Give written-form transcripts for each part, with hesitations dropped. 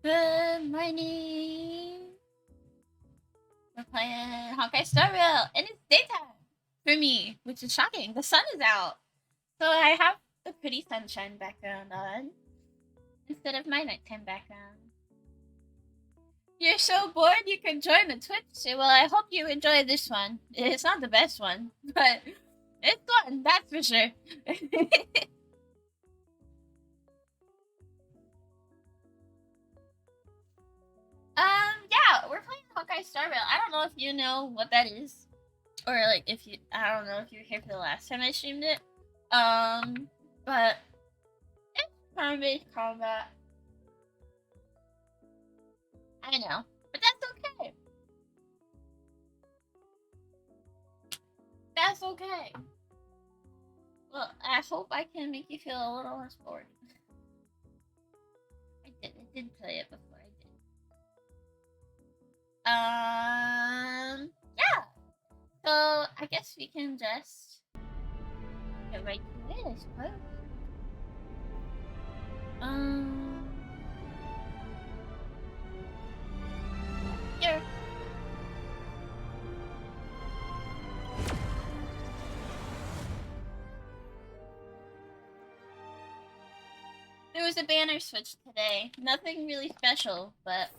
Good morning. We're playing Honkai Star Rail, and it's daytime for me, which is shocking. The sun is out, so I have the pretty sunshine background on instead of my nighttime background. You're so bored you can join the Twitch. Well, I hope you enjoy this one. It's not the best one, but it's fun, that's for sure. Yeah, we're playing Honkai Star Rail. I don't know if you know what that is. Or, like, if you, I don't know if you were here for the last time I streamed it. But it's turn-based combat. I know, but that's okay. That's okay. Well, I hope I can make you feel a little less bored. I did play it before I did. Yeah. So, I guess we can just get right to it, I suppose. Here. There was a banner switch today. Nothing really special, but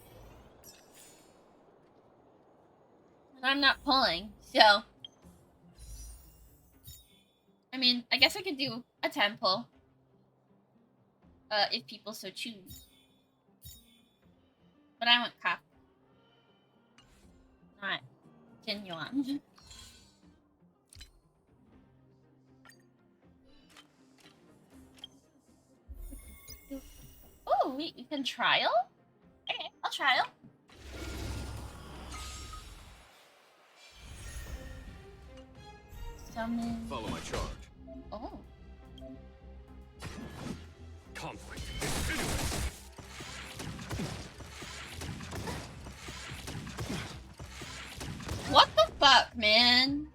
I'm not pulling, so I mean, I guess I could do a 10 pull. If people so choose. But I want Kafka. Not Jin Yuan. Oh, wait, you can trial? Okay, I'll trial. Summon. Follow my charge. Oh. Conflict is imminent. What the fuck, man?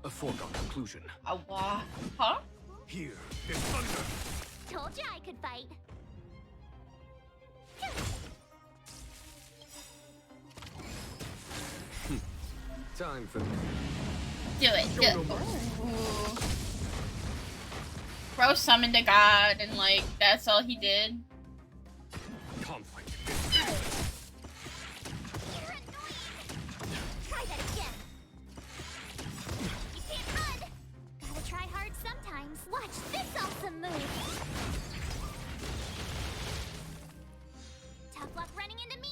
A foregone conclusion. Huh? Here is thunder. Told you I could fight. Time for me. Do it. Do Show it. no mercy. Ooh. Bro summoned a god and, like, that's all he did. Conflict is imminent. You're annoying. Try that again. You can't run. Gotta try hard sometimes. Watch this awesome move. Tough luck running into me.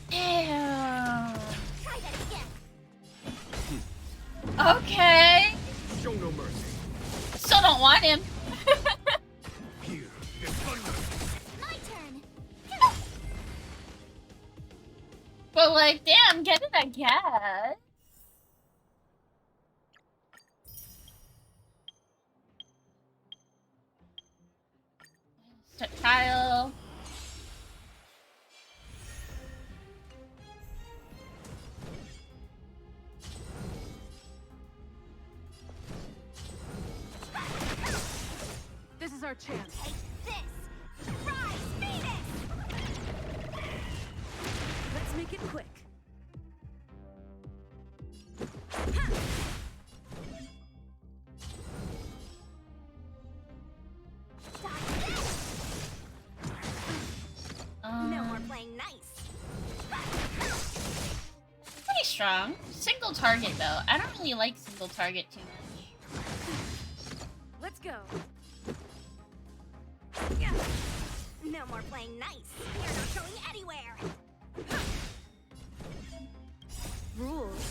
Damn. Try that again. Okay. Show no mercy. Still don't want him. Here is thunder. My turn. But, like, damn, get it, I guess. Start trial. This is our chance. Take this. Rise, Venus. Let's make it quick. Stop this. No more playing nice. Pretty strong. Single target, though. I don't really like single target too much. Let's go. No more playing nice. You're not going anywhere. Rules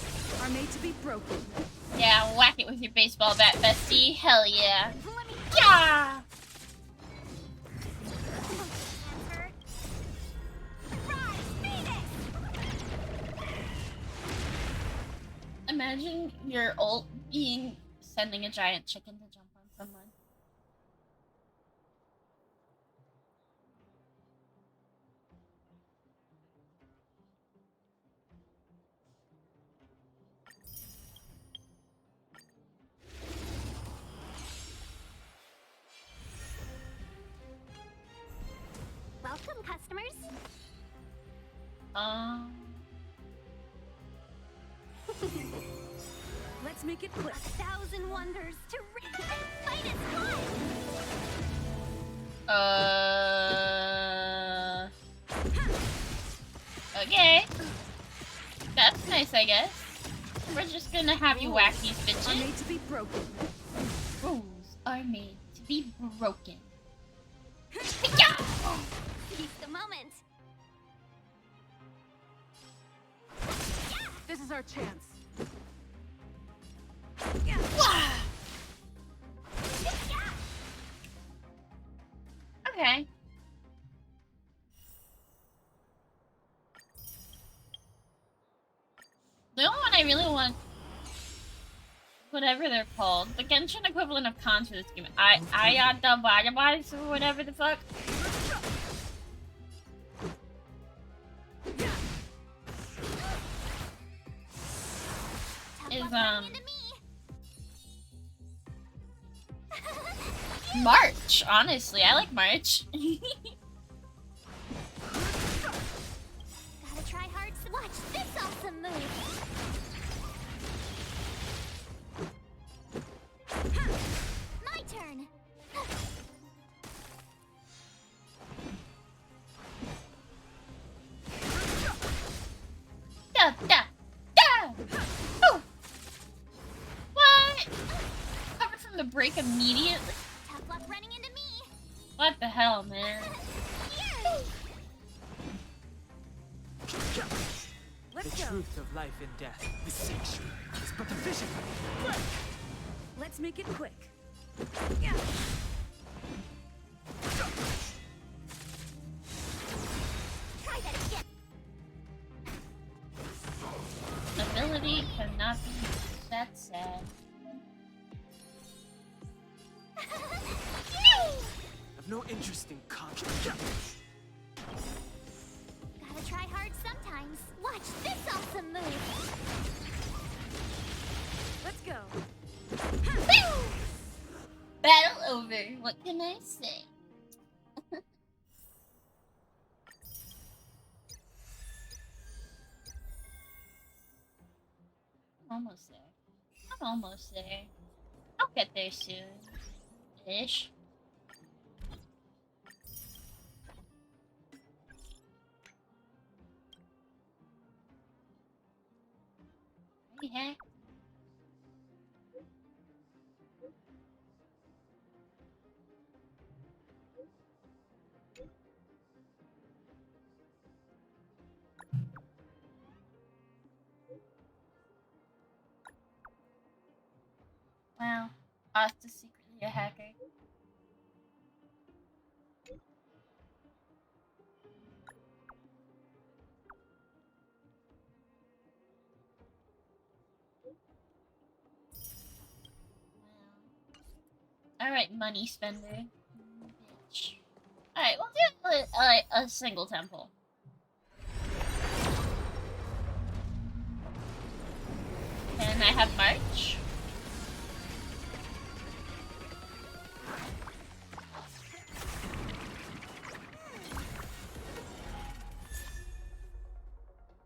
are made to be broken. Yeah, whack it with your baseball bat, bestie. Hell yeah. Let me Yeah! answer. Rise, Venus. Imagine your ult being sending a giant chicken to jump on someone. Let's make it quick. 1,000 wonders to this fight is fun! Okay. That's nice, I guess. We're just gonna have you whack these Are bitches. made to be broken. Rules are made to be broken. Seize the moment! This is our chance. Okay. The only one I really want, whatever they're called, the Genshin equivalent of cons for this game. Ayada or whatever the fuck. Tough Is luck running into me! March, honestly. I like March. Gotta try hard. Watch this awesome move! My turn! Da, da, da! Oh! What? Covered from the break immediately? Tough luck running into me! What the hell, man? Here! Let's The go. truth of life and death, the sanctuary, is but a vision. Let's make it quick. Try that again! Ability cannot be used. That's sad. I've no interest in conquering. Gotta try hard sometimes. Watch this awesome move! Let's go. Battle over. What can I say? I'm almost there. I'm almost there. I'll get there soon. Ish. Yeah. Wow. Asta's secretly a hacker. Wow. Alright, money spender. Bitch. Alright, we'll do a single temple. Can I have March?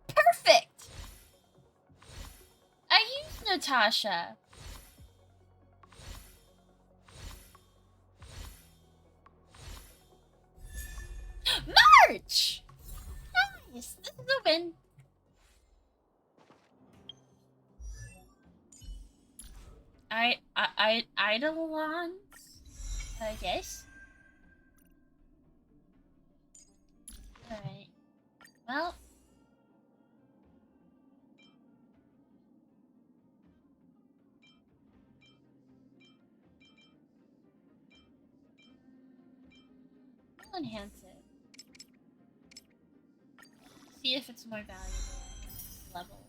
Perfect! I used Natasha. March! Nice! This is a win. Eidolons? I guess. Alright. Well. I'll enhance it. See if it's more valuable at this level.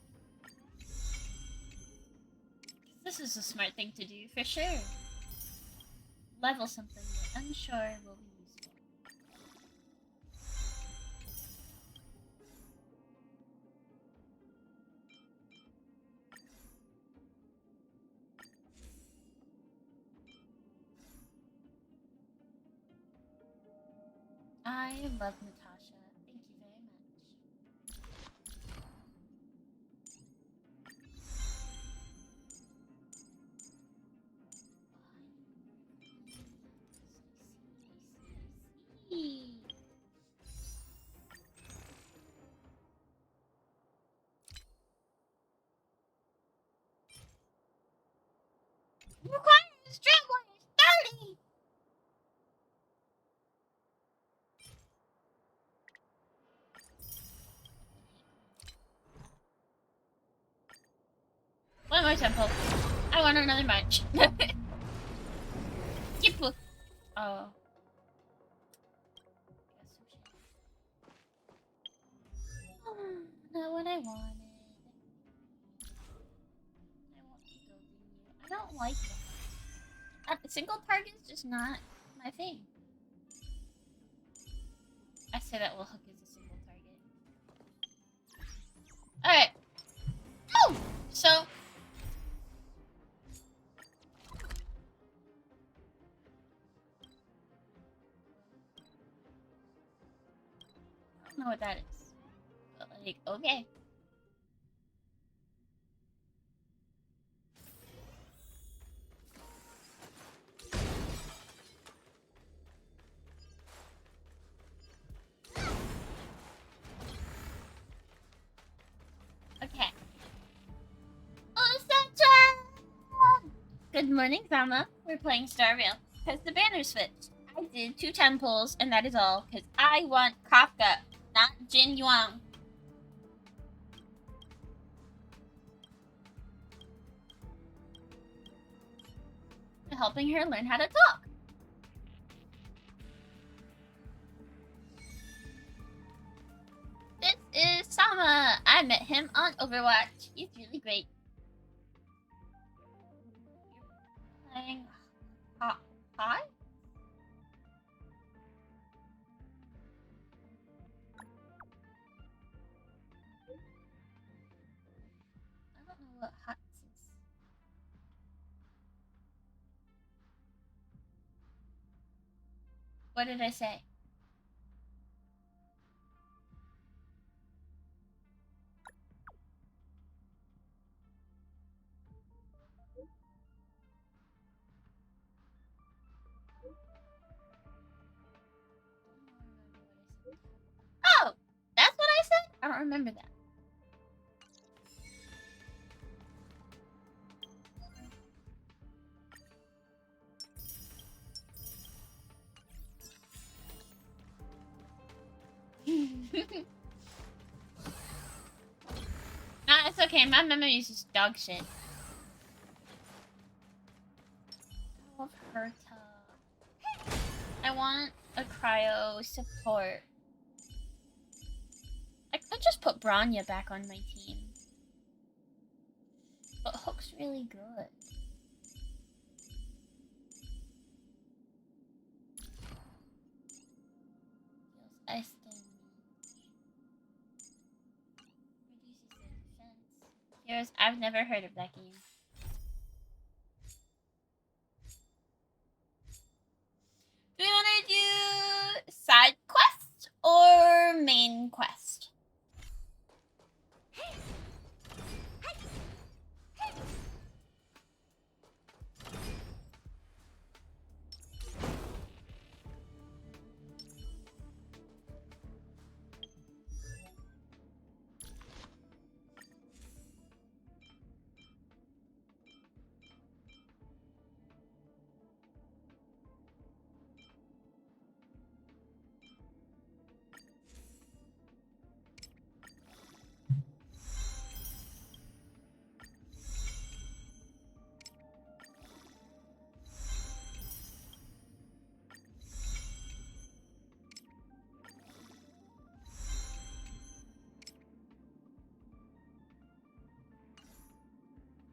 This is a smart thing to do, for sure. Level something you're unsure will be useful. I love Natasha. Thank you very much. Requires travelers 30. One more temple. I want another match. Yip. Oh. Not what I wanted. I won't be building you. I don't like that. Single target is just not my thing. I say that will hook is a single target. Alright. Oh! So. I don't know what that is. But, like, okay. Okay. Oh, Sunshine! Good morning, Zama. We're playing Star Rail. Because the banner switched. I did 2 temples, and that is all. Because I want Kafka, not Jin Yuang. Helping her learn how to talk. This is Sama. I met him on Overwatch. He's really great. You're playing Hi? I don't know what hot is. What did I say? Oh! That's what I said? I don't remember that. Nah, it's okay. My memory is just dog shit. I love Herta. I want a cryo support. I could just put Branya back on my team. But Hook's really good. Deals ice damage. Reduces their defense. Heroes, I've never heard of that game. Do we want to do side quest or main quest?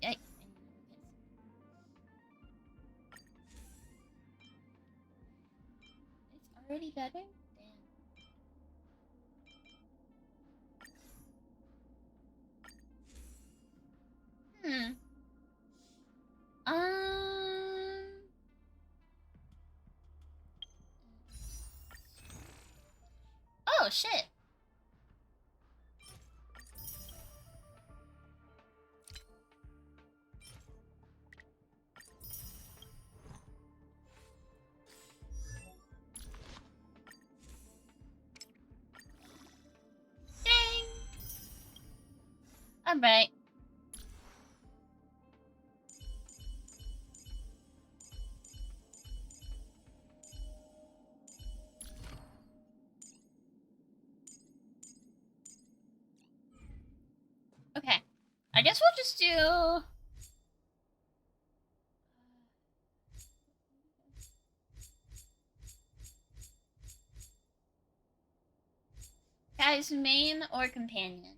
Yikes. It's already better? Damn. Oh, shit. Ding. Alright. guess we'll just do. Guys, main or companion?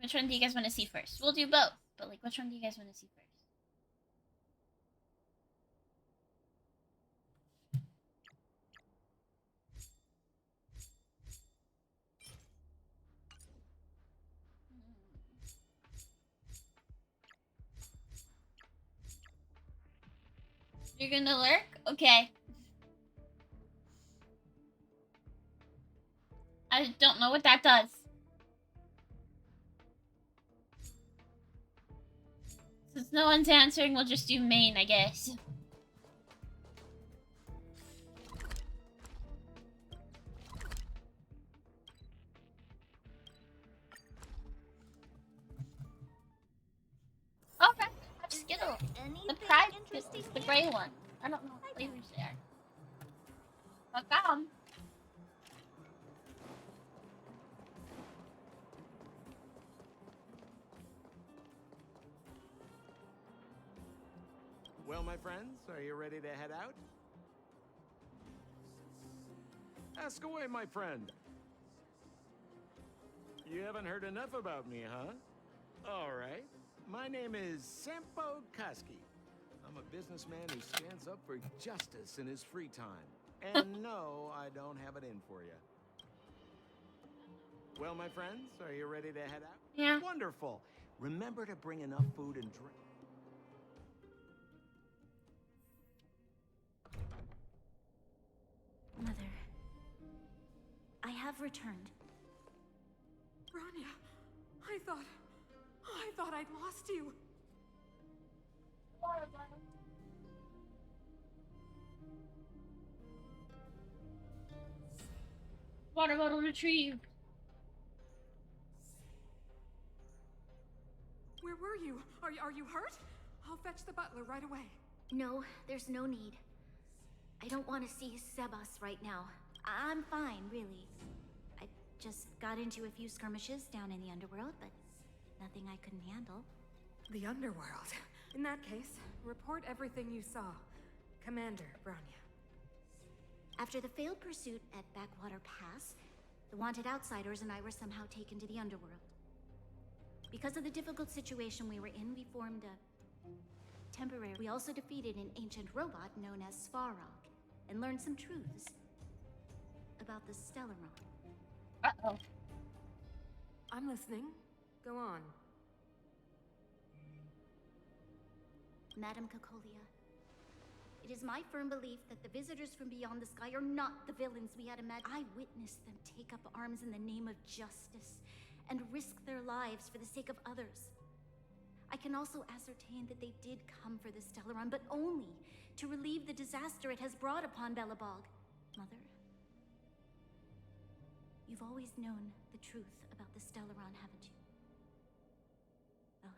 Which one do you guys want to see first? We'll do both, but like, which one do you guys want to see first? You're gonna lurk? Okay. I don't know what that does. Since no one's answering, we'll just do main, I guess. Oh, right. Skittle. The pride is the gray one. I don't know what flavors they are. But come. Well, my friends, are you ready to head out? Ask away, my friend. You haven't heard enough about me, huh? All right. My name is Sampo Kaski. I'm a businessman who stands up for justice in his free time. And no, I don't have it in for you. Well, my friends, are you ready to head out? Yeah. Wonderful. Remember to bring enough food and drink. Mother, I have returned. Bronya, I thought I'd lost you. Water bottle retrieved. Where were you? Are you hurt? I'll fetch the butler right away. No, there's no need. I don't want to see Sebas right now. I'm fine, really. I just got into a few skirmishes down in the underworld, but nothing I couldn't handle. The underworld. In that case, report everything you saw. Commander Bronya. After the failed pursuit at Backwater Pass, the wanted outsiders and I were somehow taken to the underworld. Because of the difficult situation we were in, we formed a temporary... We also defeated an ancient robot known as Svarog, and learned some truths about the Stellaron. Uh-oh. I'm listening. Go on. Madam Cocolia, it is my firm belief that the visitors from beyond the sky are not the villains we had imagined. I witnessed them take up arms in the name of justice and risk their lives for the sake of others. I can also ascertain that they did come for the Stellaron, but only to relieve the disaster it has brought upon Belobog. Mother, you've always known the truth about the Stellaron, haven't you? Well,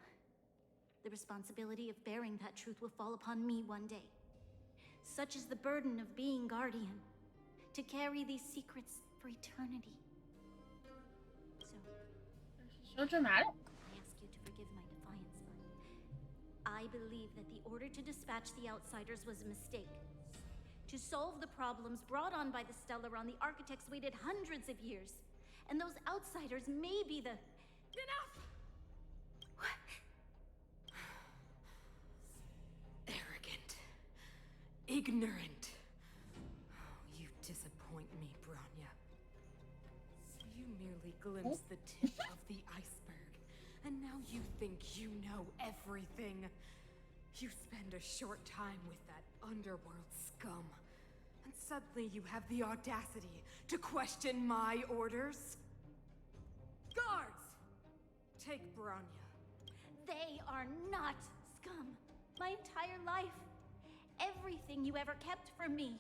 the responsibility of bearing that truth will fall upon me one day. Such is the burden of being Guardian, to carry these secrets for eternity. So dramatic. I ask you to forgive my defiance, but I believe that the order to dispatch the outsiders was a mistake. To solve the problems brought on by the Stellaron, the architects waited hundreds of years. And those outsiders may be the... Enough! What? Arrogant. Ignorant. Oh, you disappoint me, Bronya. You merely glimpsed the tip of the iceberg, and now you think you know everything. You spend a short time with that underworld scum, and suddenly you have the audacity to question my orders? Guards! Take Bronya. They are not scum. My entire life. Everything you ever kept from me.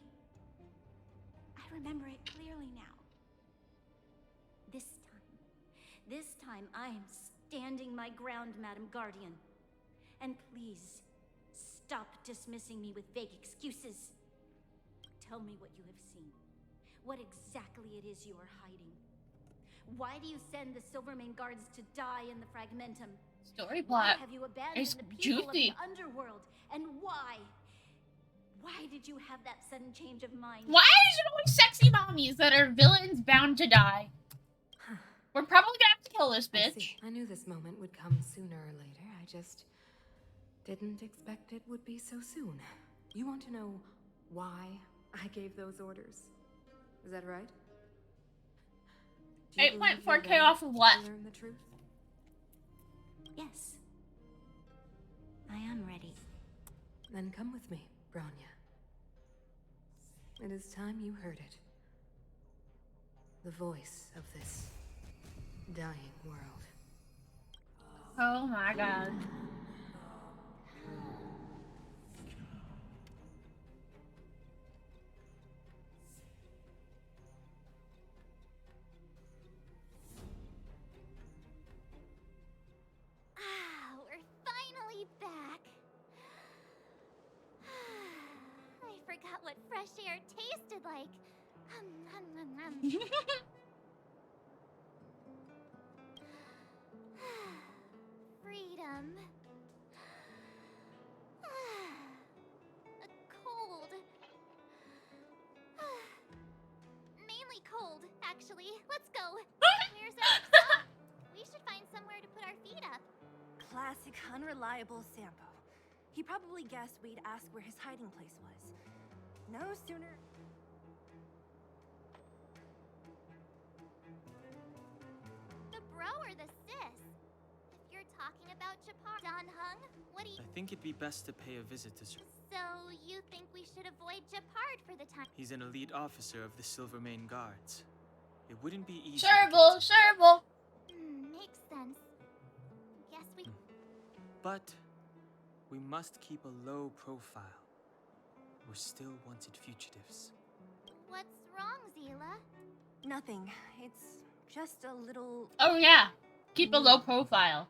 I remember it clearly now. This time I am standing my ground, Madam Guardian. And please, stop dismissing me with vague excuses. Tell me what you have seen. What exactly it is you are hiding. Why do you send the Silvermane guards to die in the Fragmentum? Story Why plot. have you abandoned It's the people juicy. of the underworld? And why? Why did you have that sudden change of mind? Why is it always sexy mommies that are villains bound to die? We're probably gonna have to kill this I bitch. see. I knew this moment would come sooner or later. I just didn't expect it would be so soon. You want to know why I gave those orders? Is that right? Do you believe 8.4K you're off of what? ready to learn the truth? Yes. I am ready. Then come with me, Bronya. It is time you heard it. The voice of this dying world. Oh my god. Ah, we're finally back. I forgot what fresh air tasted like. Freedom. A cold. Mainly cold, actually. Let's go. Where's our stop? We should find somewhere to put our feet up. Classic unreliable Sampo. He probably guessed we'd ask where his hiding place was. No sooner... The bro or the sis? If you're talking about Japar, Danhung, what do you... I think it'd be best to pay a visit to Sir. So you think we should avoid Japard for the time? He's an elite officer of the Silvermane Guards. It wouldn't be easy. Serval, serval. Makes sense. Guess we... But we must keep a low profile. We're still wanted fugitives. What's wrong, Zila? Nothing. It's just a little... Oh yeah. Keep a low profile.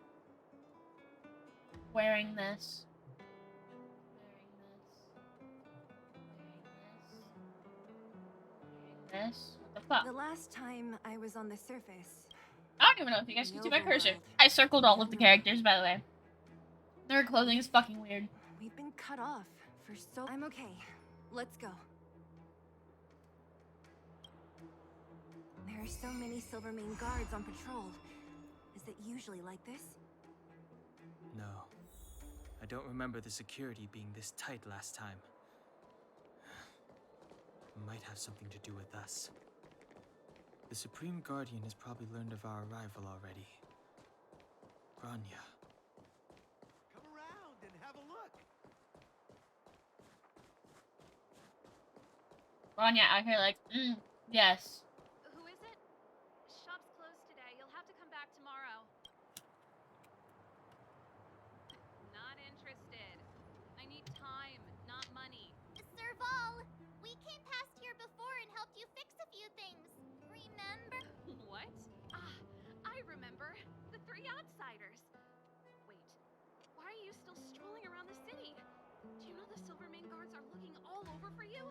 Wearing this. Wearing this. What the fuck? The last time I was on the surface, I don't even know if you guys can see my cursor. I circled all of the characters, by the way. Their clothing is fucking weird. we've been cut off for so... I'm okay. Let's go. There are so many Silvermane guards on patrol. Is it usually like this? No. I don't remember the security being this tight last time. Might have something to do with us. The Supreme Guardian has probably learned of our arrival already. Bronya. Come around and have a look. Rania out here like, yes. Who is it? Shop's closed today. You'll have to come back tomorrow. Not interested. I need time, not money. Serval, we came past here before and helped you fix a few things. Remember? What? Ah, I remember. The three outsiders. Wait, why are you still strolling around the city? Do you know the Silvermane Guards are looking all over for you?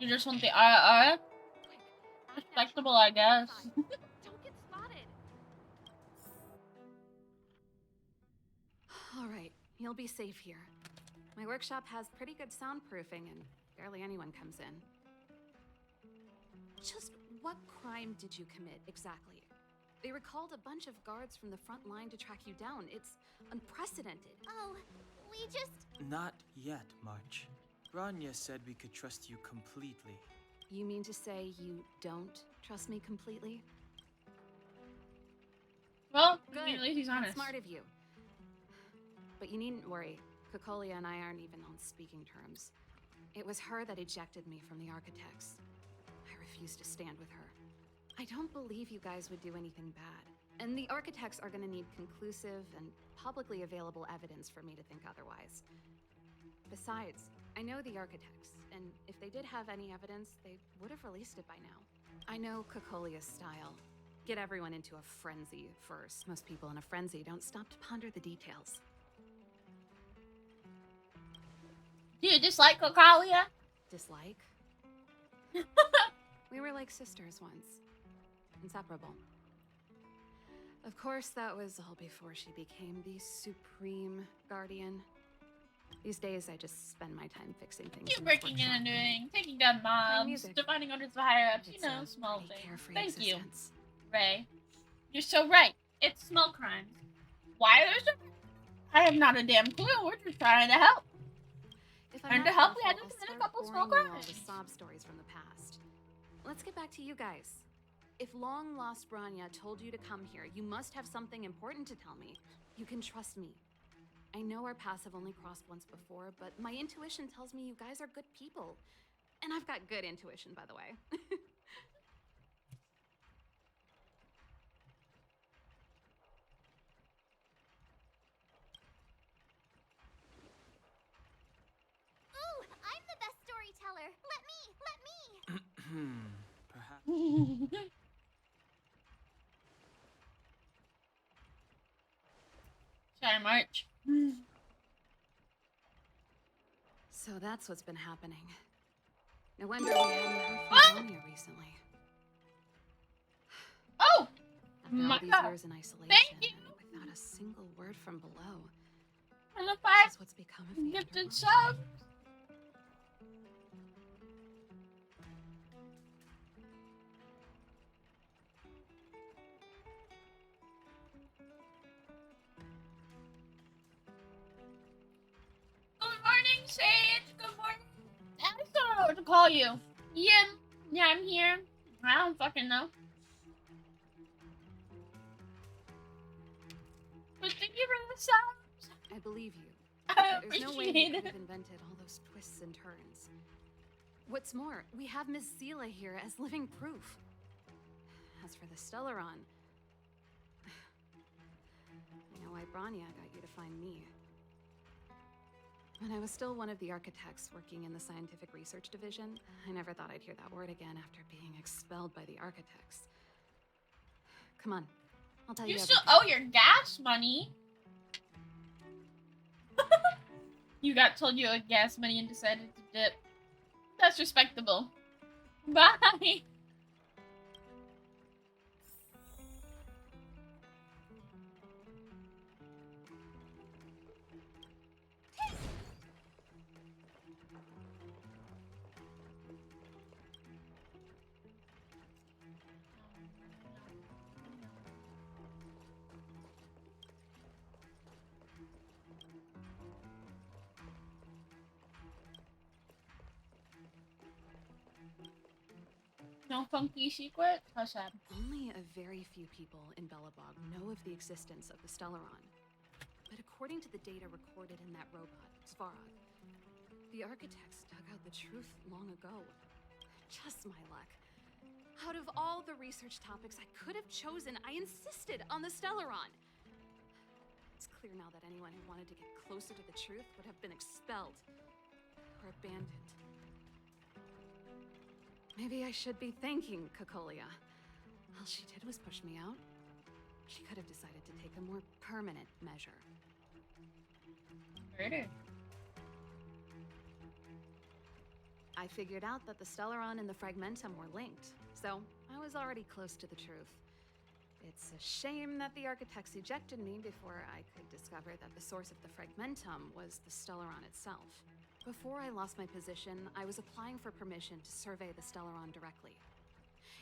You just want the IRR? Quick, Respectable, I guess. Don't get spotted. All right, you'll be safe here. My workshop has pretty good soundproofing and barely anyone comes in. Just what crime did you commit exactly? They recalled a bunch of guards from the front line to track you down. It's unprecedented. Oh, we just... Not yet, March. Bronya said we could trust you completely. You mean to say you don't trust me completely? Well, Good. I mean, at least he's That's honest. smart of you. But you needn't worry. Kokolia and I aren't even on speaking terms. It was her that ejected me from the Architects. I refuse to stand with her. I don't believe you guys would do anything bad. And the Architects are gonna need conclusive and publicly available evidence for me to think otherwise. Besides, I know the Architects, and if they did have any evidence, they would have released it by now. I know Kokolia's style. Get everyone into a frenzy first. Most people in a frenzy don't stop to ponder the details. Do you dislike Kokalia? Dislike? We were like sisters once. Inseparable. Of course, that was all before she became the Supreme Guardian. These days, I just spend my time fixing things. Keep in this breaking in workshop. and doing, taking down mobs, music. defining orders of higher ups, you It's know, a small pretty things. carefree Thank you, existence. Ray. You're so right. It's small crimes. Why there's a... I have not a damn clue. We're just trying to help. If And I'm to not help, we had careful, to I'll commit a start couple small boring you all crimes. with sob stories from the past. Let's get back to you guys. If long-lost Branya told you to come here, you must have something important to tell me. You can trust me. I know our paths have only crossed once before, but my intuition tells me you guys are good people. And I've got good intuition, by the way. Ooh, I'm the best storyteller. Let me. Perhaps. Sorry, March. So that's what's been happening. No wonder we hadn't heard from Branya recently. Oh! After My all these God. years in isolation, Thank you. and without a single word from below, And the this five is what's become of the gifted underworld. subs. Good morning, Sage. Good morning. I still don't know what to call you. Ian. Yeah, I'm here. I don't fucking know. But thank you for the subs. I believe you. I There's no way appreciate you could it. have invented all those twists and turns. What's more, we have Miss Seela here as living proof. As for the Stellaron, I know why Branya got you to find me. When I was still one of the architects working in the scientific research division, I never thought I'd hear that word again after being expelled by the architects. Come on, I'll tell you You still everything. owe your gas money. You got told you owed gas money and decided to dip. That's respectable. Bye. No funky secret? Hush up. Only a very few people in Belobog know of the existence of the Stellaron. But according to the data recorded in that robot, Svarog, the architects dug out the truth long ago. Just my luck. Out of all the research topics I could have chosen, I insisted on the Stellaron. It's clear now that anyone who wanted to get closer to the truth would have been expelled or abandoned. Maybe I should be thanking Cocolia. All she did was push me out. She could have decided to take a more permanent measure. Murder. I figured out that the Stellaron and the Fragmentum were linked, so I was already close to the truth. It's a shame that the architects ejected me before I could discover that the source of the Fragmentum was the Stellaron itself. Before I lost my position, I was applying for permission to survey the Stellaron directly.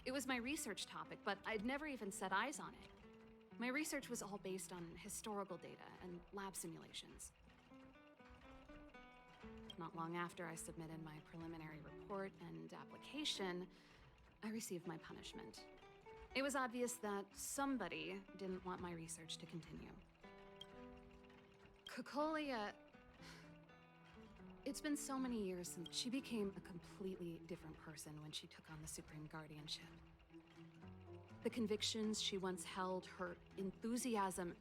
It was my research topic, but I'd never even set eyes on it. My research was all based on historical data and lab simulations. Not long after I submitted my preliminary report and application, I received my punishment. It was obvious that somebody didn't want my research to continue. Cocolia... It's been so many years since she became a completely different person when she took on the Supreme Guardianship. The convictions she once held, her enthusiasm...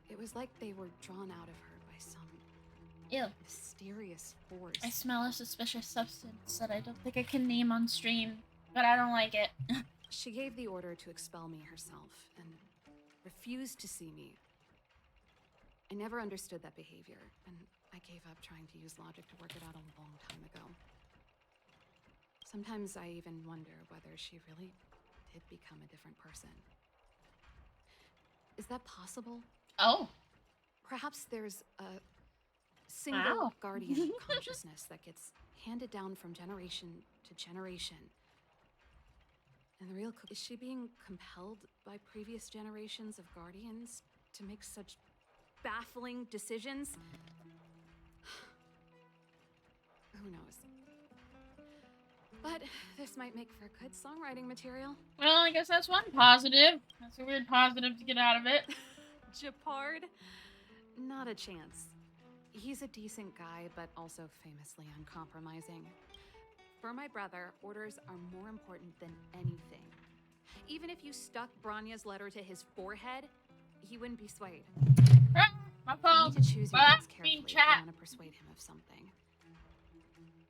It was like they were drawn out of her by some Ew. mysterious force. I smell a suspicious substance that I don't think I can name on stream, but I don't like it. She gave the order to expel me herself and refused to see me. I never understood that behavior, and I gave up trying to use logic to work it out a long time ago. Sometimes I even wonder whether she really did become a different person. Is that possible? Oh. Perhaps there's a single Wow. guardian consciousness that gets handed down from generation to generation. And the real is she being compelled by previous generations of guardians to make such baffling decisions? Who knows? But this might make for good songwriting material. Well, I guess that's one positive. That's a weird positive to get out of it. Japard? Not a chance. He's a decent guy, but also famously uncompromising. For my brother, orders are more important than anything. Even if you stuck Bronya's letter to his forehead, he wouldn't be swayed. My You phone. need to choose your words carefully if you chat. want to persuade him of something.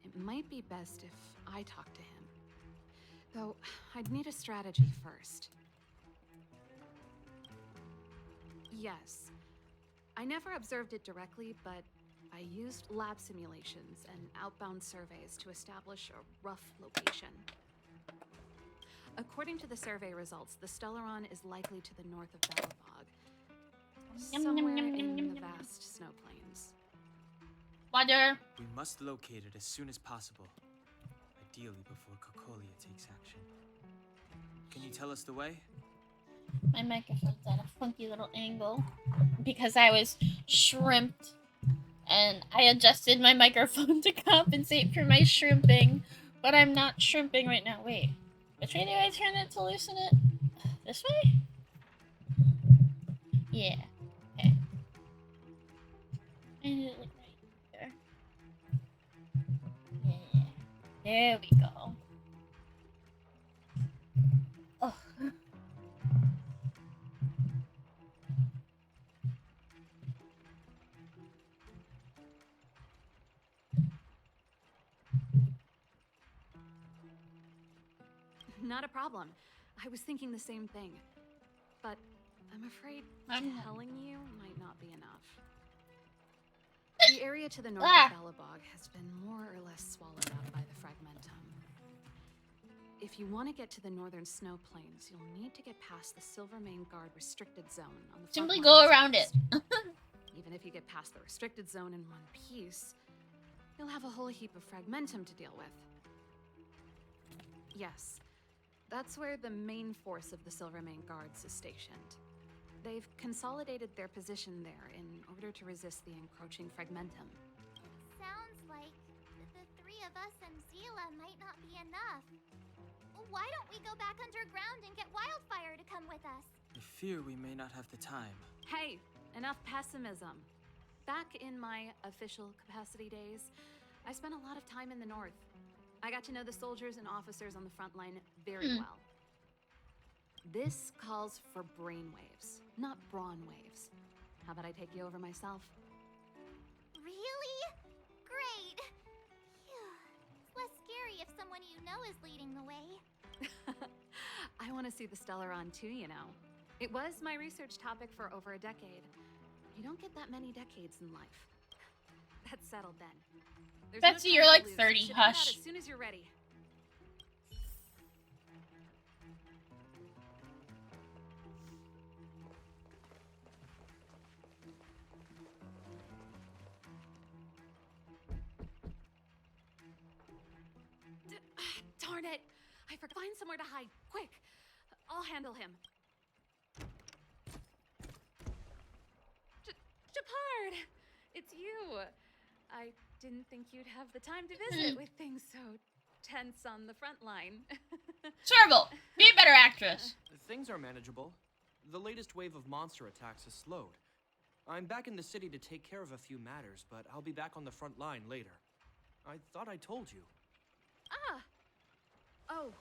It might be best if I talk to him. Though, I'd need a strategy first. Yes. I never observed it directly, but I used lab simulations and outbound surveys to establish a rough location. According to the survey results, the Stellaron is likely to the north of Belobog, somewhere in the vast snow plains. Water. We must locate it as soon as possible. Ideally before Cocolia takes action. Can you tell us the way? My microphone's at a funky little angle because I was shrimped and I adjusted my microphone to compensate for my shrimping, but I'm not shrimping right now. Wait, which way do I turn it to loosen it? This way? Yeah. Okay. I need it like right there. Yeah. There we go. Oh. Not a problem. I was thinking the same thing. But I'm afraid telling you might not be enough. The area to the north of Belobog has been more or less swallowed up by the fragmentum. If you want to get to the northern snow plains, you'll need to get past the Silvermane Guard restricted zone on the Simply front go lines around it. first. Even if you get past the restricted zone in one piece, you'll have a whole heap of fragmentum to deal with. Yes, that's where the main force of the Silvermane Guards is stationed. They've consolidated their position there in order to resist the encroaching fragmentum. Sounds like the three of us and Zila might not be enough. Why don't we go back underground and get Wildfire to come with us? I fear we may not have the time. Hey, enough pessimism. Back in my official capacity days, I spent a lot of time in the north. I got to know the soldiers and officers on the front line very well. This calls for brainwaves, not brawn waves. How about I take you over myself? Really? Great! Phew. It's less scary if someone you know is leading the way. I want to see the Stellaron too, you know. It was my research topic for over a decade. You don't get that many decades in life. That's settled then. There's Betsy, no you're time to like lose. 30, You should head out hush. as soon as you're ready. Darn it! I forgot. Find somewhere to hide, quick! I'll handle him. Japard! It's you! I didn't think you'd have the time to visit with things so tense on the front line. Serval, be a better actress. Things are manageable. The latest wave of monster attacks has slowed. I'm back in the city to take care of a few matters, but I'll be back on the front line later. I thought I told you. Ah! Oh,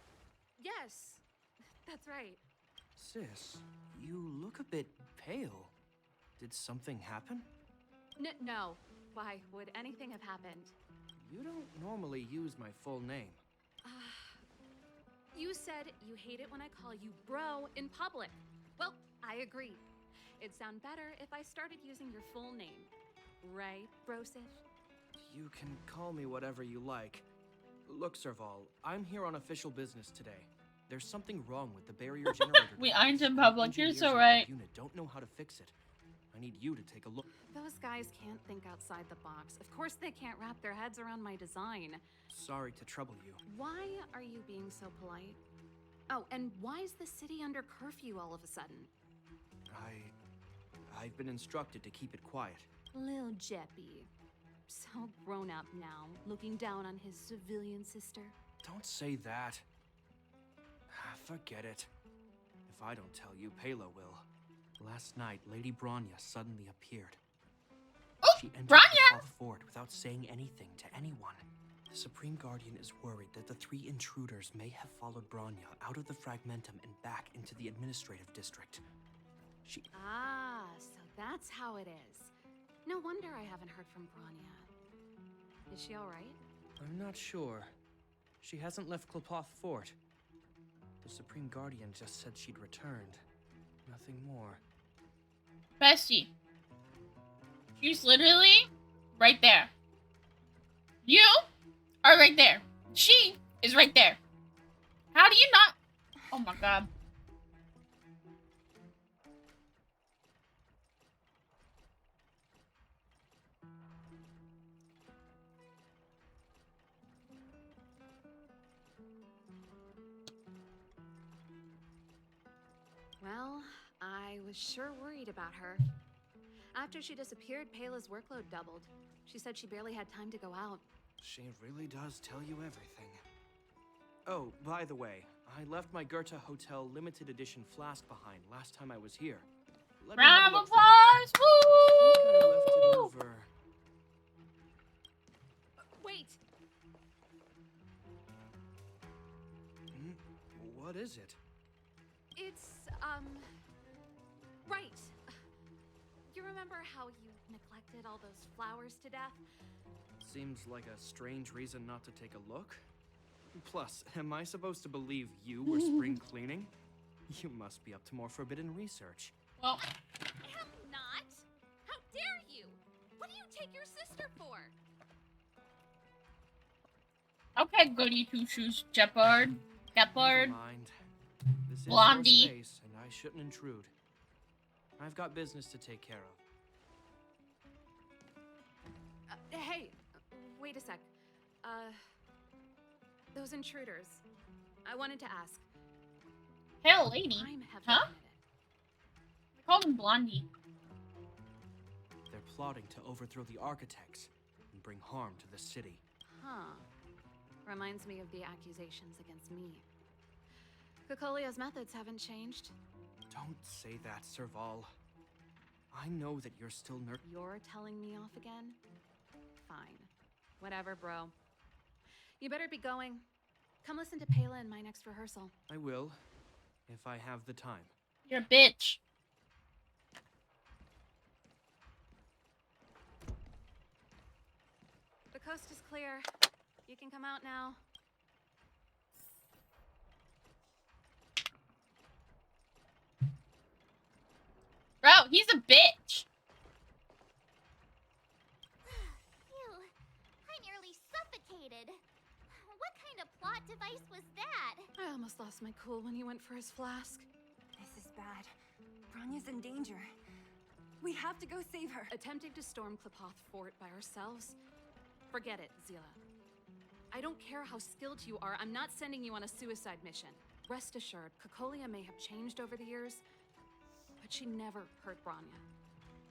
yes. That's right. Sis, you look a bit pale. Did something happen? No. Why would anything have happened? You don't normally use my full name. You said you hate it when I call you bro in public. Well, I agree. It'd sound better if I started using your full name. Right, Brosish? You can call me whatever you like. Look, Serval, I'm here on official business today. There's something wrong with the barrier generator. We aren't in device. public. You're Engineers so in our right. unit don't know how to fix it. I need you to take a look. Those guys can't think outside the box. Of course they can't wrap their heads around my design. Sorry to trouble you. Why are you being so polite? Oh, and why is the city under curfew all of a sudden? I've been instructed to keep it quiet. Lil Jeppy. So grown up now, looking down on his civilian sister. Don't say that. Forget it. If I don't tell you, Pela will. Last night, Lady Bronya suddenly appeared. Oh, She entered Bronya! the Cloth Fort without saying anything to anyone. The Supreme Guardian is worried that the 3 intruders may have followed Bronya out of the Fragmentum and back into the administrative district. Ah, so that's how it is. No wonder I haven't heard from Bronya. Is she alright? I'm not sure. She hasn't left Cloth Fort. The Supreme Guardian just said she'd returned. Nothing more. Bestie. She's literally right there. You are right there. She is right there. How do you not? Oh my god. Well, I was sure worried about her. After she disappeared, Pela's workload doubled. She said she barely had time to go out. She really does tell you everything. Oh, by the way, I left my Goethe Hotel limited edition flask behind last time I was here. Let me have Round a of look through it. applause! I left it Woo! over. Wait! What is it? It's, right. You remember how you neglected all those flowers to death? Seems like a strange reason not to take a look. Plus, am I supposed to believe you were spring cleaning? You must be up to more forbidden research. Well, Am not. How dare you? What do you take your sister for? okay, goody two shoes, Jeopard. Never Jeopard. mind. This is Blondie. your space, and I shouldn't intrude. I've got business to take care of. Hey, wait a sec. Those intruders. I wanted to ask. Hell, lady. Time have Huh? they committed? I called him Blondie. They're plotting to overthrow the architects and bring harm to the city. Huh. Reminds me of the accusations against me. Kokolia's methods haven't changed. Don't say that, Serval. I know that you're still You're telling me off again? Fine. Whatever, bro. You better be going. Come listen to Pela in my next rehearsal. I will, if I have the time. You're a bitch. The coast is clear. You can come out now. Bro, he's a bitch. Phew, I nearly suffocated. What kind of plot device was that? I almost lost my cool when he went for his flask. This is bad. Bronya's in danger. We have to go save her. Attempting to storm Cloth Fort by ourselves? Forget it, Zila. I don't care how skilled you are, I'm not sending you on a suicide mission. Rest assured, Kokolia may have changed over the years, but she never hurt Bronya.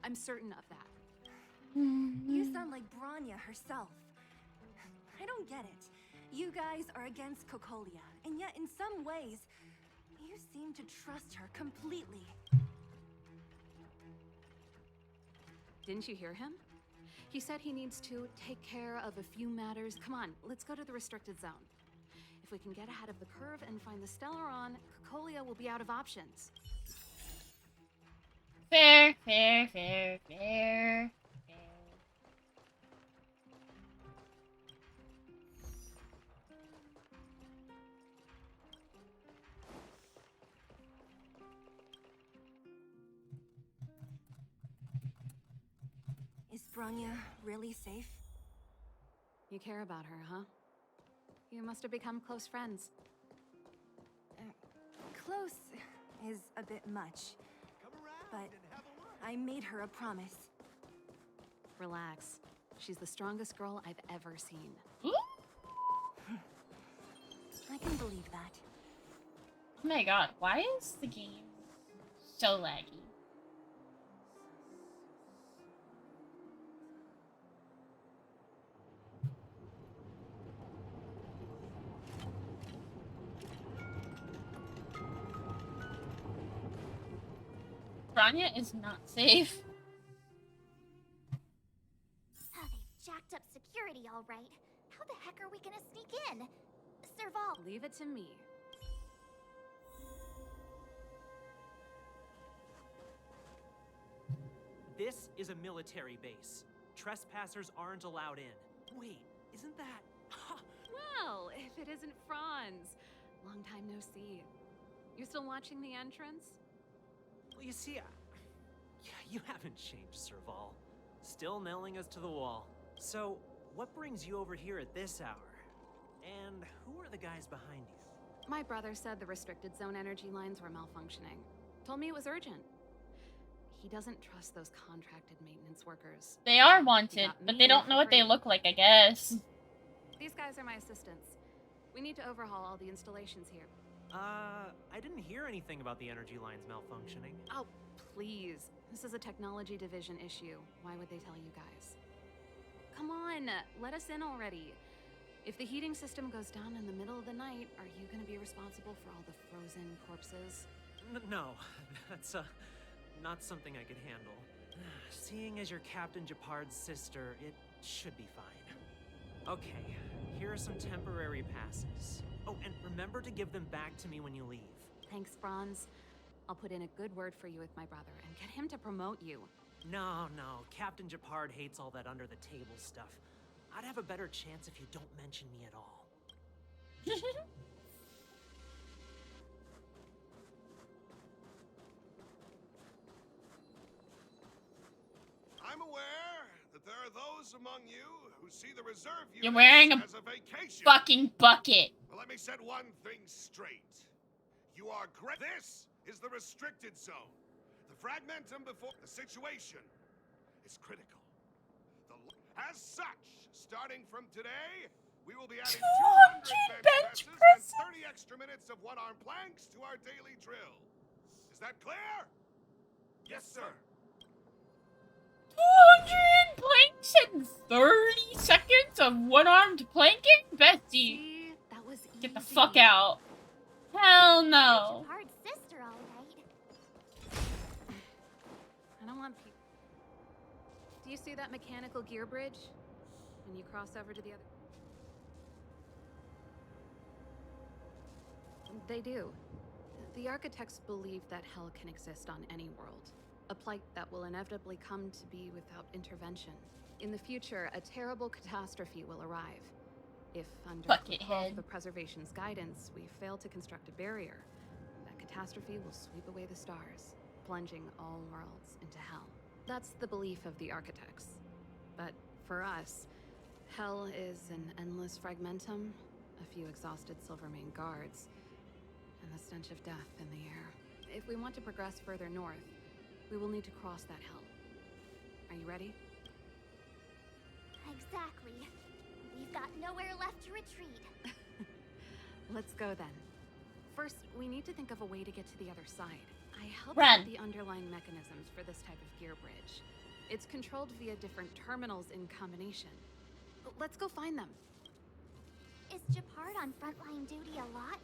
I'm certain of that. You sound like Bronya herself. I don't get it. You guys are against Kokolia, and yet in some ways, you seem to trust her completely. Didn't you hear him? He said he needs to take care of a few matters. Come on, let's go to the restricted zone. If we can get ahead of the curve and find the Stellaron, Kokolia will be out of options. Fair, fair, fair, fair. Is Bronya really safe? You care about her, huh? You must have become close friends. close is a bit much, but I made her a promise. Relax. She's the strongest girl I've ever seen. I can believe that. Oh my god, why is the game so laggy? Bronya is not safe. Oh, they've jacked up security all right. How the heck are we gonna sneak in? Serval. Leave it to me. This is a military base. Trespassers aren't allowed in. Wait, isn't that... Well, if it isn't Franz. Long time no see. You still watching the entrance? Well, you see, you haven't changed, Serval. Still nailing us to the wall. So, what brings you over here at this hour? And who are the guys behind you? My brother said the restricted zone energy lines were malfunctioning. Told me it was urgent. He doesn't trust those contracted maintenance workers. They are wanted, but they don't know what they look like, I guess. These guys are my assistants. We need to overhaul all the installations here. I didn't hear anything about the energy lines malfunctioning. Oh, please. This is a technology division issue. Why would they tell you guys? Come on, let us in already. If the heating system goes down in the middle of the night, are you gonna be responsible for all the frozen corpses? No, that's, not something I could handle. Seeing as you're Captain Japard's sister, it should be fine. Okay, here are some temporary passes. Oh, and remember to give them back to me when you leave. Thanks, Franz. I'll put in a good word for you with my brother and get him to promote you. No, Captain Japard hates all that under-the-table stuff. I'd have a better chance if you don't mention me at all. I'm aware that there are those among you who see the reserve You're wearing as a vacation. fucking bucket. Well, let me set one thing straight. You are great. This is the restricted zone. The fragmentum before the situation is critical. As such, starting from today, we will be adding 200 bench presses and 30 extra minutes of one-arm planks to our daily drill. Is that clear? Yes, sir. 200 planks and 30 seconds of one-armed planking? Bestie, See, that was easy. get the fuck out. Hell no. Japard's sister, all right. I don't want people. Do you see that mechanical gear bridge? When you cross over to the other... They do. The architects believe that hell can exist on any world. A plight that will inevitably come to be without intervention. In the future, a terrible catastrophe will arrive. If, under the Preservation's guidance, we fail to construct a barrier, that catastrophe will sweep away the stars, plunging all worlds into hell. That's the belief of the architects. But for us, hell is an endless fragmentum, a few exhausted Silvermane guards, and the stench of death in the air. If we want to progress further north, we will need to cross that hell. Are you ready? Exactly. We've got nowhere left to retreat. Let's go then. First, we need to think of a way to get to the other side. I helped Run. with the underlying mechanisms for this type of gear bridge. It's controlled via different terminals in combination. Let's go find them. Is Japard on frontline duty a lot?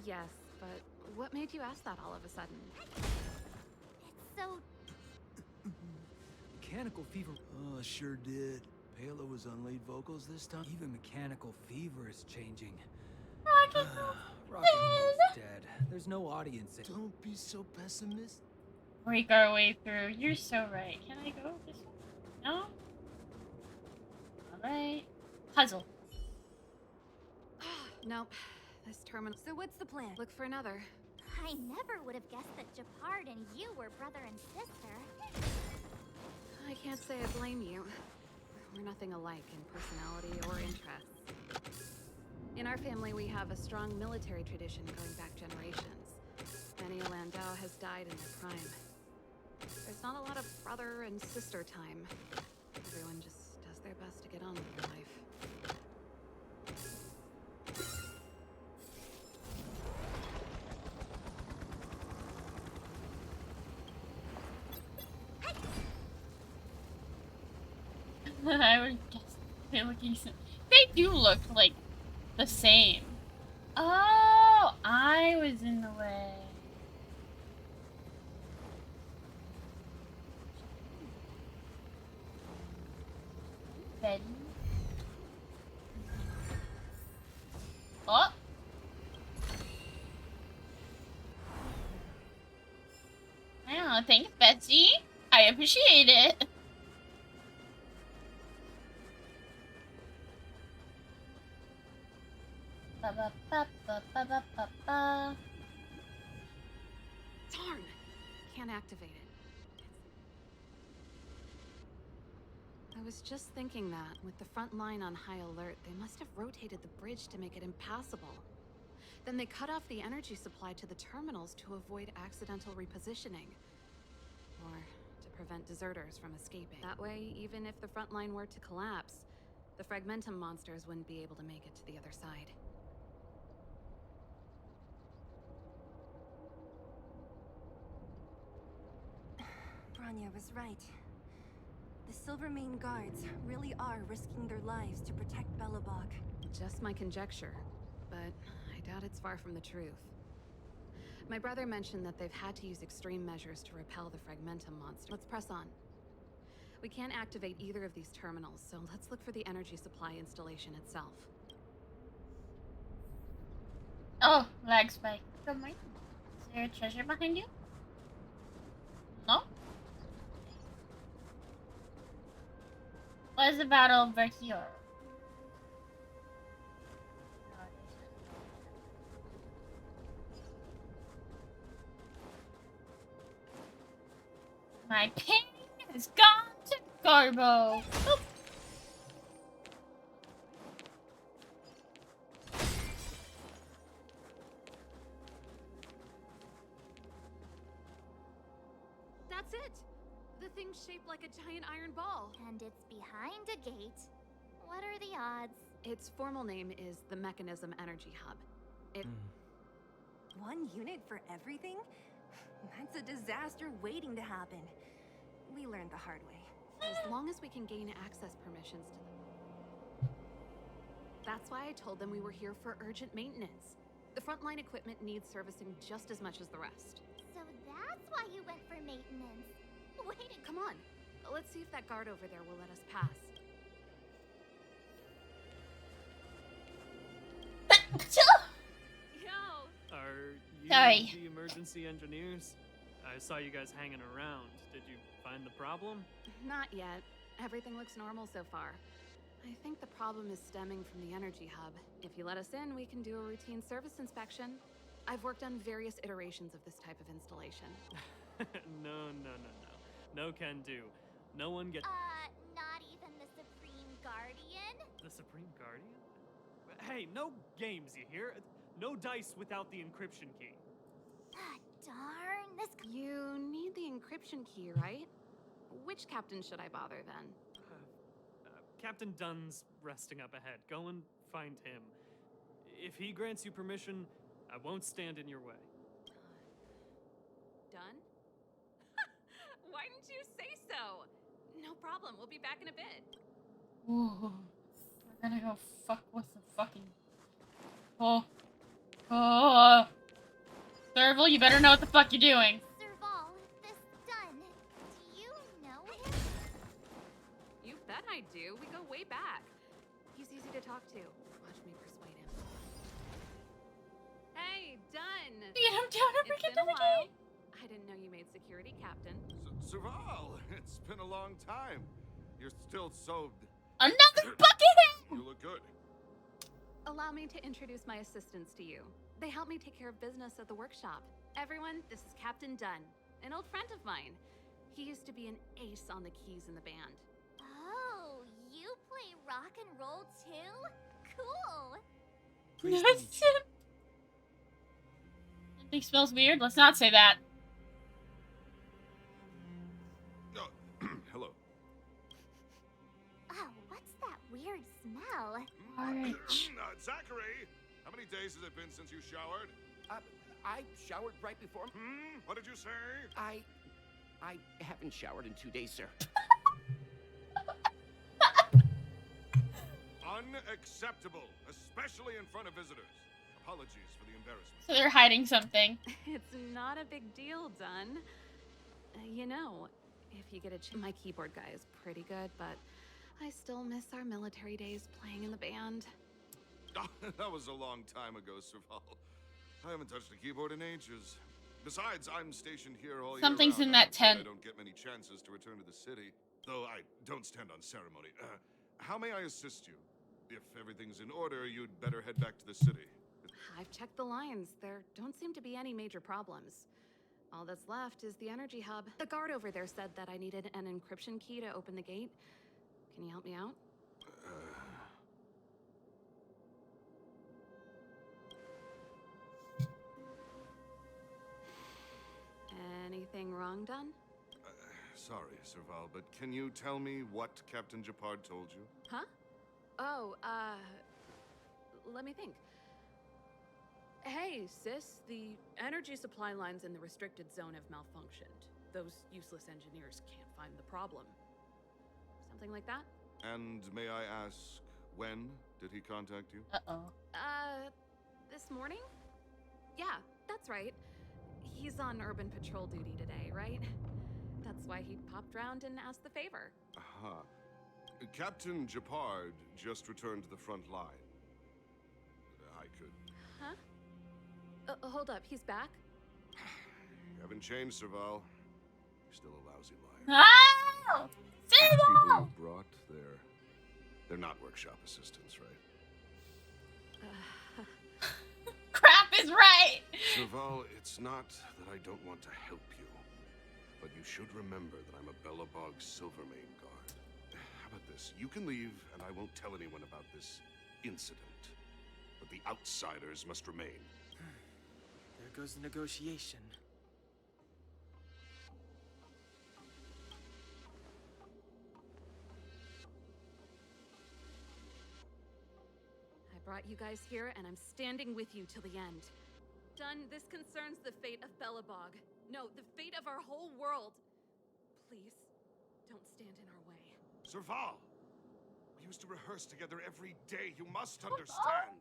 Yes, but what made you ask that all of a sudden? It's so... Mechanical fever. Oh, sure did. Palo was on lead vocals this time. Even Mechanical Fever is changing. Rocket is dead. There's no audience. Don't be so pessimistic. Break our way through. You're so right. Can I go this way? No? Alright. Puzzle. Nope. This terminal. So what's the plan? Look for another. I never would have guessed that Japard and you were brother and sister. I can't say I blame you. We're nothing alike in personality or interests. In our family, we have a strong military tradition going back generations. Many a Landau has died in their prime. There's not a lot of brother and sister time. Everyone just does their best to get on with their life. I would guess they're looking. They do look like the same. Oh, I was in the way. Betty. Oh. Yeah, thanks, Betsy. I appreciate it. Ba, ba, ba, ba, ba, ba, ba. Darn! Can't activate it. I was just thinking that, with the front line on high alert, they must have rotated the bridge to make it impassable. Then they cut off the energy supply to the terminals to avoid accidental repositioning. Or to prevent deserters from escaping. That way, even if the front line were to collapse, the Fragmentum monsters wouldn't be able to make it to the other side. Bronya was right. The Silvermane guards really are risking their lives to protect Belobog. Just my conjecture, but I doubt it's far from the truth. My brother mentioned that they've had to use extreme measures to repel the Fragmentum monster. Let's press on. We can't activate either of these terminals, so let's look for the energy supply installation itself. Oh, lag spike. Good morning. Is there a treasure behind you? No? What is the battle over here? My ping has gone to Garbo. Oop. That's it! The thing's shaped like a giant iron ball. And it's behind a gate. What are the odds? Its formal name is the Mechanism Energy Hub. It... One unit for everything? That's a disaster waiting to happen. We learned the hard way. As long as we can gain access permissions to them. That's why I told them we were here for urgent maintenance. The frontline equipment needs servicing just as much as the rest. So that's why you went for maintenance. Wait, Come on, let's see if that guard over there will let us pass. Are you Sorry. the emergency engineers? I saw you guys hanging around. Did you find the problem? Not yet. Everything looks normal so far. I think the problem is stemming from the energy hub. If you let us in, we can do a routine service inspection. I've worked on various iterations of this type of installation. No. No can do. No one get... Not even the Supreme Guardian? The Supreme Guardian? Hey, no games, you hear? No dice without the encryption key. Darn, this... You need the encryption key, right? Which captain should I bother then? Captain Dunn's resting up ahead. Go and find him. If he grants you permission, I won't stand in your way. Dunn? Why didn't you say so? No problem, we'll be back in a bit. Ooh. We're gonna go fuck with the fucking... Oh. Serval, you better know what the fuck you're doing. Serval, this Dunn, do you know him? You bet I do. We go way back. He's easy to talk to. Watch me persuade him. Hey, Dunn! Beat him down and It's freaking been a the while. game. I didn't know you made security captain. Serval, it's been a long time. You're still so... Another bucket head! You look good. Allow me to introduce my assistants to you. They help me take care of business at the workshop. Everyone, this is Captain Dunn, an old friend of mine. He used to be an ace on the keys in the band. Oh, you play rock and roll too? Cool. Pleased to meet you. Something smells weird? Let's not say that. Hello. Oh, what's that weird smell? Orange. Zachary, how many days has it been since you showered? I showered right before. What did you say? I haven't showered in 2 days, sir. Unacceptable, especially in front of visitors. Apologies for the embarrassment. So they're hiding something. It's not a big deal, Dunn. You know, if you get a chance, my keyboard guy is pretty good, but I still miss our military days playing in the band. That was a long time ago, Serval. I haven't touched a keyboard in ages. Besides, I'm stationed here all year Something's round. in that I'm afraid tent. I don't get many chances to return to the city, though I don't stand on ceremony. How may I assist you? If everything's in order, you'd better head back to the city. I've checked the lines. There don't seem to be any major problems. All that's left is the energy hub. The guard over there said that I needed an encryption key to open the gate. Can you help me out? Anything wrong, Dunn? Sorry, Serval, but can you tell me what Captain Japard told you? Huh? Oh, let me think. Hey, sis, the energy supply lines in the restricted zone have malfunctioned. Those useless engineers can't find the problem. Something like that? And may I ask, when did he contact you? This morning? Yeah, that's right. He's on urban patrol duty today, right? That's why he popped round and asked the favor. Aha. Captain Japard just returned to the front line. I could... Huh? Hold up, he's back? You haven't changed, Serval. You're still a lousy liar. Oh! The people you brought, they're not workshop assistants, right? Crap is right! Serval, it's not that I don't want to help you, but you should remember that I'm a Belobog Silvermane guard. How about this? You can leave, and I won't tell anyone about this incident. But the outsiders must remain. There goes the negotiation. I brought you guys here, and I'm standing with you till the end. Dunn, this concerns the fate of Belobog. No, the fate of our whole world. Please, don't stand in our way. Serval! We used to rehearse together every day. You must understand.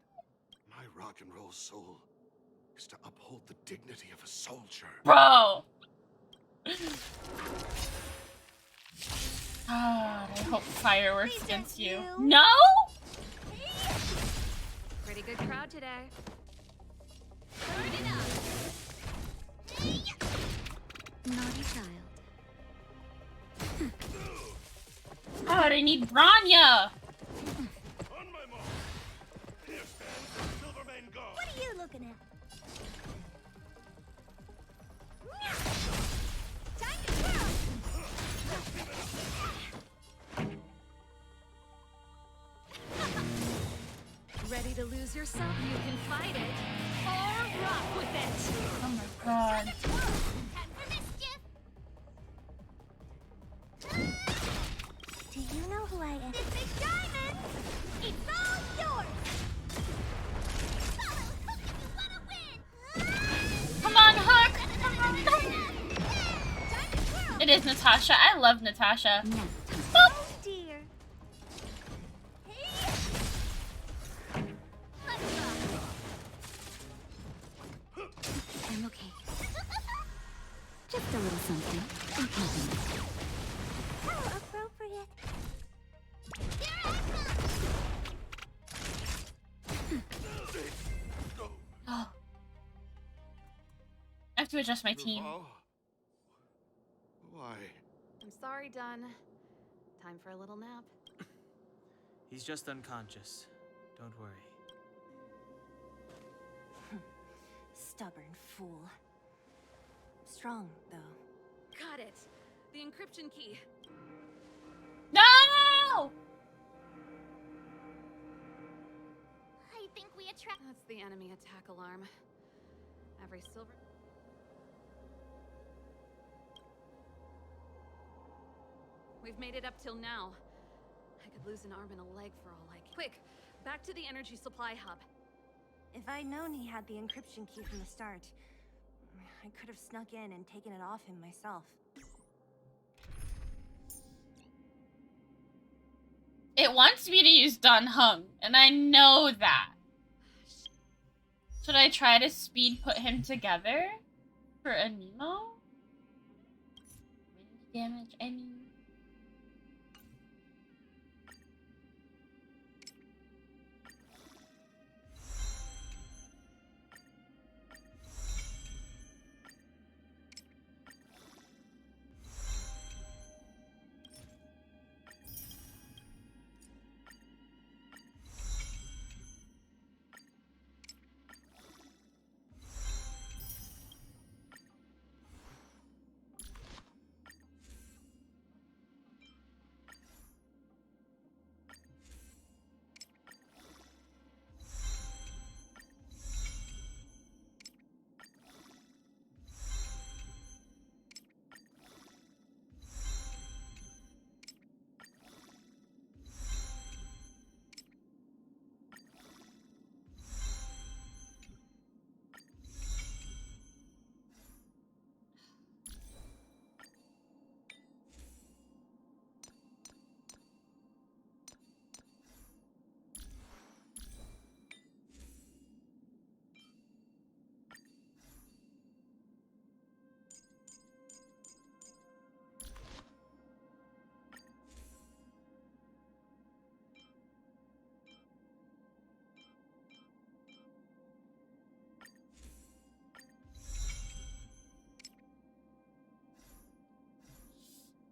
My rock and roll soul is to uphold the dignity of a soldier. Bro! I hope fireworks against you. No? Pretty good crowd today. Burn it up! Naughty child. God, I need Branya! On my mark. Here stands the Silvermane Guard. What are you looking at? Time to kill! Ready to lose yourself? You can fight it. Or rock with it. Oh my god. Time for mischief! Do you know who I am? This big diamond! It's all yours! Follow Hook if you wanna win! Come on, Hook! Come on, Hook! Time to twirl! It is Natasha. I love Natasha. Oh dear! Let's go! I'm okay. Just a little something. How appropriate. Here I Oh. I have to adjust my team. Serval? Why? I'm sorry, Dunn. Time for a little nap. He's just unconscious. Don't worry. Stubborn fool. Strong, though. Got it. The encryption key. No! I think we attract That's the enemy attack alarm. Every silver... We've made it up till now. I could lose an arm and a leg for all I care. Quick, back to the energy supply hub. If I'd known he had the encryption key from the start, I could have snuck in and taken it off him myself. It wants me to use Dun Hung, and I know that. Should I try to speed put him together for a Nemo? Wind damage, I mean.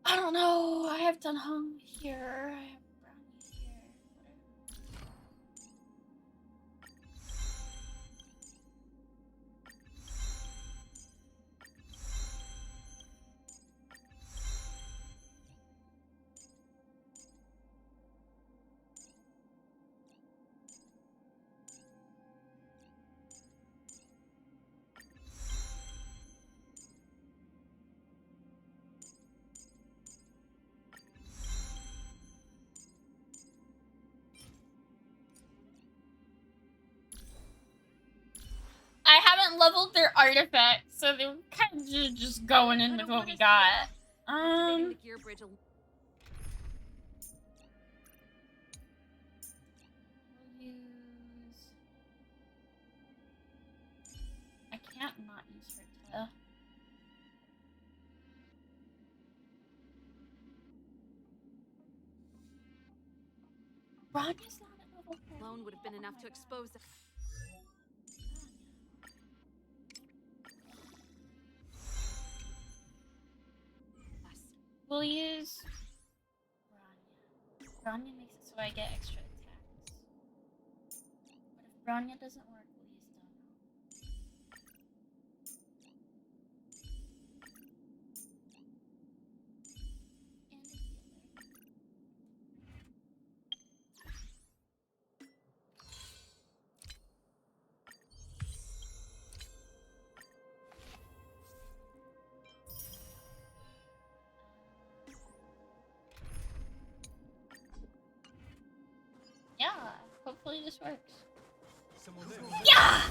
I don't know. I have Dun Hung here. I have Brownie here. I haven't leveled their artifacts, so they're kind of just going in with what we got. The gear bridge. We'll use... I can't not use Fertile. Rodney's not at level 4. Alone would have been enough to expose the... We'll use Bronya. Bronya makes it so I get extra attacks. But if Bronya doesn't work, we'll use Donna. And a healer. Yeah, hopefully this works. Yeah!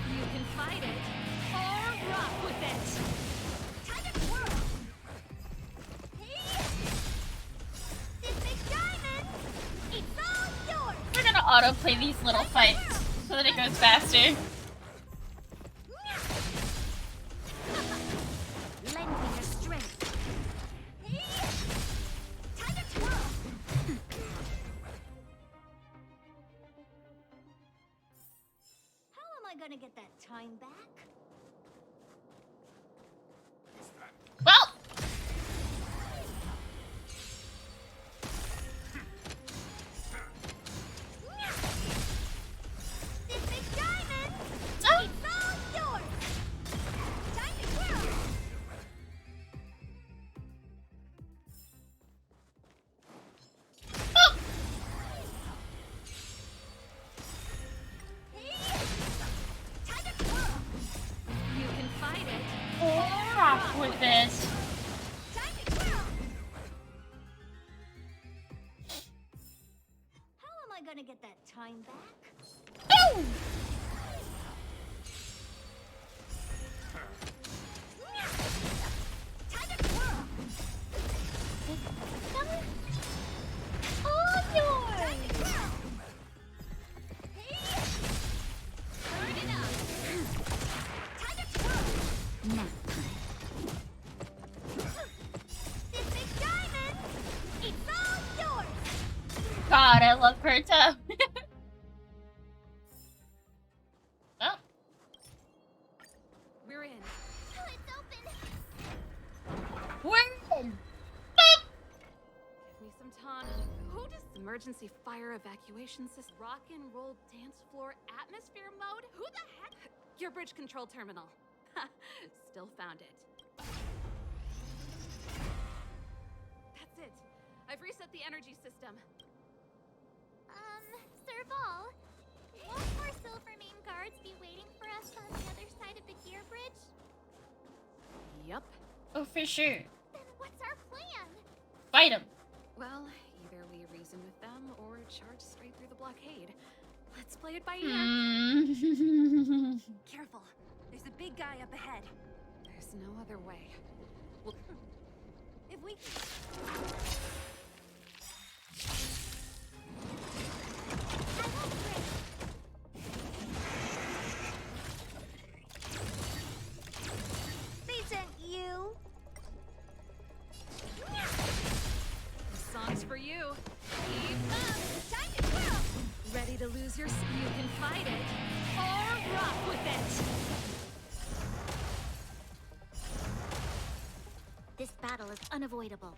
You can fight it, or rock with it. Time to twirl! Hey! This big diamond! It's all yours! We're gonna autoplay these little fights so that it goes faster. Lend me your strength. Hey! Time to twirl! How am I gonna get that time back? Well! This big diamond! Oh. It's all yours! Time to twirl! rock with this. How am I gonna get that time back? Boom! Time to twirl! All yours! Turn it up! Time to twirl! Nap time. This big diamond! It's all yours! God, I love Berta. Oh. We're in. Oh, it's open! We're in. Give me some time. Who does emergency fire evacuation system? Rock and roll dance floor atmosphere mode? Who the heck? Your bridge control terminal. Still found it. That's it. I've reset the energy system. Sir Ball, won't more Silvermane guards be waiting for us on the other side of the gear bridge? Yep. Oh, for sure. Then what's our plan? Fight him. Well, either we reason with them or charge straight through the blockade. Let's play it by ear. Careful. There's a big guy up ahead. There's no other way. Well, If we... I won't break. They sent you. this song's for you. Keep up. Time to twirl. Ready to lose your... You can fight it or rock with it. This battle is unavoidable.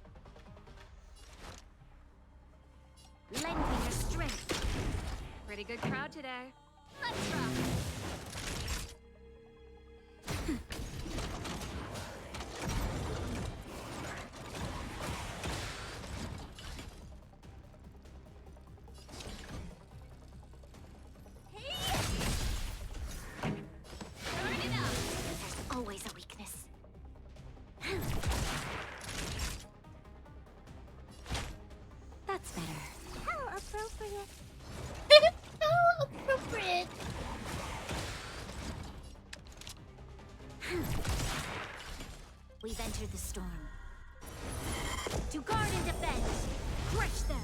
Lend me your strength. Pretty good crowd today. Let's rock. Turn it up. There's always a weakness. That's better. How appropriate. How appropriate. We've entered the storm. To guard and defend. Crush them.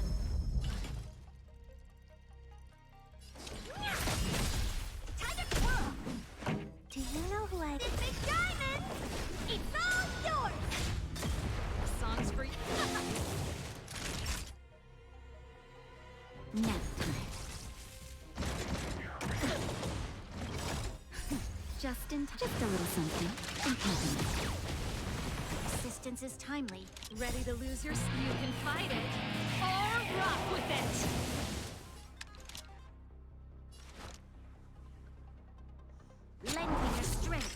Time to twirl. Do you know who I... This big diamond! It's all yours! This song's for you. Nap time. Just in time. Just a little something. Inconvenient. Assistance is timely. Ready to lose your... You can fight it or rock with it. Lend me your strength.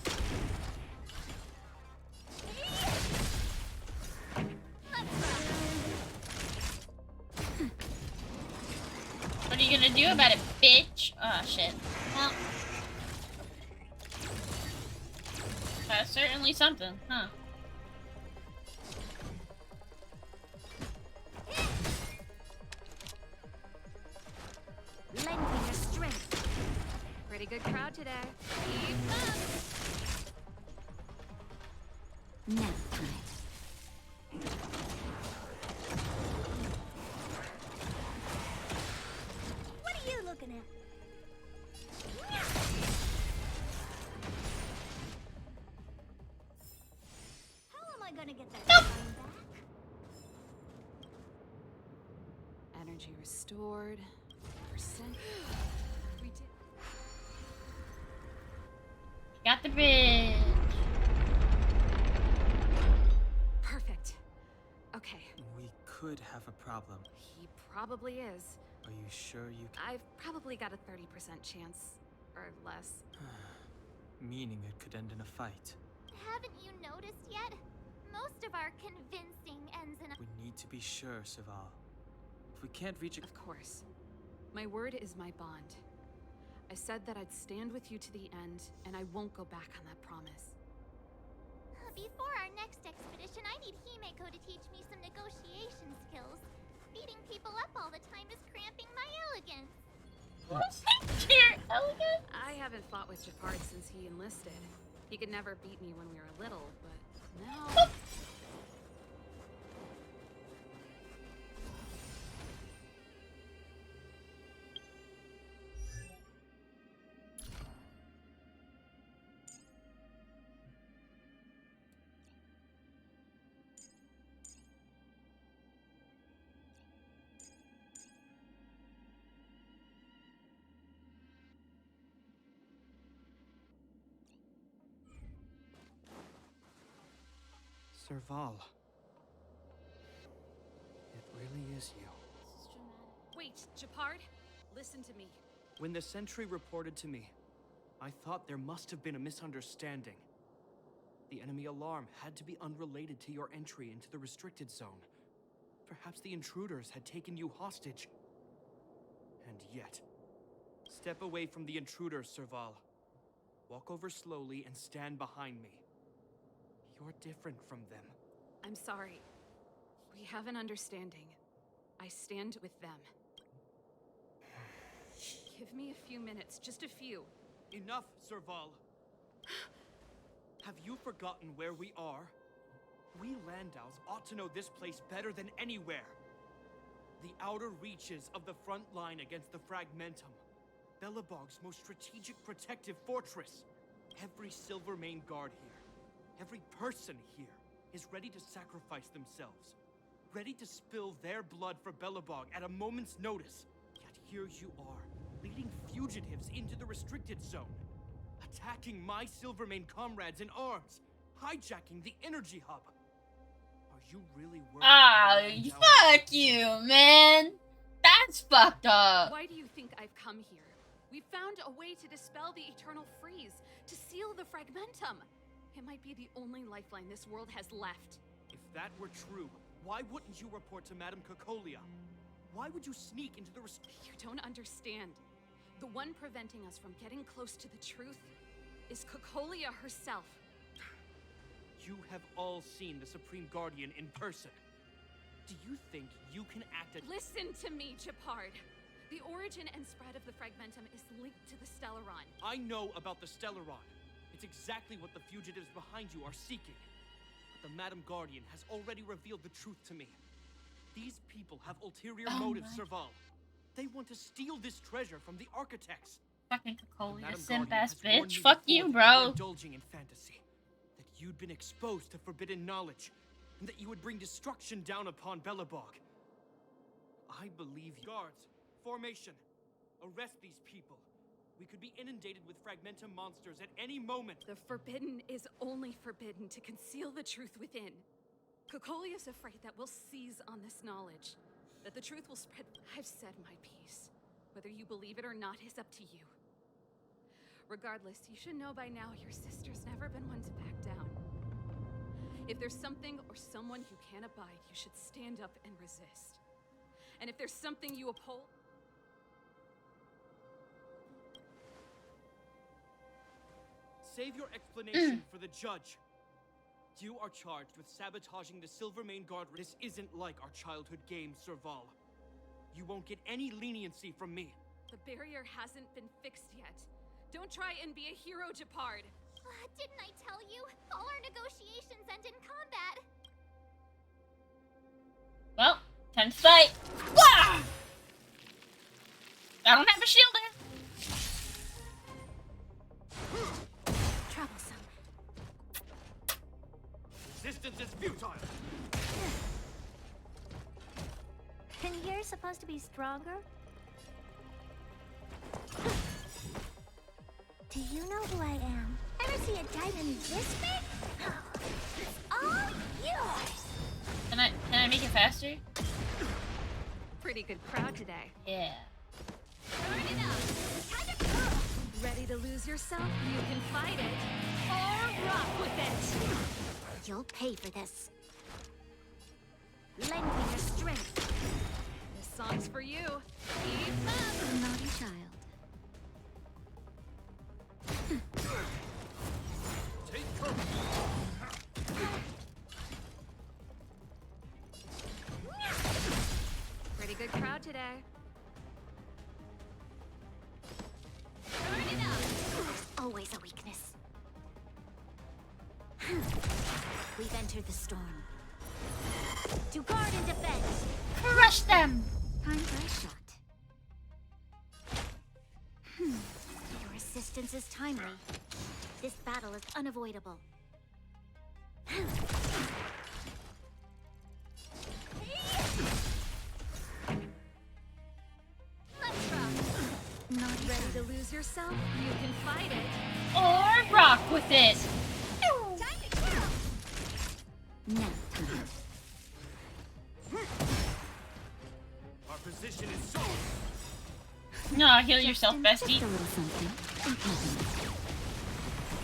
What are you gonna do about it, bitch? Oh, shit. Well. That's certainly something, huh? Lend me your strength. Pretty good crowd today. Keep up. Nap time. What are you looking at? How am I gonna get that time back? Energy restored. Percent. We did. Got the bridge. Perfect. Okay. We could have a problem. He probably is. Are you sure you I've probably got a 30% chance. Or less. Meaning it could end in a fight. Haven't you noticed yet? Most of our convincing ends in a... We need to be sure, Sival. If we can't reach a... Of course. My word is my bond. I said that I'd stand with you to the end, and I won't go back on that promise. Before our next expedition, I need Himeko to teach me some negotiation skills. Beating people up all the time is cramping my elegance. Your elegance? I haven't fought with Japard since he enlisted. He could never beat me when we were little, but now... Serval. It really is you. Wait, Japard? Listen to me. When the sentry reported to me, I thought there must have been a misunderstanding. The enemy alarm had to be unrelated to your entry into the restricted zone. Perhaps the intruders had taken you hostage. And yet... Step away from the intruders, Serval. Walk over slowly and stand behind me. You're different from them. I'm sorry. We have an understanding. I stand with them. Give me a few minutes, just a few. Enough, Serval. Have you forgotten where we are? We Landaus ought to know this place better than anywhere. The outer reaches of the front line against the Fragmentum. Belobog's most strategic protective fortress. Every Silvermane guard here, every person here, is ready to sacrifice themselves. Ready to spill their blood for Belobog at a moment's notice. Yet here you are, leading fugitives into the restricted zone. Attacking my Silvermane comrades in arms. Hijacking the energy hub. Are you really worried? Fuck you, man. That's fucked up. Why do you think I've come here? We found a way to dispel the eternal freeze, to seal the Fragmentum. It might be the only lifeline this world has left. If that were true, why wouldn't you report to Madame Cocolia? Why would you sneak into the You don't understand. The one preventing us from getting close to the truth is Cocolia herself. You have all seen the Supreme Guardian in person. Do you think you can act as— Listen to me, Japard. The origin and spread of the Fragmentum is linked to the Stellaron. I know about the Stellaron. It's exactly what the fugitives behind you are seeking. But the Madam Guardian has already revealed the truth to me. These people have ulterior motives, Serval. They want to steal this treasure from the architects. Fucking Cocolia, simp ass bitch. Fuck you, bro. Indulging in fantasy. That you'd been exposed to forbidden knowledge. And that you would bring destruction down upon Belobog. I believe you. Guards, formation. Arrest these people. We could be inundated with Fragmentum monsters at any moment. The forbidden is only forbidden to conceal the truth within. Cocolia's afraid that we'll seize on this knowledge. That the truth will spread. I've said my piece. Whether you believe it or not is up to you. Regardless, you should know by now your sister's never been one to back down. If there's something or someone you can't abide, you should stand up and resist. And if there's something you uphold... Save your explanation for the judge. You are charged with sabotaging the Silvermane Guard. This isn't like our childhood game, Serval. You won't get any leniency from me. The barrier hasn't been fixed yet. Don't try and be a hero, Japard. Didn't I tell you? All our negotiations end in combat. Well, time to fight. Wah! I don't have a shield there. Troublesome. Resistance is futile. And you're supposed to be stronger? Do you know who I am? Ever see a diamond this big? It's all yours! Can I make it faster? Pretty good crowd today. Yeah. Turn it up! Ready to lose yourself? You can fight it. Or rock with it. You'll pay for this. Lend me your strength. This song's for you. Keep up! Naughty child. Take cover. we've entered the storm. To guard and defend. Crush them! Time for a shot. Your assistance is timely. This battle is unavoidable. Let's rock. Not ready to lose yourself? You can fight it. Or rock with it! Time to kill! Now. Our position is so. No, heal yourself, Just bestie. a little something.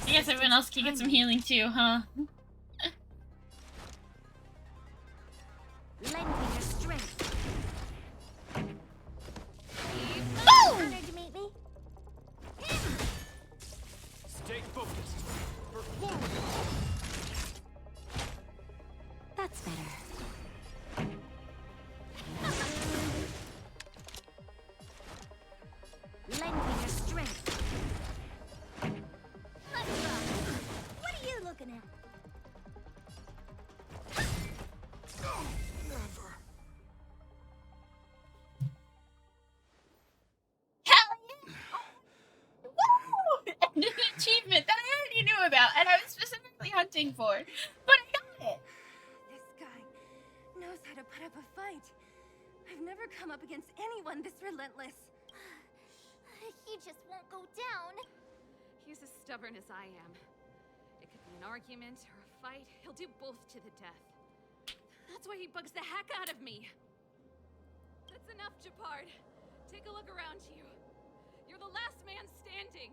I guess everyone else can get some healing too, huh? Lend me your strength. Boom! Honored to meet me. Stay focused. For forward. That's better. Lend me your strength. Let's rock. What are you looking at? Hell yeah! Woo! An achievement that I already knew about and I was specifically hunting for. But I got it! This guy knows how to put up a fight. I've never come up against anyone this relentless. He just won't go down. He's as stubborn as I am. It could be an argument or a fight. He'll do both to the death. That's why he bugs the heck out of me. That's enough, Japard. Take a look around you. You're the last man standing.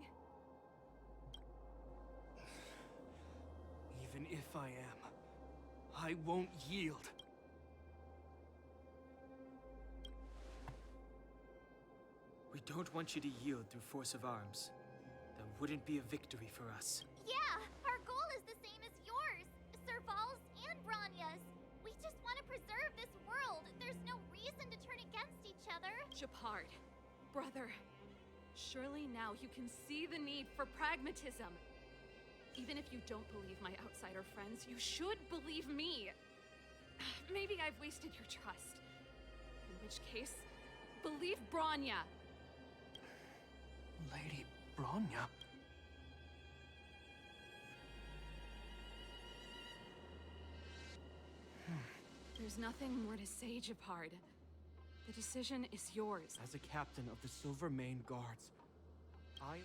Even if I am, I won't yield. We don't want you to yield through force of arms. That wouldn't be a victory for us. Yeah, our goal is the same as yours, Sir Val's and Bronya's. We just want to preserve this world. There's no reason to turn against each other. Japard, brother, surely now you can see the need for pragmatism. Even if you don't believe my outsider friends, you should believe me. Maybe I've wasted your trust. In which case, believe Bronya. Lady Bronya? There's nothing more to say, Japard. The decision is yours. As a captain of the Silvermane Guards, I...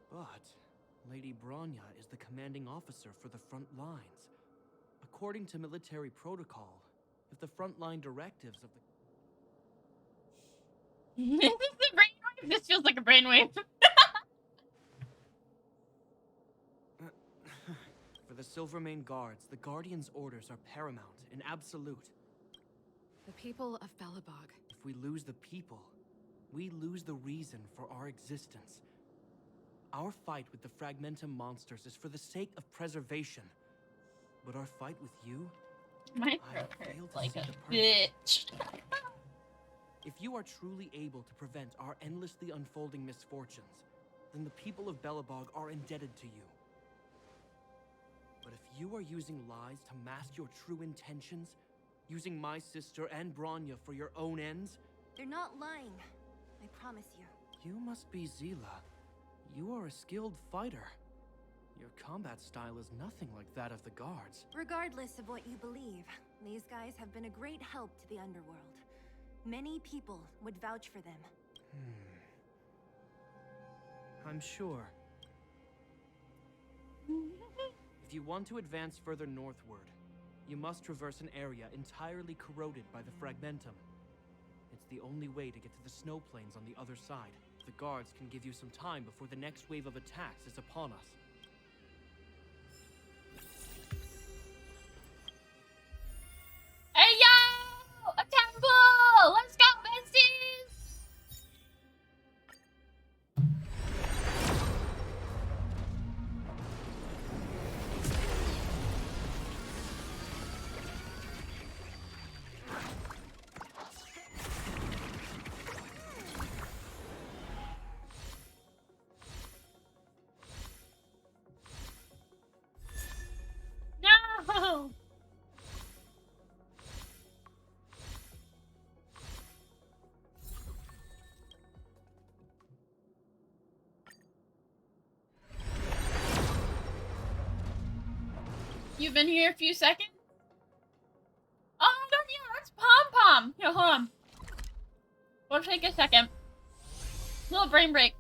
But Lady Bronya is the commanding officer for the front lines. According to military protocol, if the frontline directives of the... This is a brainwave? This feels like a brainwave. For the Silvermane Guards, the Guardian's orders are paramount and absolute. The people of Belobog. If we lose the people, we lose the reason for our existence. Our fight with the Fragmentum monsters is for the sake of preservation. But our fight with you, My I throat fail hurts to like see a the purpose. bitch. If you are truly able to prevent our endlessly unfolding misfortunes, then the people of Belobog are indebted to you. But if you are using lies to mask your true intentions, using my sister and Bronya for your own ends... They're not lying. I promise you. You must be Zila. You are a skilled fighter. Your combat style is nothing like that of the guards. Regardless of what you believe, these guys have been a great help to the underworld. Many people would vouch for them. I'm sure. If you want to advance further northward, you must traverse an area entirely corroded by the Fragmentum. It's the only way to get to the snow plains on the other side. The guards can give you some time before the next wave of attacks is upon us. Hey yo! A temple! Let's go, besties! You've been here a few seconds? Oh, don't you? That's Pom Pom. Here, hold on. We'll take a second. Little brain break.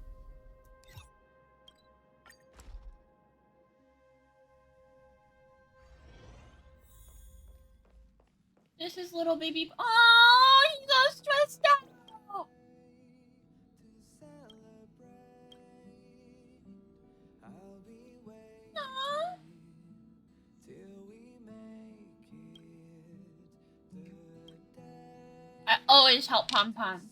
This is little baby. Oh, he's so stressed out. Aww. I always help Pom Pom.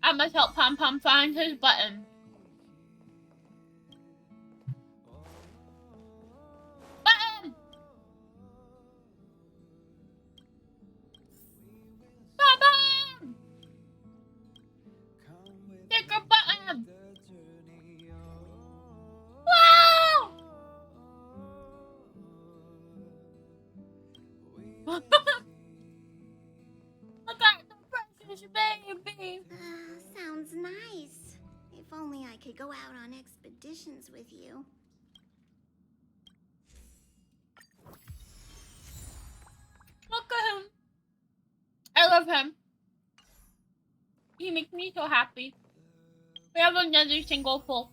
I must help Pom Pom find his button. Button! Pom Pom! Take your button! Wow! Look at the precious baby! Sounds nice. If only I could go out on expeditions with you. Look at him. I love him. He makes me so happy. We have another single full.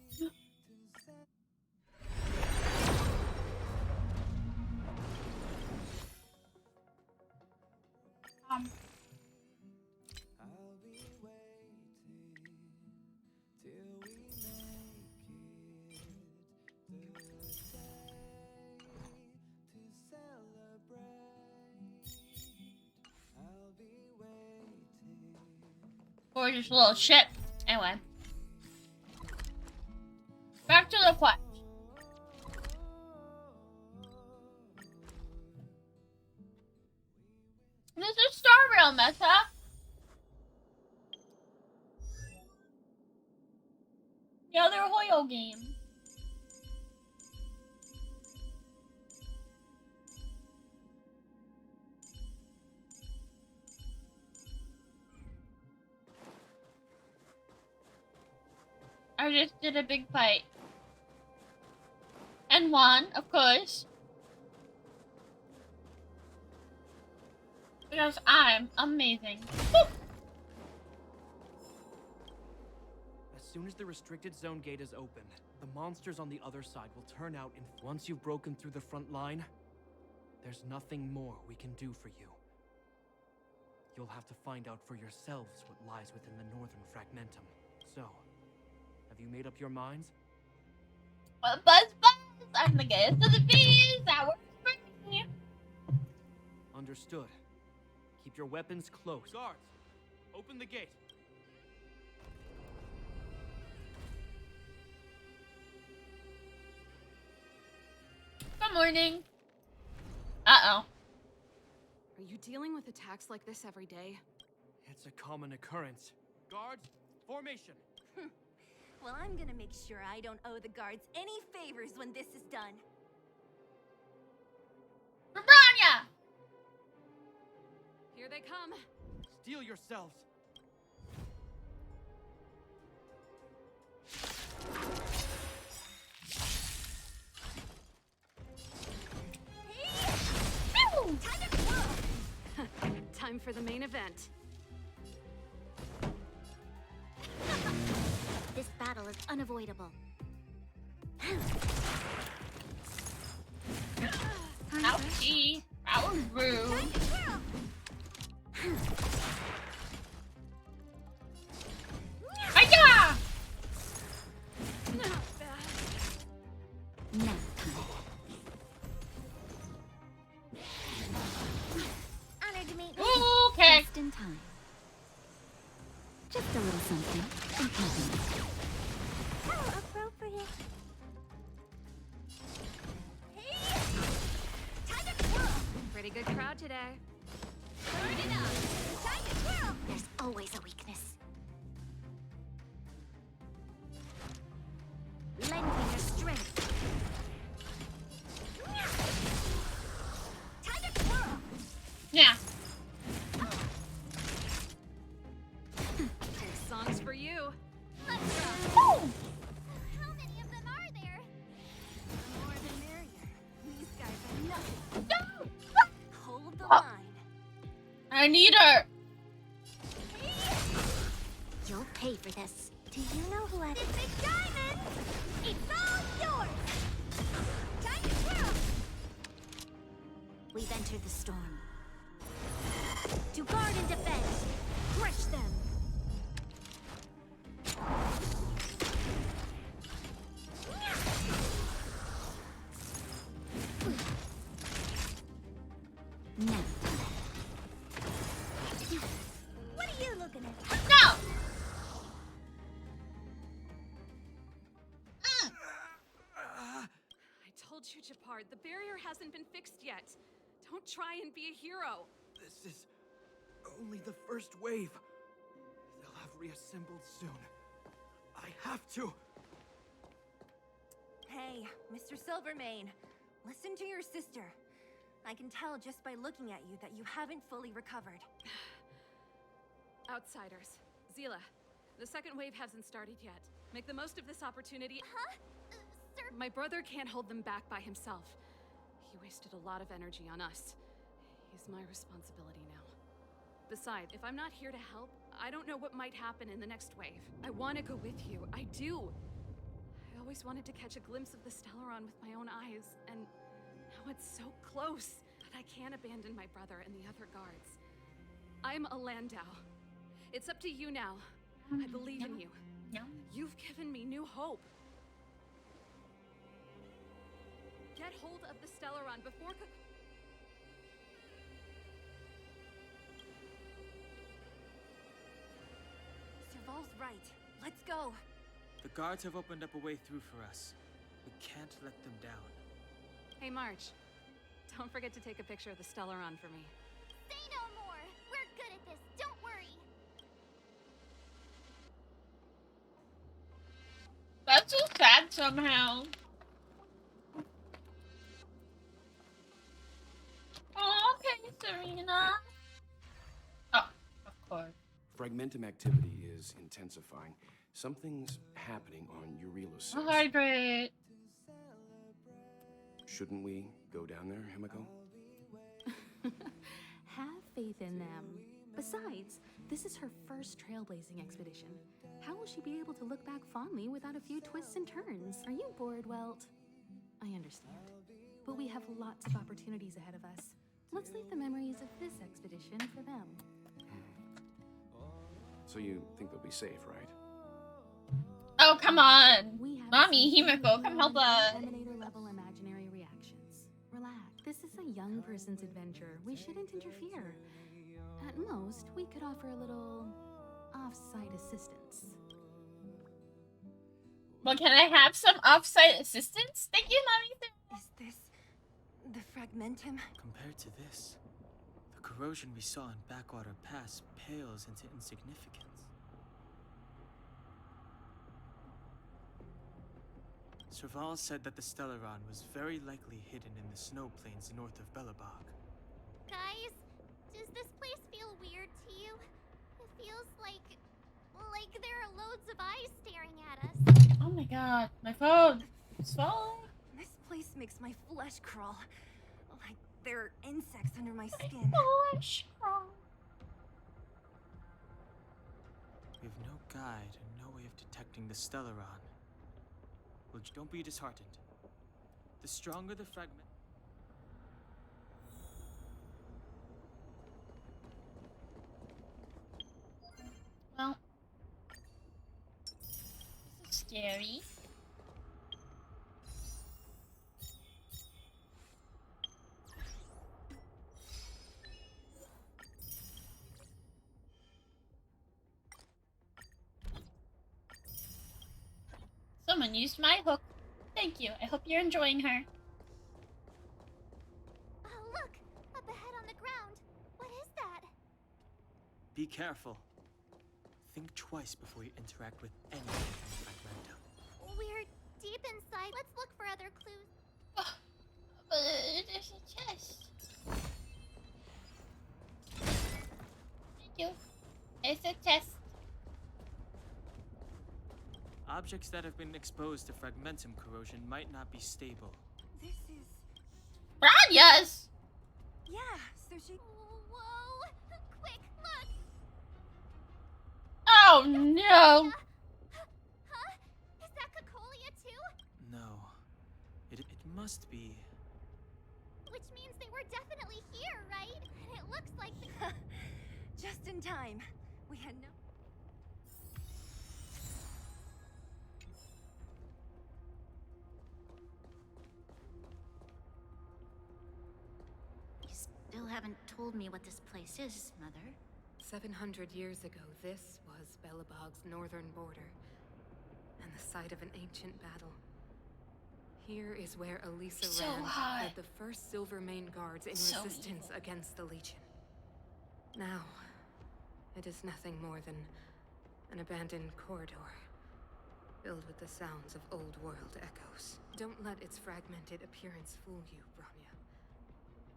Gorgeous little ship. Anyway. Back to the quest. This is Star Rail meta. The other Hoyo game. I just did a big fight. And won, of course. Because I'm amazing. Boop. As soon as the restricted zone gate is open, the monsters on the other side will turn out and once you've broken through the front line, there's nothing more we can do for you. You'll have to find out for yourselves what lies within the northern fragmentum. So, have you made up your minds? Well, buzz buzz! I'm the gayest of the bees! That works for me! Understood. Keep your weapons close. Guards, open the gate. Good morning. Uh-oh. Are you dealing with attacks like this every day? It's a common occurrence. Guards, formation. Well, I'm gonna make sure I don't owe the guards any favors when this is done. Branya! Here they come. Steel yourselves. Time for the main event. This battle is unavoidable. Ouchie. That was rude. Hiya! Not bad. Nap time. Honored to meet you. Okay. Just in time. Just a little something. In company. How appropriate. Pretty good crowd today. Turn it up. Time to twirl. There's always a weakness. Lend me your strength. Time to twirl. Yeah. Songs for you. Let's rock. Woo! How many I need her. You'll pay for this. Do you know who had it? Big diamond! It's all yours! Time to twirl! We've entered the storm. To guard and defend. Crush them. Now. What are you looking at? No. I told you, Japard, the barrier hasn't been fixed yet. Don't try and be a hero. This is only the first wave. They'll have reassembled soon. I have to. Hey, Mr. Silvermane, listen to your sister. I can tell just by looking at you that you haven't fully recovered. Outsiders. Zila, the second wave hasn't started yet. Make the most of this opportunity. Huh? Sir? My brother can't hold them back by himself. He wasted a lot of energy on us. He's my responsibility now. Besides, if I'm not here to help, I don't know what might happen in the next wave. I want to go with you. I do. I always wanted to catch a glimpse of the Stellaron with my own eyes, and now it's so close. But I can't abandon my brother and the other guards. I'm a Landau. It's up to you now. I believe in you. No. You've given me new hope. Get hold of the Stellaron before Serval's right. Let's go. The guards have opened up a way through for us. We can't let them down. Hey, March. Don't forget to take a picture of the Stellaron for me. Say no more. We're good at this. Don't worry. That's so sad somehow. Oh, okay, Serena. Oh, of course. Fragmentum activity is intensifying. Something's happening on Eurelos. Hydrate. Shouldn't we go down there, Himiko? Have faith in them. Besides, this is her first trailblazing expedition. How will she be able to look back fondly without a few twists and turns? Are you bored, Welt? I understand. But we have lots of opportunities ahead of us. Let's leave the memories of this expedition for them. So you think they'll be safe, right? Oh, come on. We have Mommy, Himiko, come help us. Terminator-level imaginary reactions. Relax. This is a young person's adventure. We shouldn't interfere. At most, we could offer a little off-site assistance. Well, can I have some off-site assistance? Thank you, Mommy. Is this the Fragmentum? Compared to this, the corrosion we saw in Backwater Pass pales into insignificance. Serval said that the Stellaron was very likely hidden in the snow plains north of Belobog. Guys, does this place feel weird to you? It feels like there are loads of eyes staring at us. Oh my god, my phone. It's falling. This place makes my flesh crawl. Like there are insects under my skin. Flesh crawl. We have no guide and no way of detecting the Stellaron. Well, don't be disheartened. The stronger the fragment... Well, this is scary. Someone used my hook. Thank you. I hope you're enjoying her. Oh, look! Up ahead on the ground. What is that? Be careful. Think twice before you interact with anything in Fragmentum. We're deep inside. Let's look for other clues. But there's a chest. Thank you. It's a chest. Objects that have been exposed to Fragmentum corrosion might not be stable. This is... Branyas! Yeah, so Here she. Whoa! Quick, look! Oh no! Huh? Is that Cocolia too? No. It must be. Which means they were definitely here, right? And it looks like the... Just in time. We had no. You still haven't told me what this place is, Mother. 700 years ago, this was Belobog's northern border, and the site of an ancient battle. Here is where Elisa So Rand hot. led the first Silvermane guards in So resistance evil. against the Legion. Now, it is nothing more than an abandoned corridor, filled with the sounds of old world echoes. Don't let its fragmented appearance fool you, Bronya.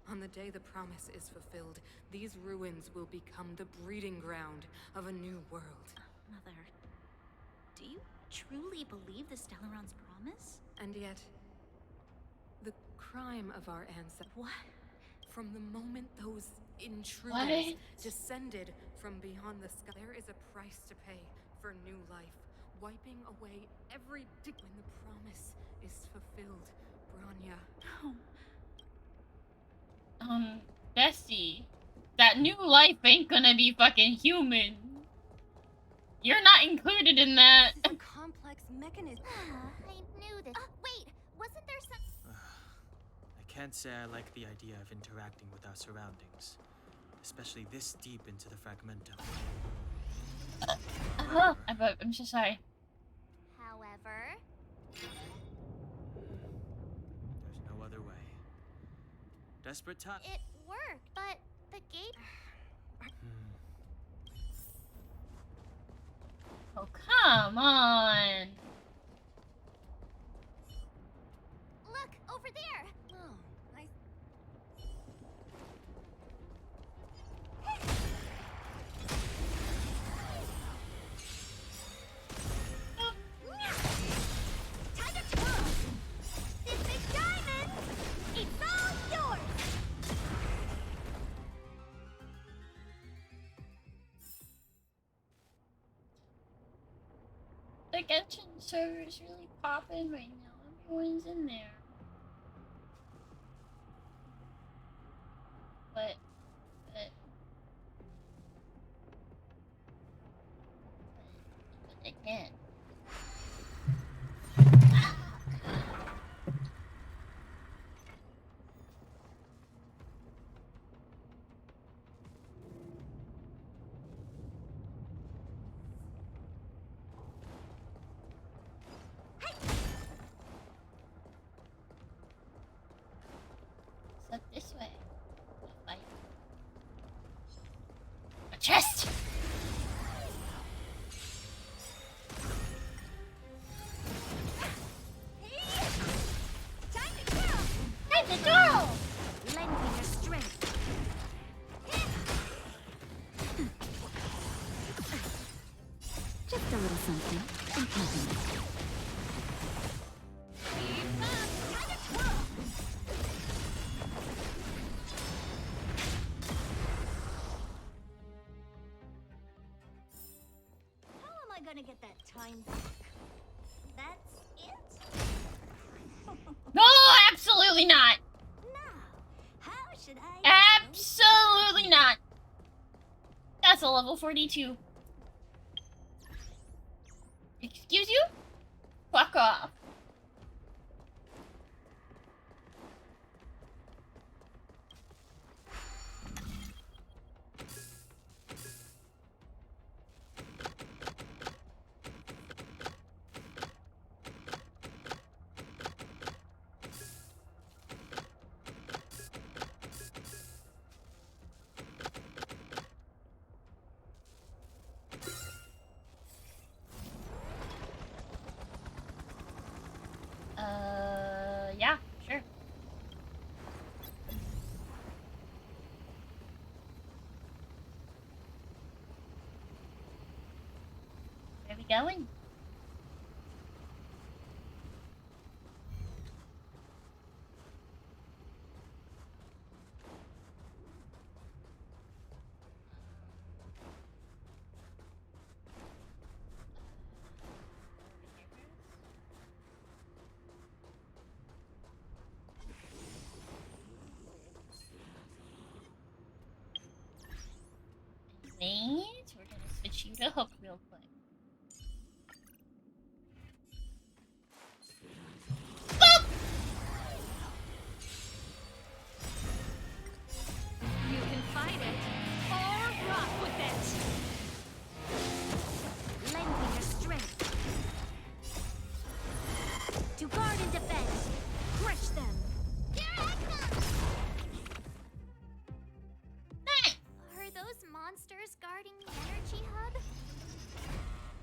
On the day the promise is fulfilled, these ruins will become the breeding ground of a new world. Mother, do you truly believe the Stellaron's promise? And yet, the crime of our ancestors. What? From the moment those intruders What? descended from beyond the sky, there is a price to pay for new life, wiping away every when the promise is fulfilled, Bronya. Bestie, that new life ain't gonna be fucking human. You're not included in that. This is a complex mechanism. I knew this. Wait, wasn't there some... I can't say I like the idea of interacting with our surroundings, especially this deep into the fragmentum. I'm so sorry. However... There's no other way. Desperate time. It worked, but the gate... Oh, come on. Look, over there! Oh, I... Time to twirl! This big diamond! It's all yours! The Genshin server is really popping right now. Everyone's in there. But I can't. Look this way. Fight. A chest! Time to twirl! Time to twirl! Lend me your strength. Just a little something. I'm counting. Time to twirl! How am I gonna get that time back? That's it? No, absolutely not. Now, how should I... Absolutely not. That's a level 42. Excuse you? Fuck off. Yeah, sure. Where are we going? Wait, we're gonna switch you to Hook real quick. Boop! You can fight it or rock with it. Lending your strength. To guard and defend. Crush them. Here I come! Nice! Are those monsters guarding the energy hub?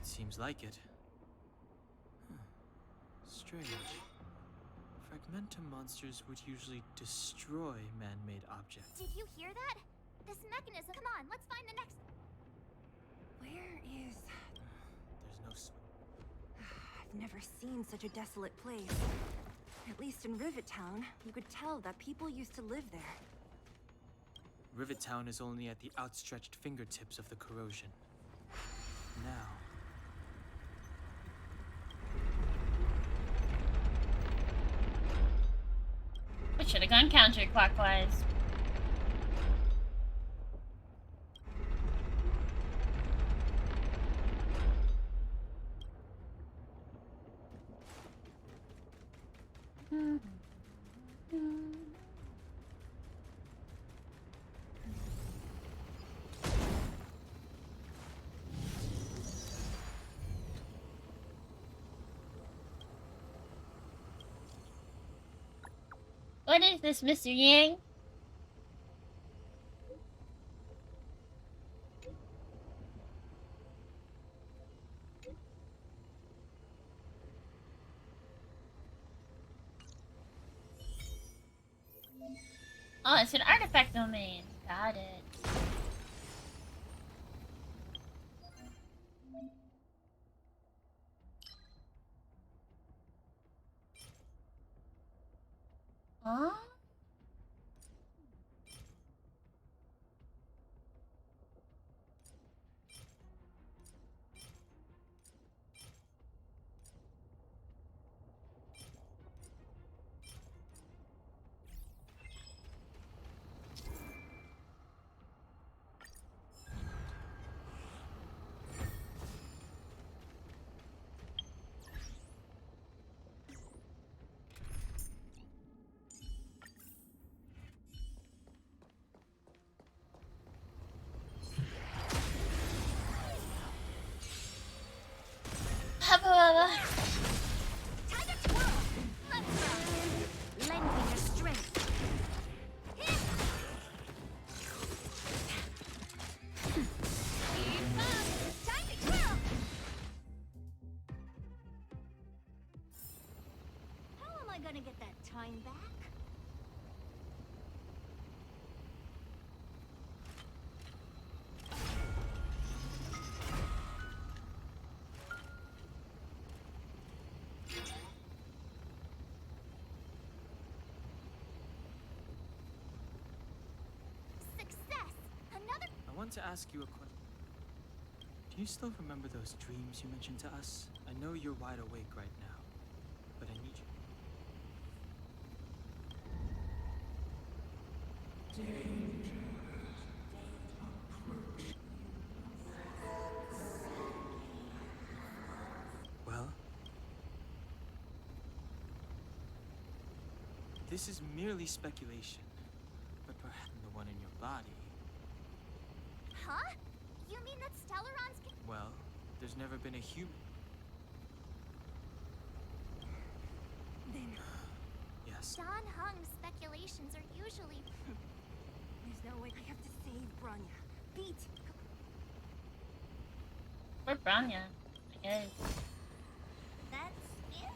Seems like it. Strange. Fragmentum monsters would usually destroy man-made objects. Did you hear that? This mechanism. Come on, let's find the next. Where is... There's no I've never seen such a desolate place. At least in Rivet Town, you could tell that people used to live there. Rivet Town is only at the outstretched fingertips of the corrosion. Now... We should have gone counterclockwise. What is this, Mr. Yang? Oh, it's an artifact domain. Got it. Huh? Time to twirl. Let's go. Lending your strength. Keep up. Time to twirl. How am I gonna get that time back? I want to ask you a question. Do you still remember those dreams you mentioned to us? I know you're wide awake right now, but I need you. Well? This is merely speculation, but perhaps the one in your body. Huh? You mean that Stellarons can... Well, there's never been a human. Then... Yes. John Hung's speculations are usually... There's no way. I have to save Bronya. Beat! Or Bronya, I guess. That's it?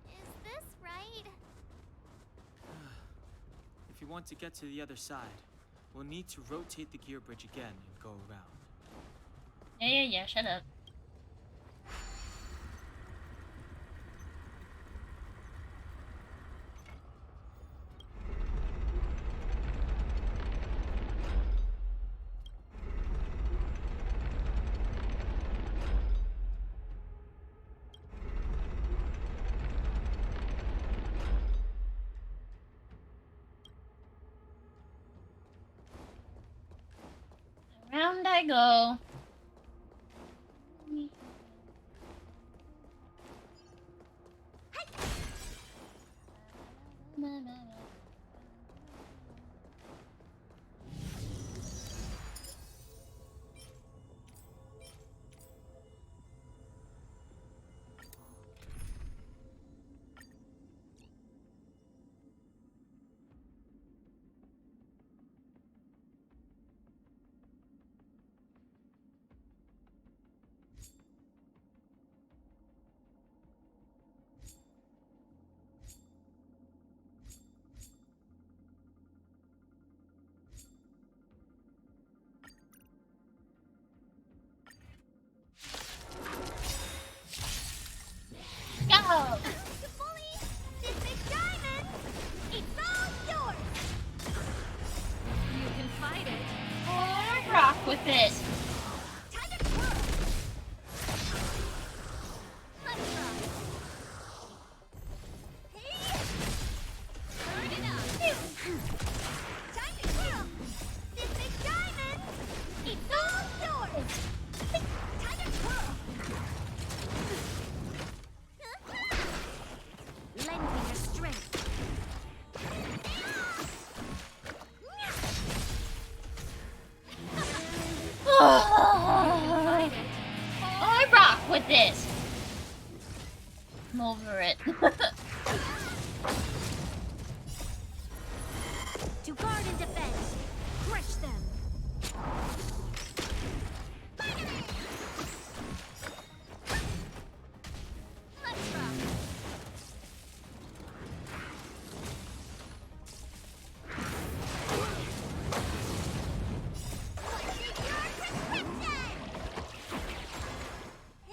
Is this right? If you want to get to the other side, we'll need to rotate the gear bridge again and go around. Yeah, shut up. I go. Go! This big diamond, it's all yours. You can fight it. Or rock with it. Time to twirl. Let's rock. Hey! Turn it up. Time to twirl. This big diamond, it's all yours. Time to twirl. Lend me your strength. I rock with it. I'm over it. To guard and defend, crush them. Let's rock.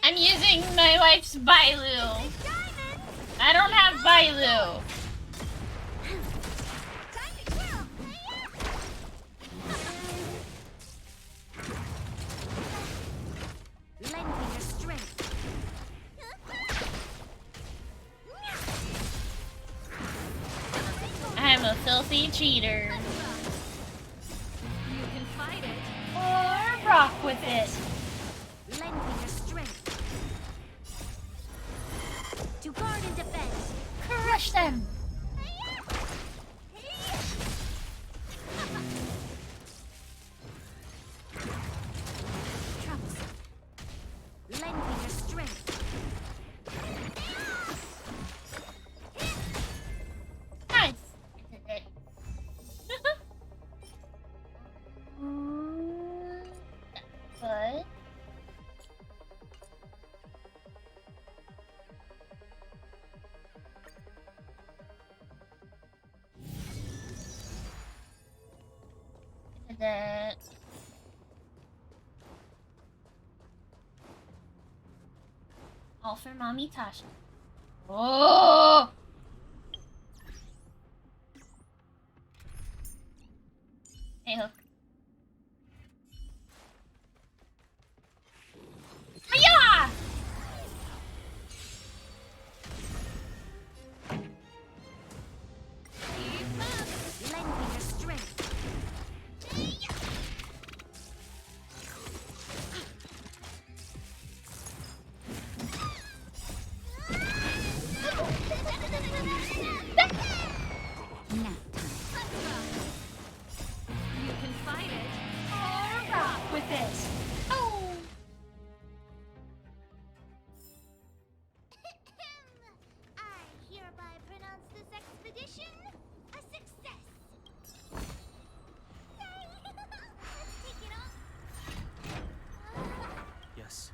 I'm using my wife's Bailu. I don't have Bailu. Time to twirl. Lend me your strength. I'm a filthy cheater. You can fight it. Or rock with it. Lend me your strength. To guard and defend. Crush them. Troublesome. Lend me your strength. Nice. Good. That. All for Mommy Tasha. Oh! Hey, Hook. Hiya! Lend me your strength. Now. You can fight it. Or rock with it. Oh! I hereby pronounce this expedition a success. Let's take it off. Yes.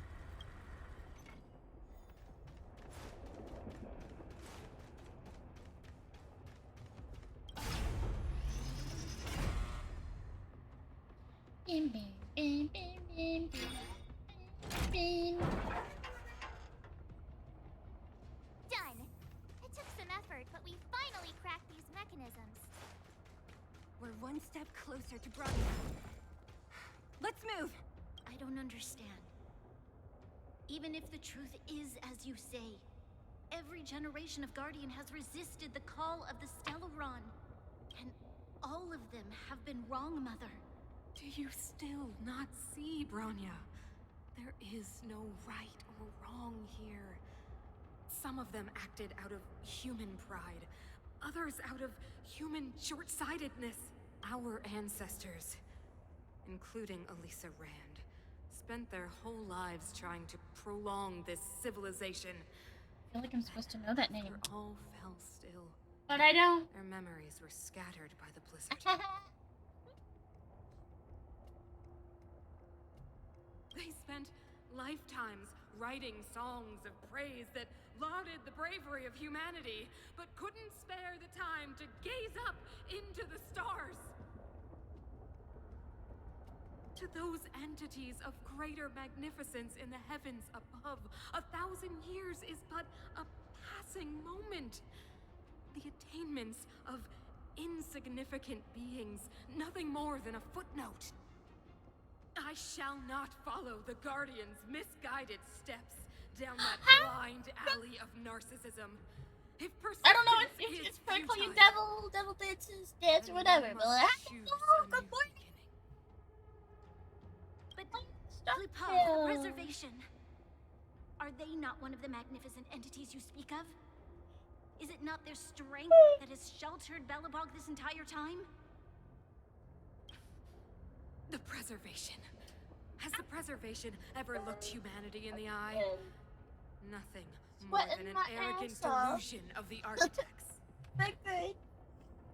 Bim, bim, bim, bim, bim, bim, bim. Done. It took some effort, but we finally cracked these mechanisms. We're one step closer to Bronya. Let's move! I don't understand. Even if the truth is as you say, every generation of Guardian has resisted the call of the Stellaron. And all of them have been wrong, Mother. Do you still not see, Bronya? There is no right or wrong here. Some of them acted out of human pride, others out of human short-sightedness. Our ancestors, including Elisa Rand, spent their whole lives trying to prolong this civilization. I feel like I'm supposed to know that name. All fell still. But I don't. Their memories were scattered by the blizzard. They spent lifetimes writing songs of praise that lauded the bravery of humanity, but couldn't spare the time to gaze up into the stars. To those entities of greater magnificence in the heavens above, 1,000 years is but a passing moment. The attainments of insignificant beings, nothing more than a footnote. I shall not follow the Guardian's misguided steps down that blind alley of narcissism. If I don't know persistence if is it's for calling futile, devil dances, dance, or whatever, but I don't know. Good morning. But Clippo, the preservation. Are they not one of the magnificent entities you speak of? Is it not their strength that has sheltered Belobog this entire time? The preservation. Has the preservation ever looked humanity in the eye? Nothing more than an arrogant delusion of the architects. Not good.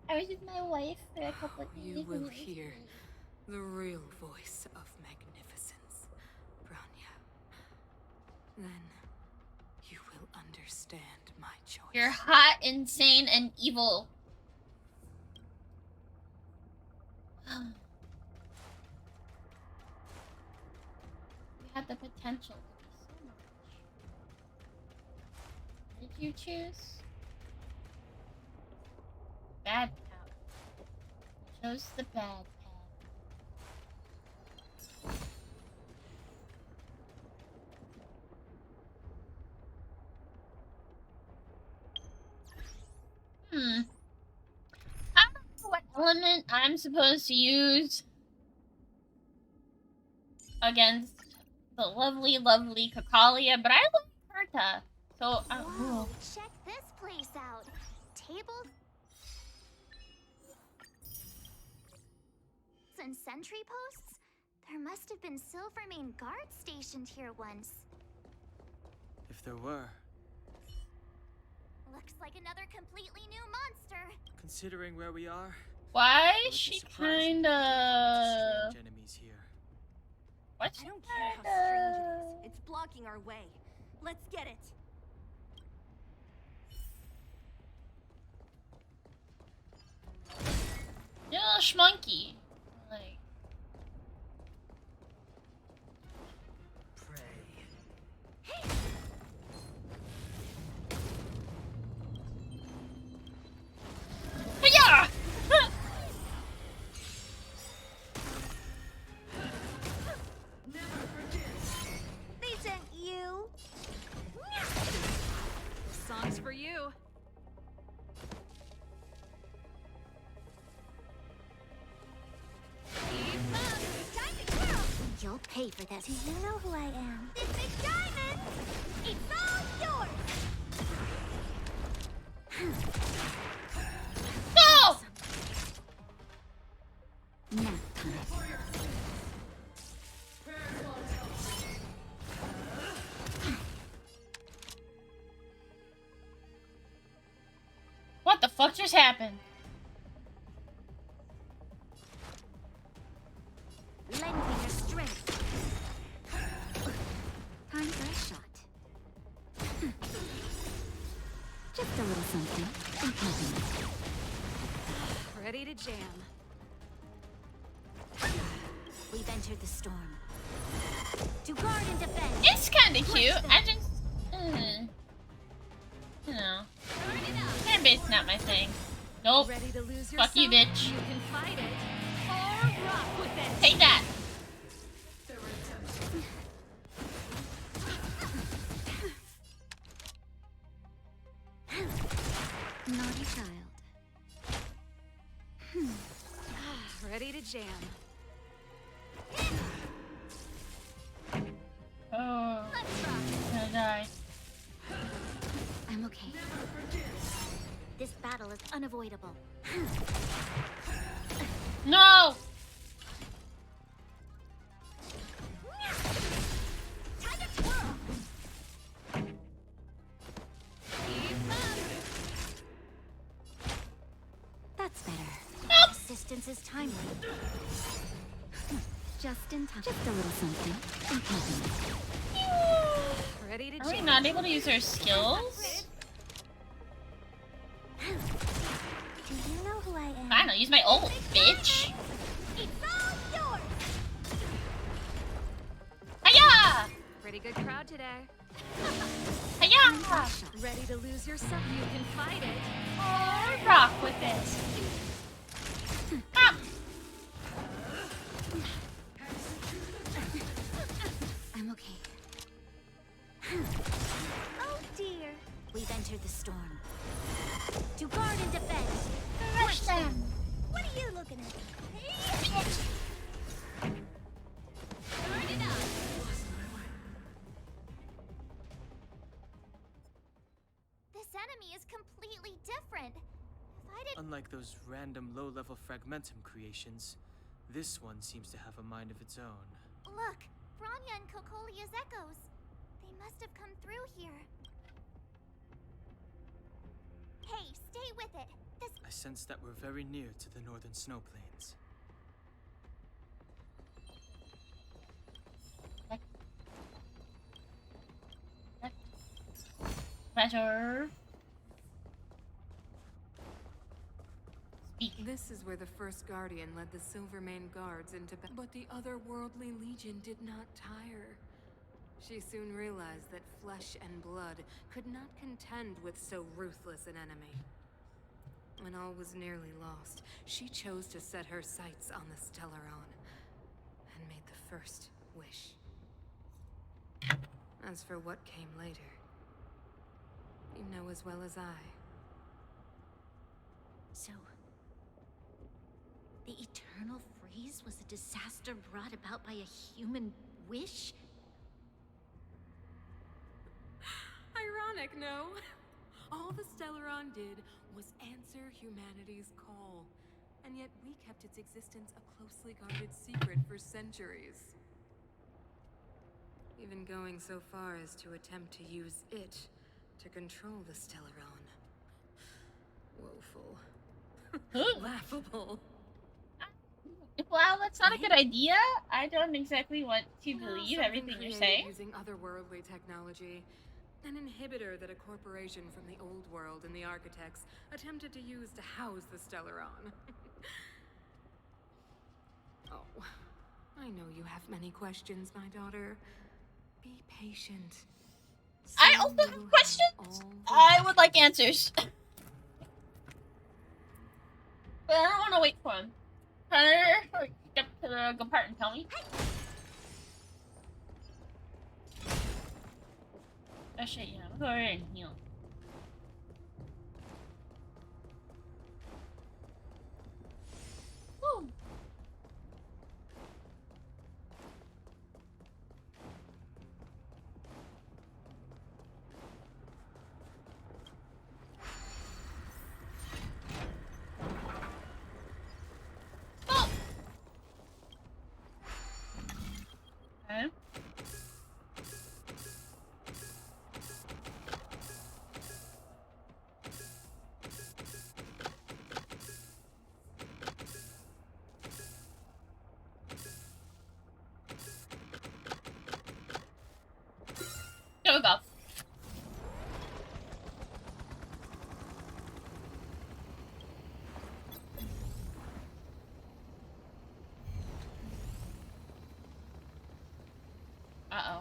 I was with my wife for a couple of days. You will hear the real voice of magnificence, Bronya. Then you will understand my choice. You're hot, insane, and evil. You had the potential to be so much. What did you choose? Bad path. You chose the bad path. I don't know what element I'm supposed to use against the lovely, lovely Cocolia, but I like Herta. So, Whoa, check this place out. Tables and sentry posts? There must have been Silvermane guards stationed here once. If there were. Looks like another completely new monster. Considering where we are, why it would is be she surprising kinda... to strange enemies here. What's I don't care how strange it is. It's blocking our way. Let's get it. You're a little schmunky. Like... Yeah! They sent you. Song's for you. Time to kill. You'll pay for this. Do you know who I am? This big diamond. It's all yours. No! What the fuck just happened? Lend me your strength. Time for a shot. Just a little something. In compliment. Ready to jam. We've entered the storm. To guard and defend. It's kinda cute. I just... you know. Airbase not my thing. Nope. Ready to lose Fuck you, yourself? bitch. You can fight it. Or rock with it. Take that. Naughty child. Ready to jam. Oh, I'm gonna die. I'm okay. This battle is unavoidable. No! Time to twirl. That's better. Nope. Assistance is timely. Just in time. Just a little something. Ready to Are we jam. not able to use our skills? Do you know who I am? Fine, I'll use my ult, bitch. It's all yours. Hiya! Pretty good crowd today. Hiya! Ready to lose yourself? You can fight it. Oh, rock with it. Ah! I'm okay. Oh dear. We've entered the storm. To guard and defend. Crush them. What are you looking at? Turn it up. This enemy is completely different. If I didn't... Unlike those random low-level fragmentum creations, this one seems to have a mind of its own. Look, Bronya and Kokolia's echoes. They must have come through here. Hey, stay with it. This... I sense that we're very near to the northern snow plains. Better. Speak. This is where the first Guardian led the Silvermane Guards into battle. But the otherworldly Legion did not tire. She soon realized that flesh and blood could not contend with so ruthless an enemy. When all was nearly lost, she chose to set her sights on the Stellaron and made the first wish. As for what came later, you know as well as I. So... the eternal freeze was a disaster brought about by a human wish? Ironic, no? All the Stellaron did was answer humanity's call, and yet we kept its existence a closely guarded secret for centuries. Even going so far as to attempt to use it to control the Stellaron. Woeful. Laughable. Well, that's not a good idea. I don't exactly want to Well, believe something everything you're created saying. Using otherworldly technology. An inhibitor that a corporation from the old world and the architects attempted to use to house the Stellaron. Oh, I know you have many questions, my daughter. Be patient. I Soon also you have will questions. all the I would like answers. But I don't want to wait for him. Or get to the good part and tell me. Oh shit, yeah. I'll go over and heal. Woo. Oh. Okay. There we go. Uh-oh.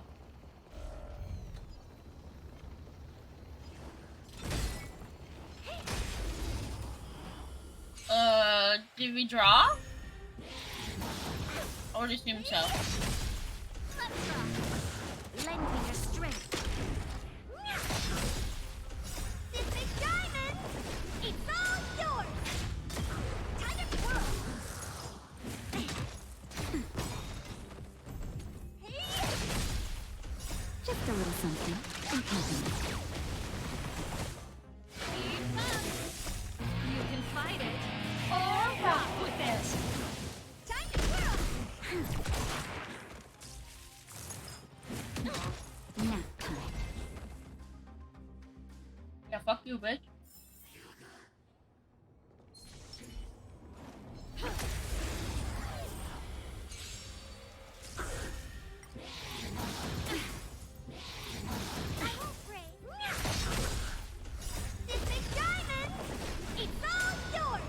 Did we draw? Or just assume so? Lend me your strength. This big diamond! It's all yours! Time to twirl! You bitch. This big diamond, it's all yours.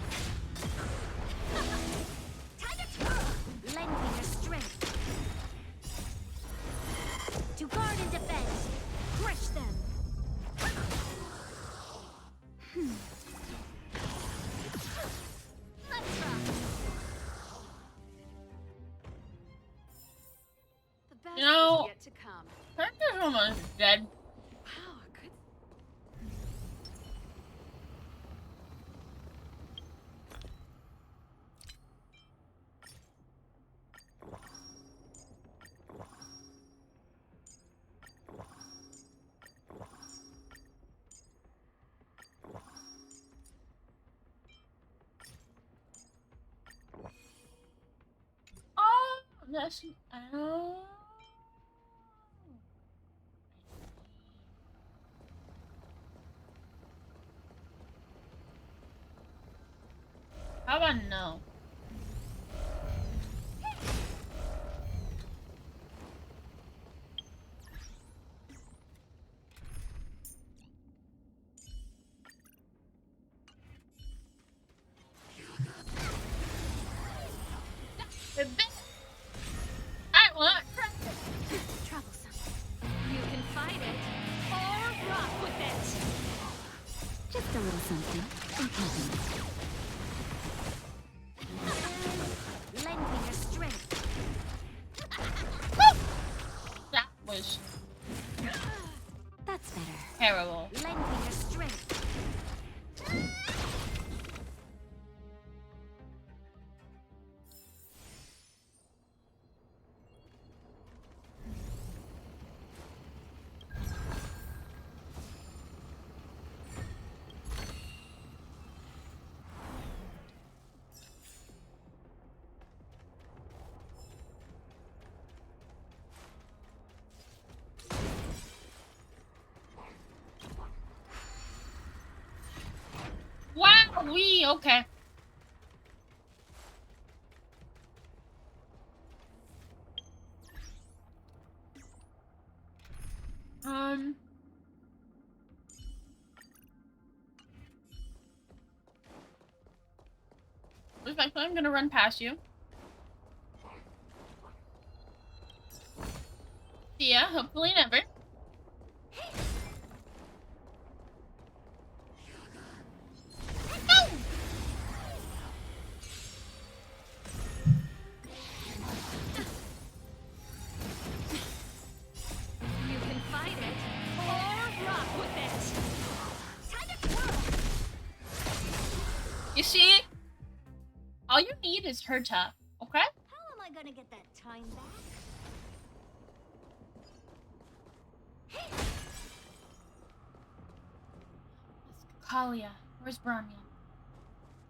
Time to twirl. Lend me your strength. To guard and defend. Crush them. Let's rock. The best You know, is yet to come. Hector's almost dead. Wow, a good. Oh, that's. Oh. How about no? I want Troublesome. You can fight it or rock with it. Just a little something. Lend me your strength. that was That's better. terrible. Lend me your strength. Wow, we okay. Respectfully, I'm gonna run past you. See ya, hopefully never. No! You can fight it or rock with it. Time to twirl. You see? All you need is her to, okay? How am I gonna get that time back? Kalia, where's Branya?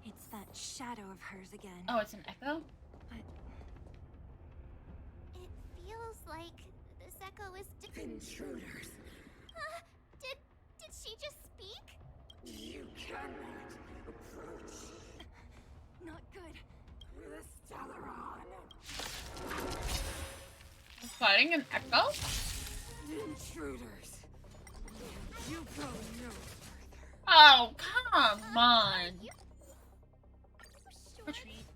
It's that shadow of hers again. Oh, it's an echo? It feels like this echo is Intruders. Did she just speak? You cannot approach Not good. the Stellaron. I'm fighting an echo? Intruders. You go no further. Oh, come on. Retreat.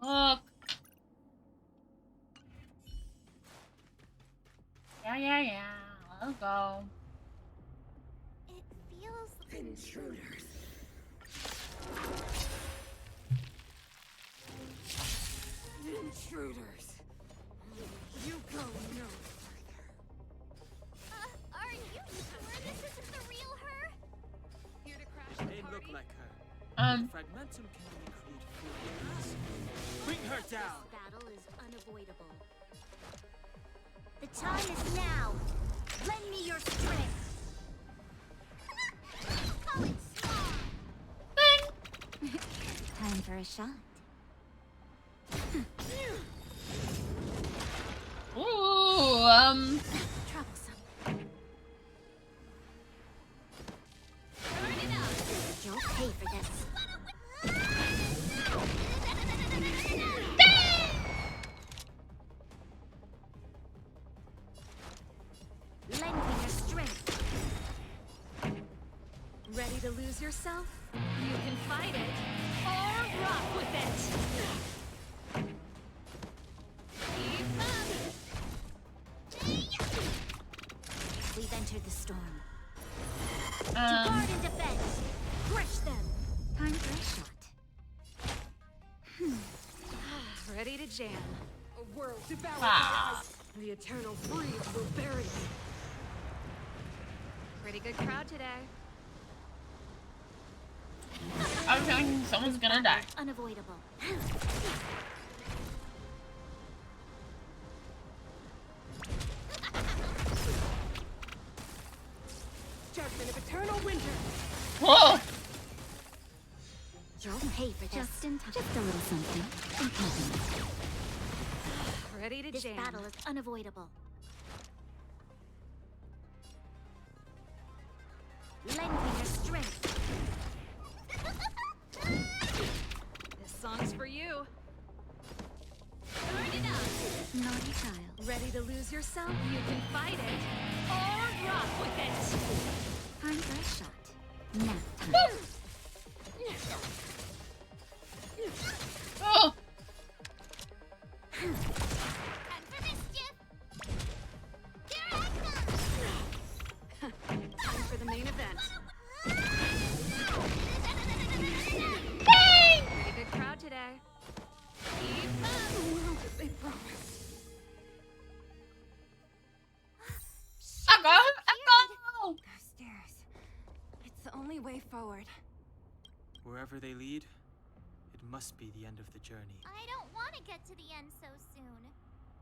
Look. Yeah. Let's go. It feels Intruders. Intruders. You go no further. Are you sure this isn't the real her? Here to crash the They look party? like her. Fragmentum can only create feelings. Bring her down! This battle is unavoidable. The time is now. Lend me your strength. Call it small. Time for a shot. Ooh. to lose yourself? You can fight it or rock with it. Keep up. We've entered the storm. To guard and defend. Crush them. Time for a shot. Ready to jam. A world devoured by ice. The eternal freeze will bury me. Pretty good crowd today. I'm feeling someone's gonna die. Unavoidable. Judgment of eternal winter. Whoa! You'll pay for this. Just in time. Just a little something. In company. Ready to This jam. battle is unavoidable. Lend me your strength. This song's for you. Burn it up. Naughty child. Ready to lose yourself? You can fight it or rock with it. Time for a shot. Nap time. Oh! Time for mischief. Here I come. Time for the main event. Pretty good crowd today. Keep up. Well, did they promise? Echo! Those stairs. It's the only way forward. Wherever they lead, it must be the end of the journey. I don't want to get to the end so soon.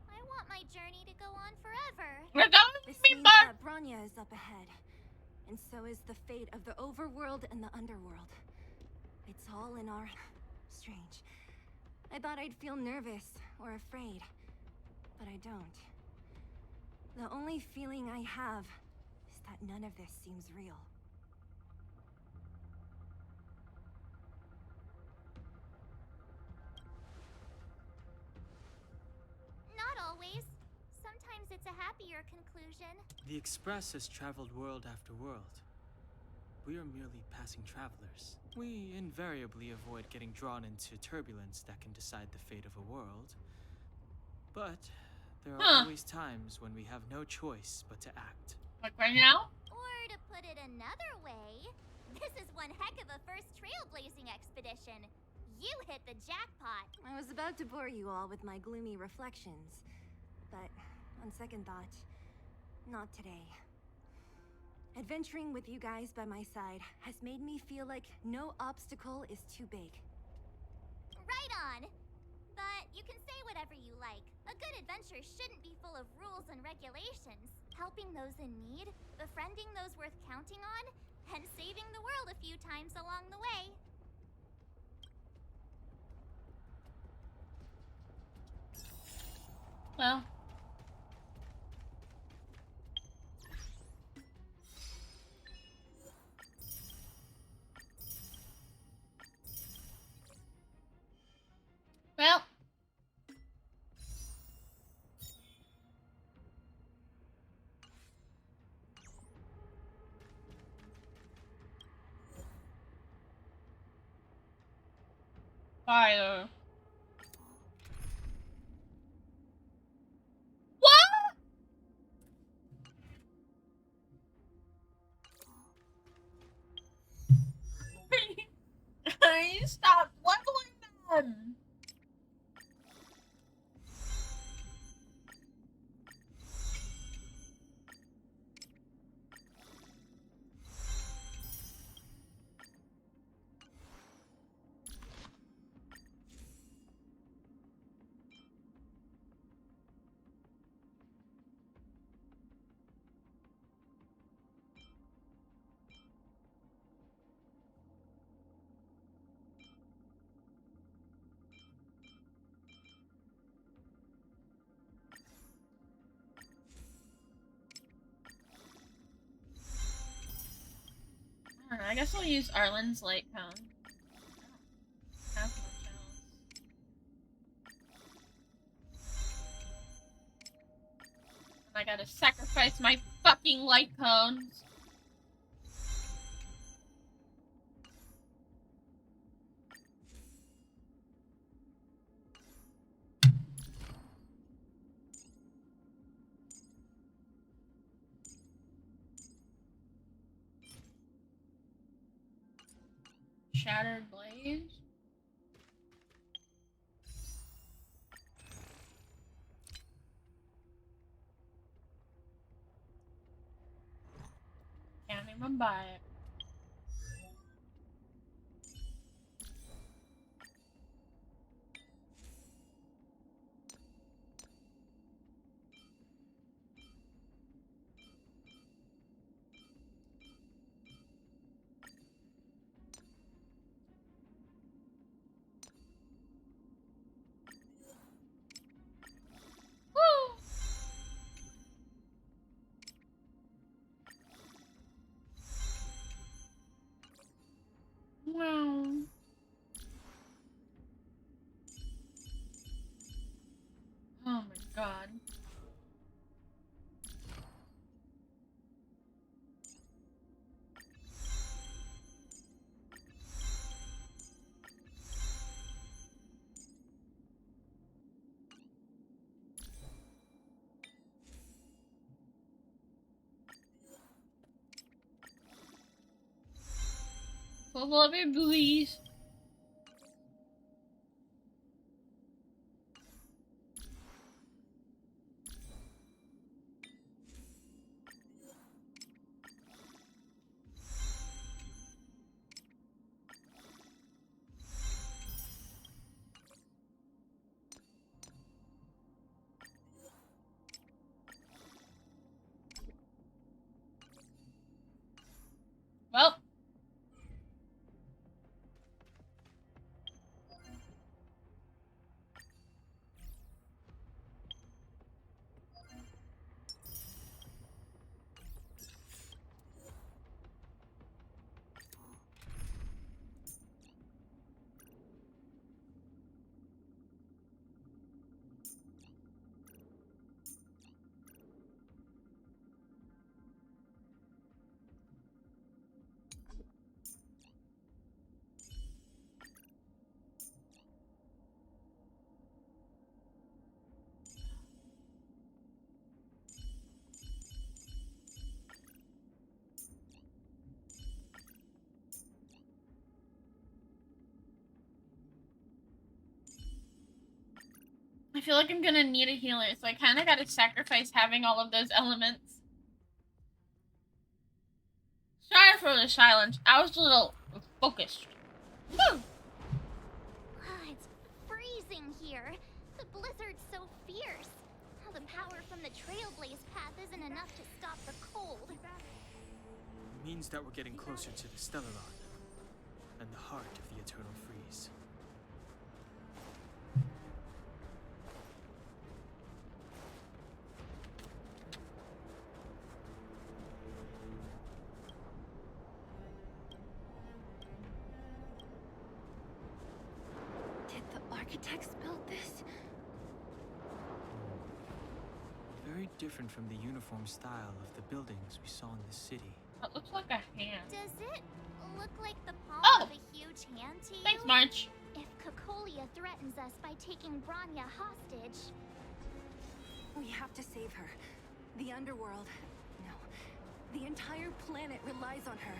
I want my journey to go on forever. We're going This to be means back. that Bronya is up ahead. And so is the fate of the overworld and the underworld. It's all in our... Strange. I thought I'd feel nervous or afraid. But I don't. The only feeling I have is that none of this seems real. Not always. Sometimes it's a happier conclusion. The Express has traveled world after world. We are merely passing travelers. We invariably avoid getting drawn into turbulence that can decide the fate of a world. But there are always times when we have no choice but to act. Like right now? Or to put it another way, this is one heck of a first trailblazing expedition. You hit the jackpot. I was about to bore you all with my gloomy reflections. But on second thought, not today. Adventuring with you guys by my side has made me feel like no obstacle is too big. Right on. But you can say whatever you like. A good adventure shouldn't be full of rules and regulations. Helping those in need, befriending those worth counting on, and saving the world a few times along the way. Well. Well. Fire. What? Stop leveling them. I guess we'll use Arlen's light cone. Have much else. I gotta sacrifice my fucking light cones. shattered blades. Can't even buy it. Wow. Oh my god. Level up your booties. Well. I feel like I'm gonna need a healer, so I kind of gotta sacrifice having all of those elements. Sorry for the silence. I was a little focused. Woo! It's freezing here. The blizzard's so fierce. Now the power from the Trailblaze path isn't enough to stop the cold. It means that we're getting closer to the Stellarod and the heart of the Eternal Freeze. Did the architects build this? Very different from the uniform style of the buildings we saw in the city. That looks like a hand. Does it look like the palm Oh! of a huge hand to you? Thanks, March. If Cocolia threatens us by taking Bronya hostage... We have to save her. The underworld... No. The entire planet relies on her.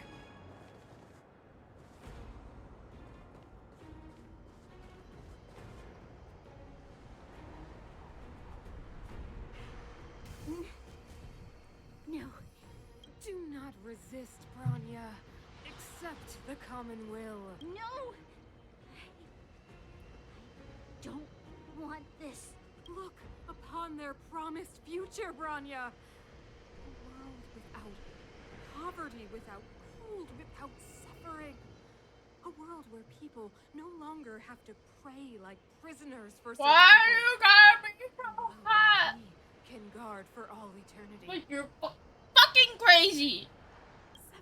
No. Do not resist, Bronya. Accept the common will. No! I don't want this. Look upon their promised future, Bronya. A world without poverty, without cold, without suffering. A world where people no longer have to pray like prisoners for survival. Why you gotta be so hot? We can guard for all eternity. Like you're fucking crazy.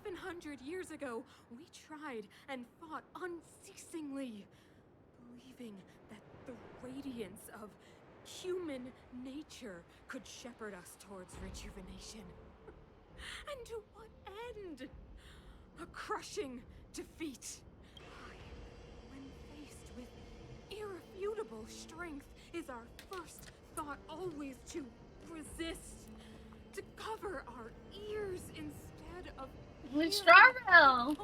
700 years ago, we tried and fought unceasingly, believing that the radiance of human nature could shepherd us towards rejuvenation. And to what end? A crushing defeat. When faced with irrefutable strength, is our first thought always to resist, to cover our ears instead of With Starville.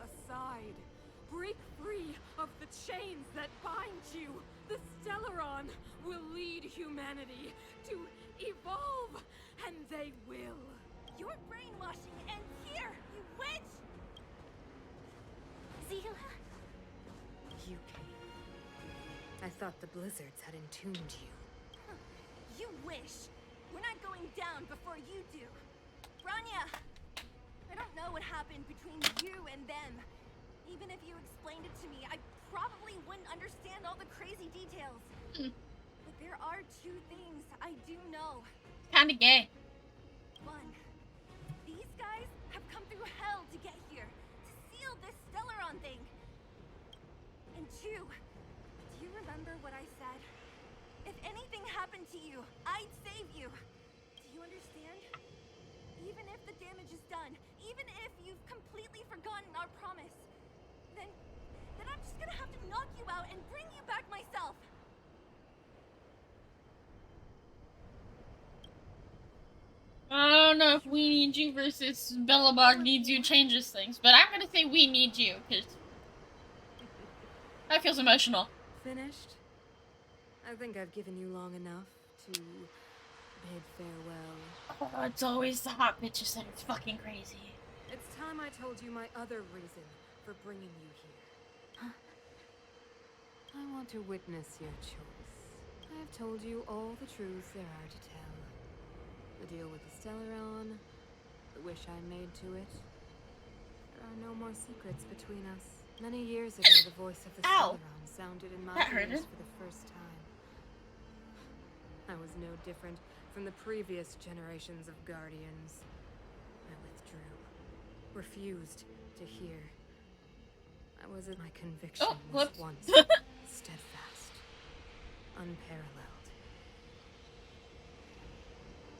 aside. Break free of the chains that bind you. The Stellaron will lead humanity to evolve, and they will. Your brainwashing ends here, you witch! Zila? You came. I thought the blizzards had entombed you. You wish. We're not going down before you do. Branya! I don't know what happened between you and them. Even if you explained it to me, I probably wouldn't understand all the crazy details. But there are two things I do know. Kinda gay. One, these guys have come through hell to get here, to seal this Stellaron thing. And two, do you remember what I said? If anything happened to you, I'd save you. Do you understand? Even if the damage is done, even if you've completely forgotten our promise, then I'm just gonna have to knock you out and bring you back myself. I don't know if we need you versus Bellabog needs you changes things, but I'm gonna say we need you, because that feels emotional. Finished? I think I've given you long enough to bid farewell. Oh, it's always the hot bitches that it's fucking crazy. It's time I told you my other reason for bringing you here. Huh? I want to witness your choice. I have told you all the truths there are to tell. The deal with the Stellaron, the wish I made to it. There are no more secrets between us. Many years ago, the voice of the Stellaron sounded in my ears for the first time. I was no different from the previous generations of Guardians. I withdrew, refused to hear. I was my conviction was once steadfast, unparalleled.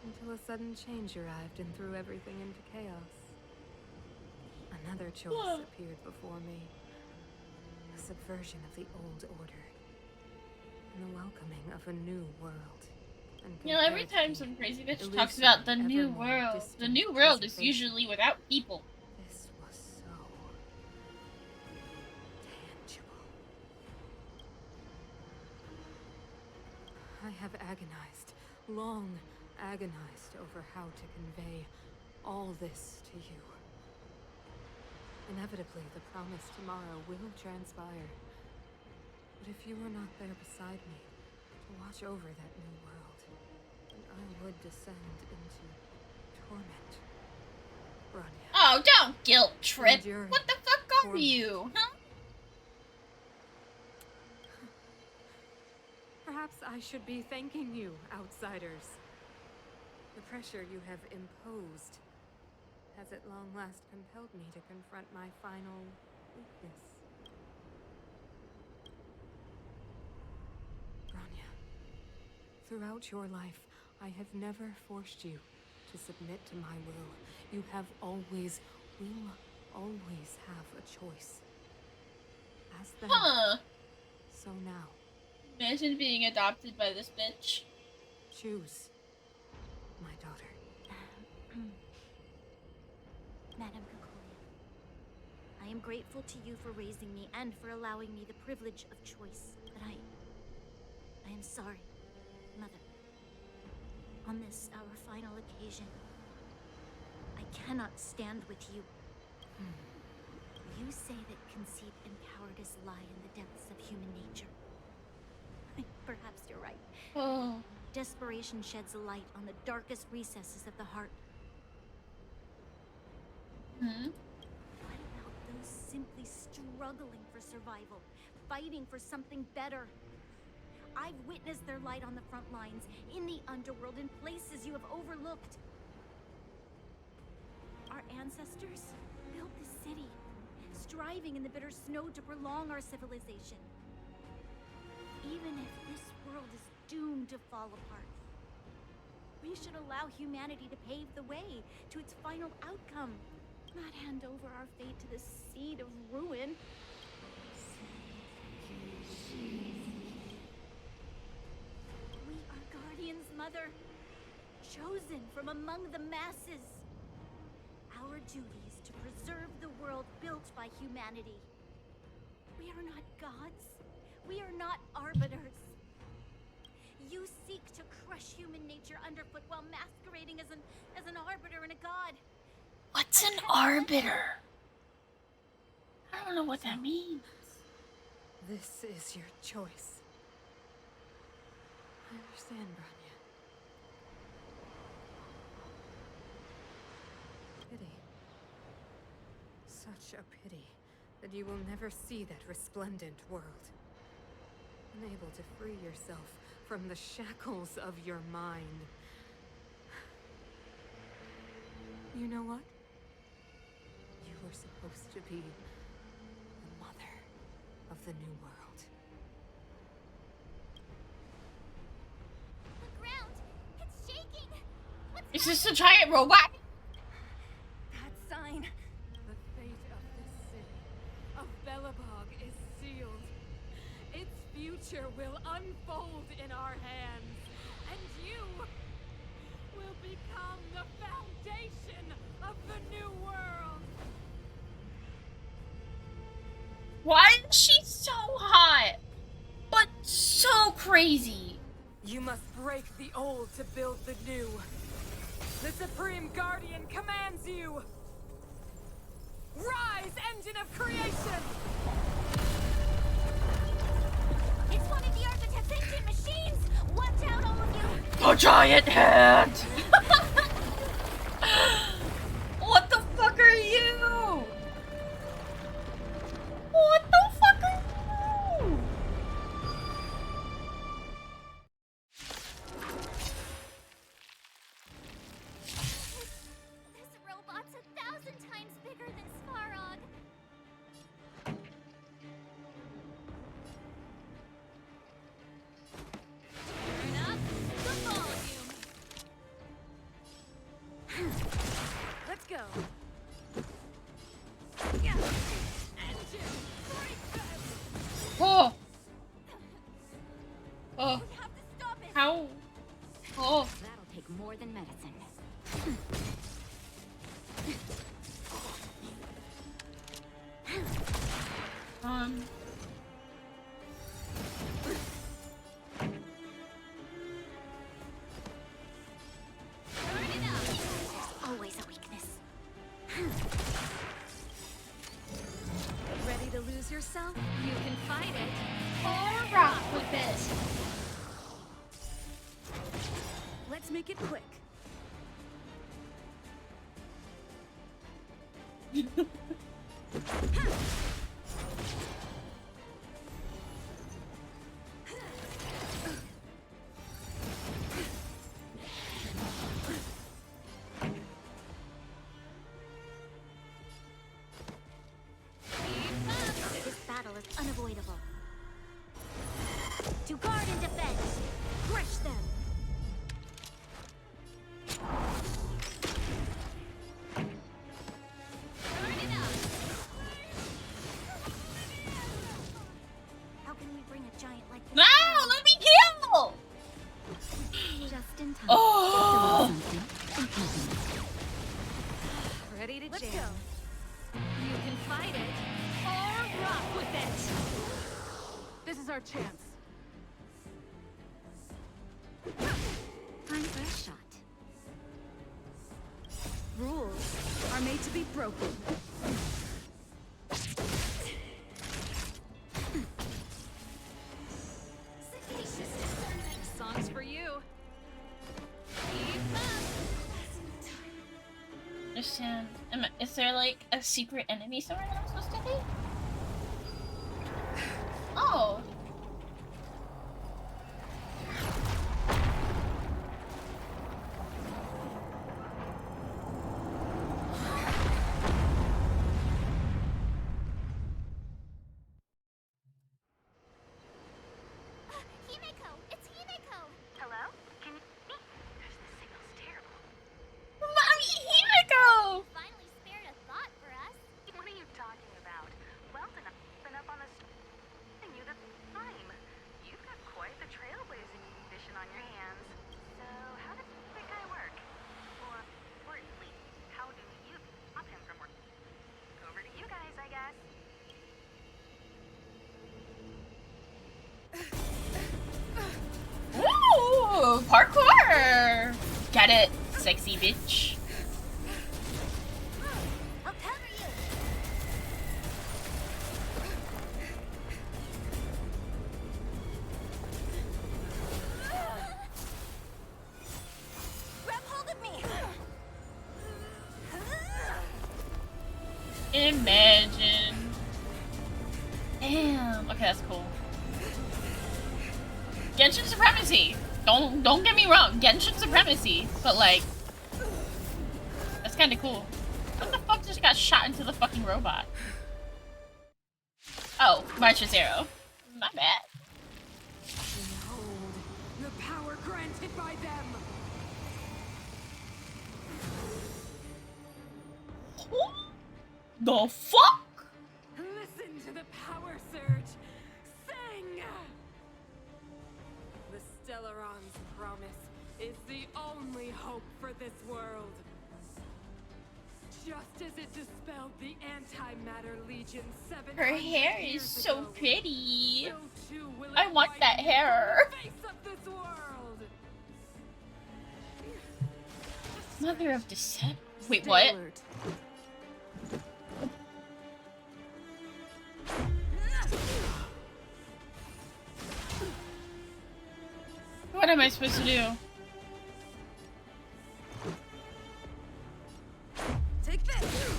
Until a sudden change arrived and threw everything into chaos. Another choice appeared before me. A subversion of the old order. And the welcoming of a new world. You know, every time some crazy bitch talks about the new world is usually without people. This was so tangible. I have agonized, long agonized over how to convey all this to you. Inevitably, the promised tomorrow will transpire. But if you were not there beside me to watch over that new world, then I would descend into torment. Branya. Oh, don't guilt trip. What the fuck are you? Huh? Perhaps I should be thanking you, outsiders. The pressure you have imposed has at long last compelled me to confront my final weakness. Branya, throughout your life, I have never forced you to submit to my will. You have always, will always have a choice. As then, so now. Imagine being adopted by this bitch. Choose, my daughter. Madam Kokolia, I am grateful to you for raising me and for allowing me the privilege of choice. But I am sorry, Mother. On this, our final occasion, I cannot stand with you. You say that conceit and cowardice lie in the depths of human nature. Perhaps you're right. Oh. Desperation sheds a light on the darkest recesses of the heart. What about those simply struggling for survival, fighting for something better? I've witnessed their light on the front lines, in the underworld, in places you have overlooked. Our ancestors built this city, striving in the bitter snow to prolong our civilization. Even if this world is doomed to fall apart, we should allow humanity to pave the way to its final outcome, not hand over our fate to the seed of ruin. We are guardians, Mother, chosen from among the masses. our duty is to preserve the world built by humanity. We are not gods. We are not arbiters. You seek to crush human nature underfoot while masquerading as an arbiter and a god. What's an arbiter? I don't know what that means. This is your choice. I understand, Bronya. Pity. Such a pity that you will never see that resplendent world. Unable to free yourself from the shackles of your mind. You know what? You were supposed to be the mother of the new world. The ground! It's shaking! Is this a giant robot? That sign! The fate of this city, of Belobog, is sealed. Its future will unfold in our hands, and you will become the foundation of the new world! Why is she so hot? But so crazy. You must break the old to build the new. The Supreme Guardian commands you! Rise, engine of creation! It's one of the architect's ancient machines! Watch out, all of you! A giant head! What the fuck are you? What the fuck are you? This robot's 1,000 times bigger than Svarog. Turn up the volume. Let's go! Engine, break them. Oh. Oh. We have to stop it! How? Oh. That'll take more than medicine. Turn it up. There's always a weakness. Ready to lose yourself? You can fight it. Or rock with it. Let's make it quick. This battle is unavoidable. To guard and defend! Crush them! Turn it up. How can we bring a giant like this No, down? let me kill! Just in time. Oh. Ready to Let's jam. go. You can fight it. Or rock with it. This is our chance. Time for a shot. Rules are made to be broken. This song's for you. Keep up. Understand. Is there like a secret enemy somewhere that I'm supposed to hit? Oh. Himeko! It's Himeko! Hello? Can you hear me? The signal's terrible. Mommy, Himeko! Finally spared a thought for us. What are you talking about? Welt and I've been up on the you Ooh, parkour! Get it, sexy bitch. I'll cover you. Grab hold of me. Imagine. Damn. Okay, that's cool. Genshin supremacy. Don't get me wrong. Genshin supremacy, but like, that's kind of cool. What the fuck just got shot into the fucking robot? Oh, March's arrow. My bad. Behold, the power granted by them. The fuck? Listen to the power surge. Sing! The Stellaron's promise is the only hope for this world. Just as it dispelled the Antimatter Legion 700 Her hair is years so ago, pretty. so too will I it want fight that you hair. from the face of this world. Mother of Deception. Wait, what? What am I supposed to do? Take this.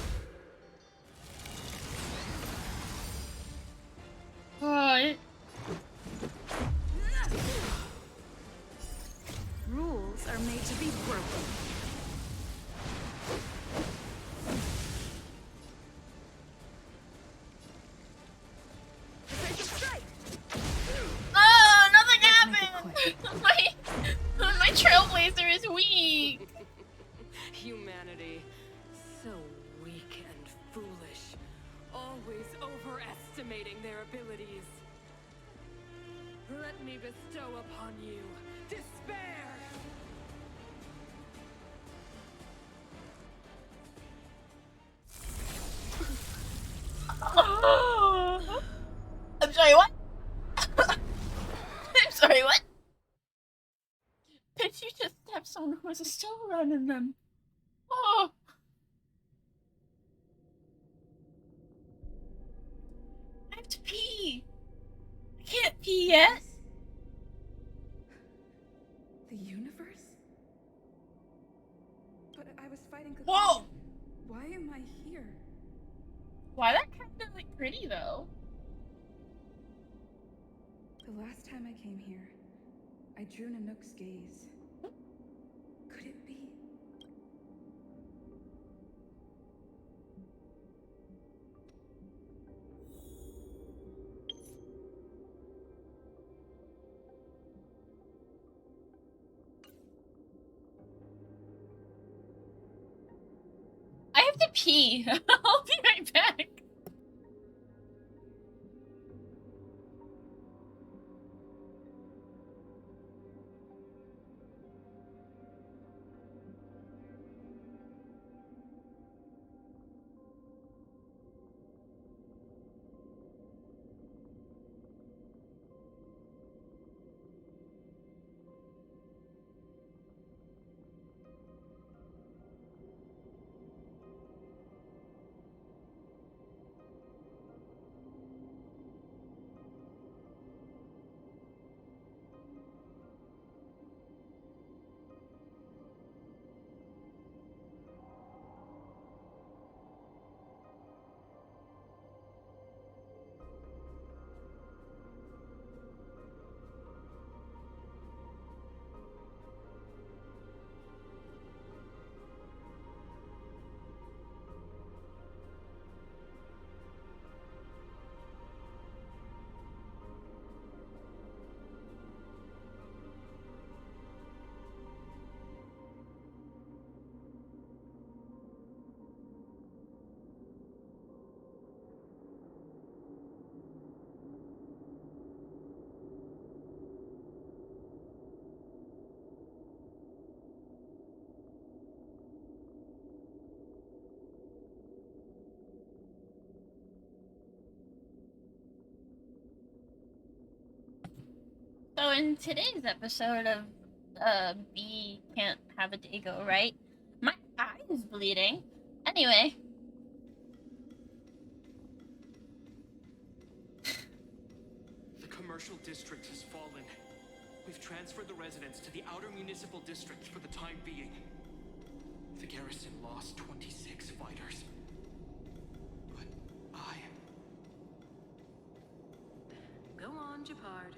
What? Rules are made to be broken. Oh, nothing happened! my trailblazer is weak! Humanity, so weak and foolish, always overestimating their abilities. Let me bestow upon you despair! I'm sorry, what? I'm sorry, what? Bitch, you just stabbed someone who was still running them. Oh. I have to pee. I can't pee yet. The universe? But I was fighting Kakuna. Whoa! Why am I here? Why that kind of like pretty though? The last time I came here, I drew Nanook's gaze. Could it be? I have to pee. I'll be right back. So in today's episode of B can't have a Dago, right? My eye is bleeding. Anyway. The commercial district has fallen. We've transferred the residents to the outer municipal district for the time being. The garrison lost 26 fighters. But Go on, Japard.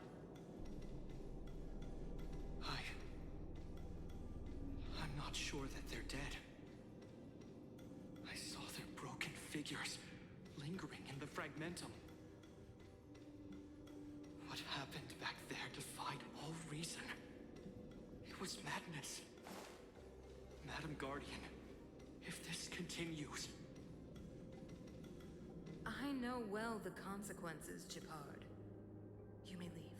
I'm not sure that they're dead. I saw their broken figures lingering in the fragmentum. What happened back there defied all reason. It was madness. Madam Guardian, if this continues... I know well the consequences, Japard. You may leave.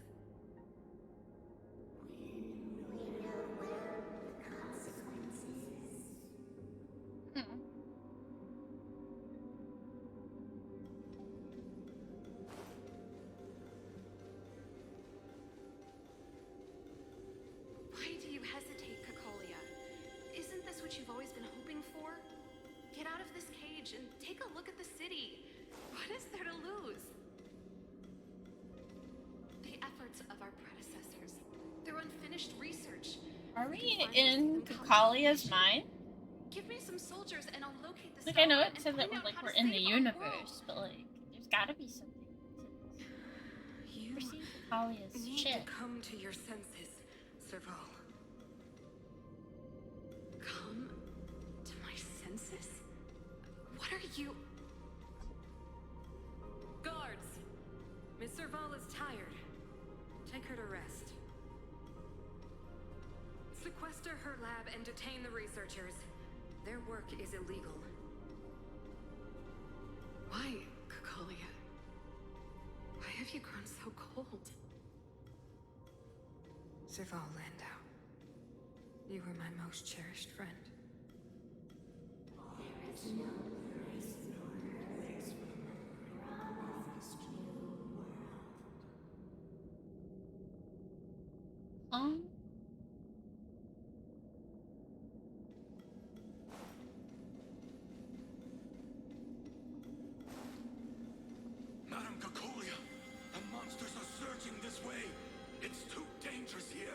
Why do you hesitate, Kakolia? Isn't this what you've always been hoping for? Get out of this cage and take a look at the city. What is there to lose? The efforts of our predecessors, their unfinished research. Are we in Kakalia's mind? Give me some soldiers and I'll locate the Like, I know cell it and said that find out like how we're to in the save our world. universe, but like, there's gotta be something to this. You We're seeing Kakalia's need shit. to come to your senses, Serval. Come to my senses? What are you... Guards! Miss Serval is tired. Take her to rest. Sequester her lab and detain the researchers. Their work is illegal. Why, Kakolia? Why have you grown so cold? Serval Landau. You were my most cherished friend. There is no place nor place promised you world. Madam Kakolia, the monsters are surging this way. It's too dangerous here.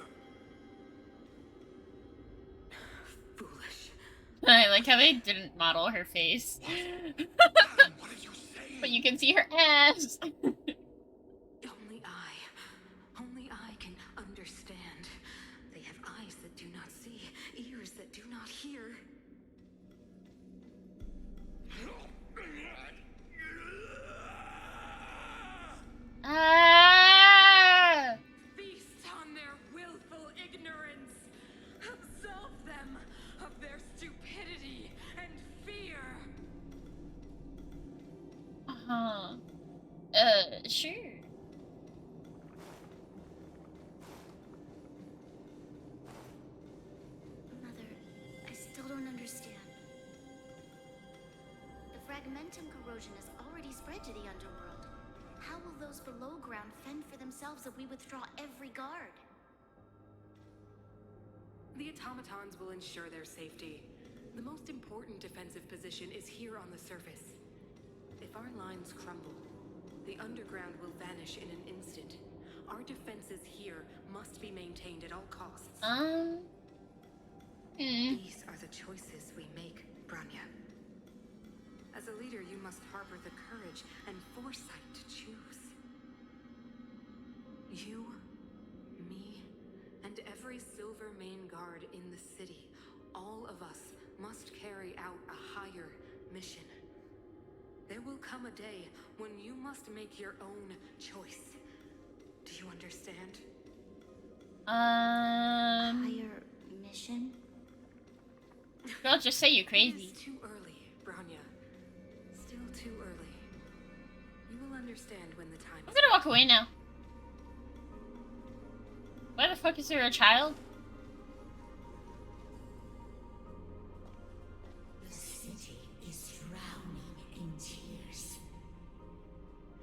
Foolish. I like how they didn't model her face. But you can see her ass. Only I can understand. They have eyes that do not see, ears that do not hear. Ah! Feast on their willful ignorance. Absolve them of their stupidity and fear. Sure. Mother, I still don't understand. The fragmentum corrosion has already spread to the underworld. How will those below ground fend for themselves if we withdraw every guard? The automatons will ensure their safety. The most important defensive position is here on the surface. If our lines crumble, the underground will vanish in an instant. Our defenses here must be maintained at all costs. These are the choices we make, Branya. As a leader, you must harbor the courage and foresight to choose. You, me, and every Silver Main Guard in the city, all of us must carry out a higher mission. There will come a day when you must make your own choice. Do you understand? Higher mission? Girl, just say you're It crazy. is too early, Branya. Still too early. You will understand when the time I'm is gonna walk away now. Why the fuck is there a child? The city is drowning in tears.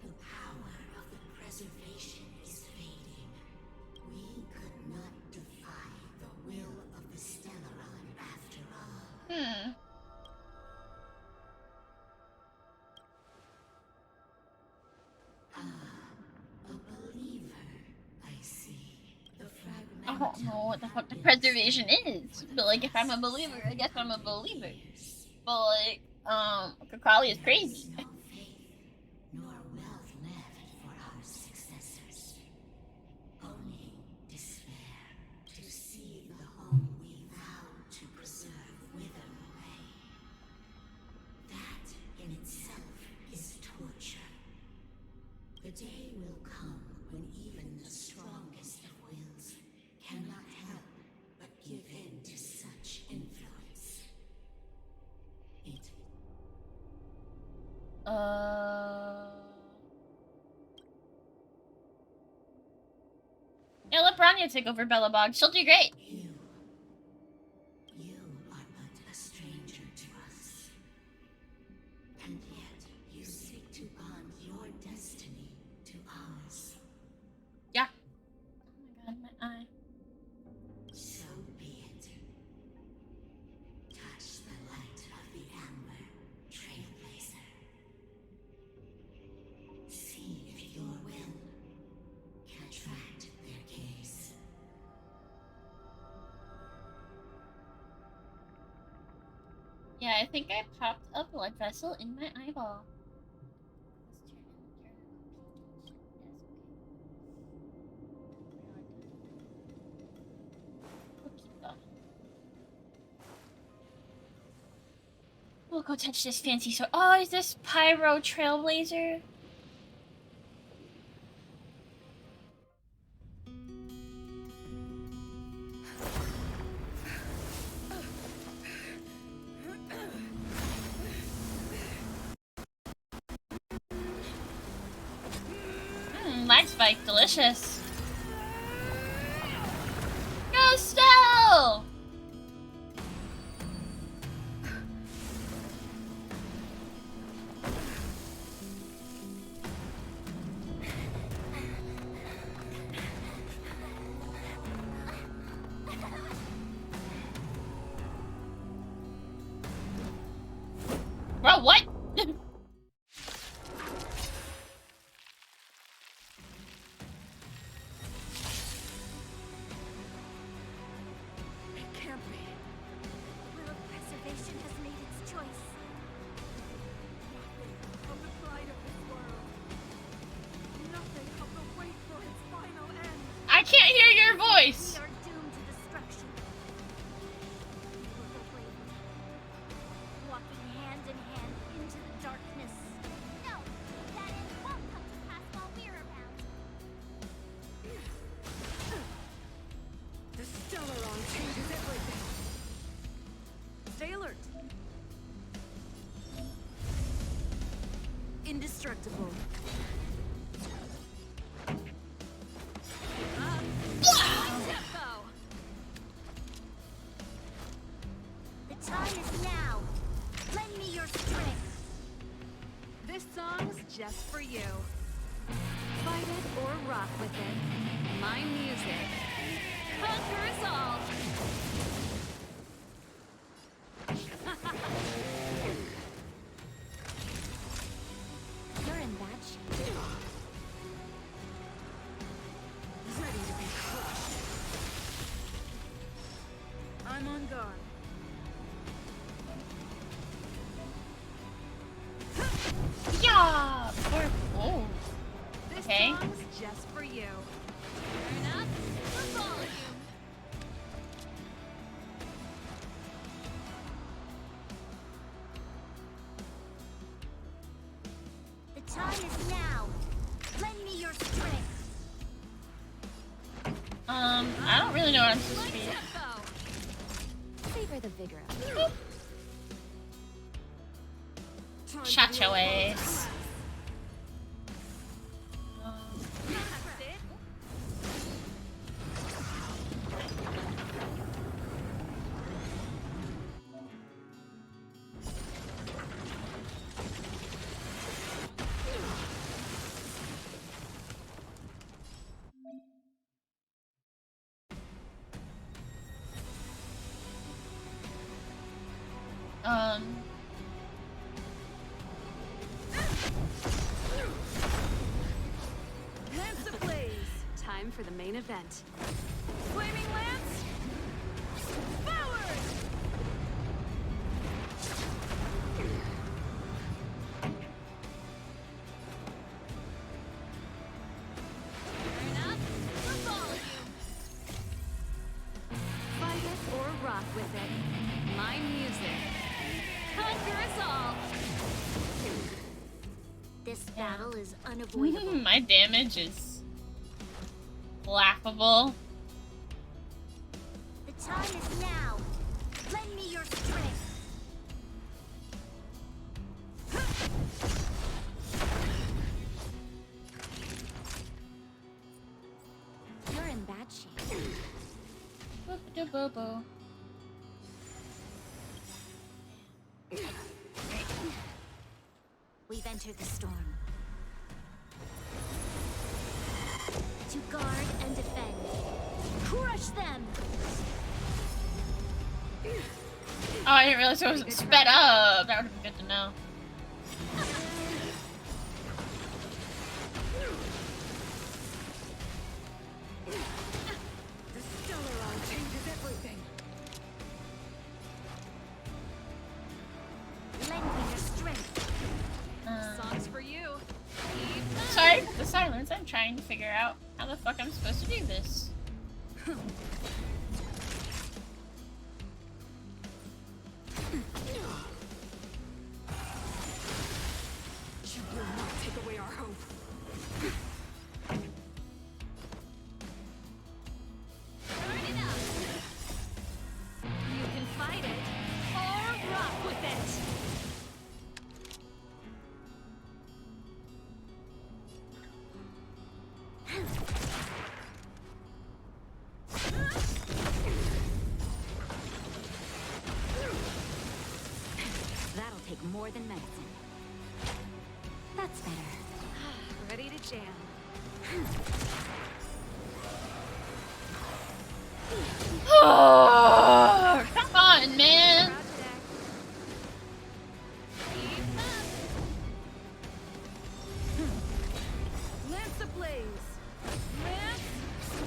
The power of the preservation is fading. We could not defy the don't know what the fuck the preservation is. But like, if I'm a believer, I guess I'm a believer. But like, Kakali is crazy. No faith, nor wealth left for our successors. Only despair to see the home we vowed to preserve wither away. That in itself is torture. The day will come when even the strongest of wills cannot help but give in to such influence. It Yeah, let Bronya take over Bellabog. She'll do great. You are but a stranger to us. And yet you seek to bond your destiny to ours. Yeah. Oh my god, my eye. So be it. Touch the light of the Amber, Trailblazer. See if your will can attract their gaze. Yeah, I think I popped a blood vessel in my eyeball. We'll go touch this fancy sword. Oh, is this Pyro Trailblazer? Light spike, delicious. Go Stell! Bro, what? I can't hear your voice. We are doomed to destruction. We will go bravely, walking hand in hand into the darkness. No, that end won't come to pass while we're around. The Stellaron changes everything. Stay alert. Indestructible. The time is now. Lend me your strength. This song's just for you. Fight it or rock with it. My music. Conquer us all. You're in that shape. Ready to be crushed. I'm on guard. Yeah. Oh. This Okay. song's just for you. Turn up the volume. The time is now. Lend me your strength. I don't really know what I'm supposed to be. Savor the vigor of it. Shut your ass. Hands ablaze. Time for the main event. Flaming battle is unavoidable. My damage is laughable. The time is now. Lend me your strength. You're in bad shape. Boop-a-doo-boo-boo. We've entered the storm. To guard and defend. Crush them! Oh, I didn't realize it was sped up. That would have been good to know. The SlavicDollArt changes everything. Lend me your strength. Songs for you. Sorry for the silence. I'm trying to figure out how the fuck I'm supposed to do this. You will not take away our hope. Turn it up. You can fight it or rock with it. That'll take more than medicine. That's better. Ready to jam. Oh, come on, man. Lance ablaze. Lance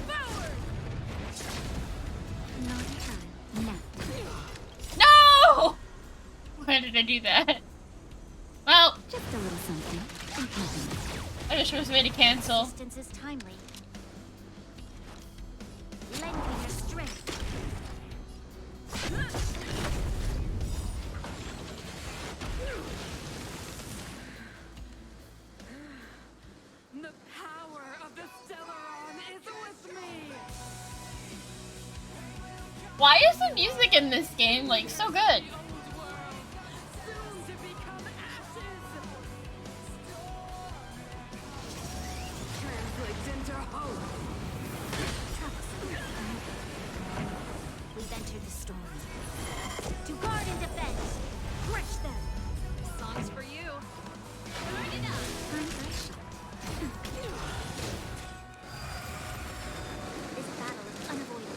forward. Naughty time. Now. No! Why did I do that? Well, Just a little something. I wish there was a way to cancel. Distance is timely. Lend me your strength. The power of the SlavicDollArt is with me. Why is the music in this game like so good? Soon to become ashes. Translates into hope. We've entered the storm. To guard and defend. Crush them. Songs for you. Turn it up. I'm got shot. This battle is unavoidable.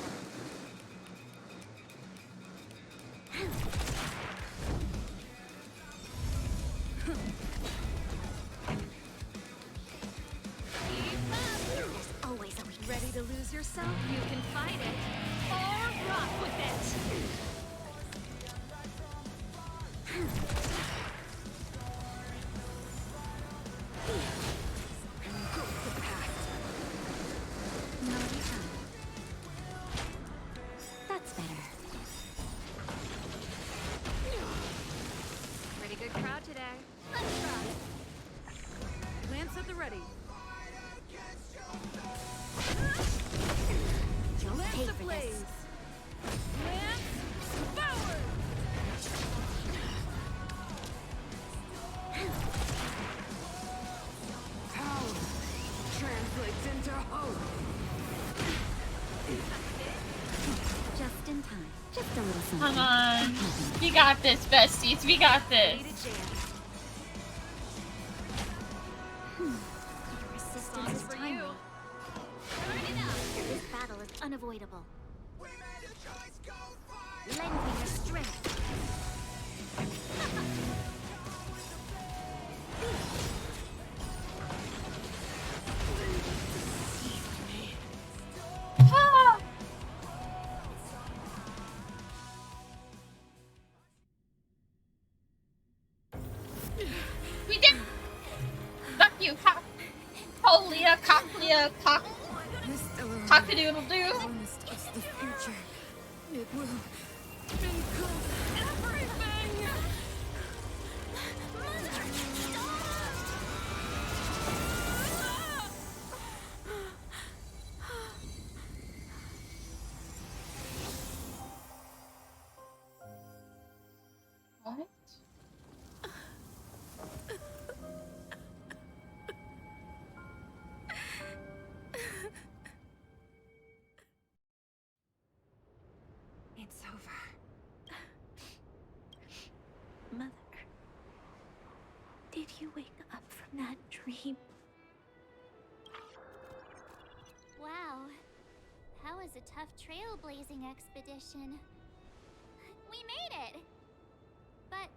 There's always a weakness. Ready to lose yourself? You can fight it or rock with it. Naughty time. That's better. Pretty good crowd today. Let's try. Lance at the ready. You'll Lance pay for ablaze. this. Lance forward. Power translates into hope. Just in time. Just a little something. Come on. We got this, besties. We got this. Ready to jam. Resistance Songs is for timely. you. Turn it up. This battle is unavoidable. Lend me your strength. Ah! We did. Fuck you, Colia, Cochlea, Cockadoodle-doo. Honest is the future. It will include everything. did you wake up from that dream? Wow. That was a tough trailblazing expedition. We made it! But,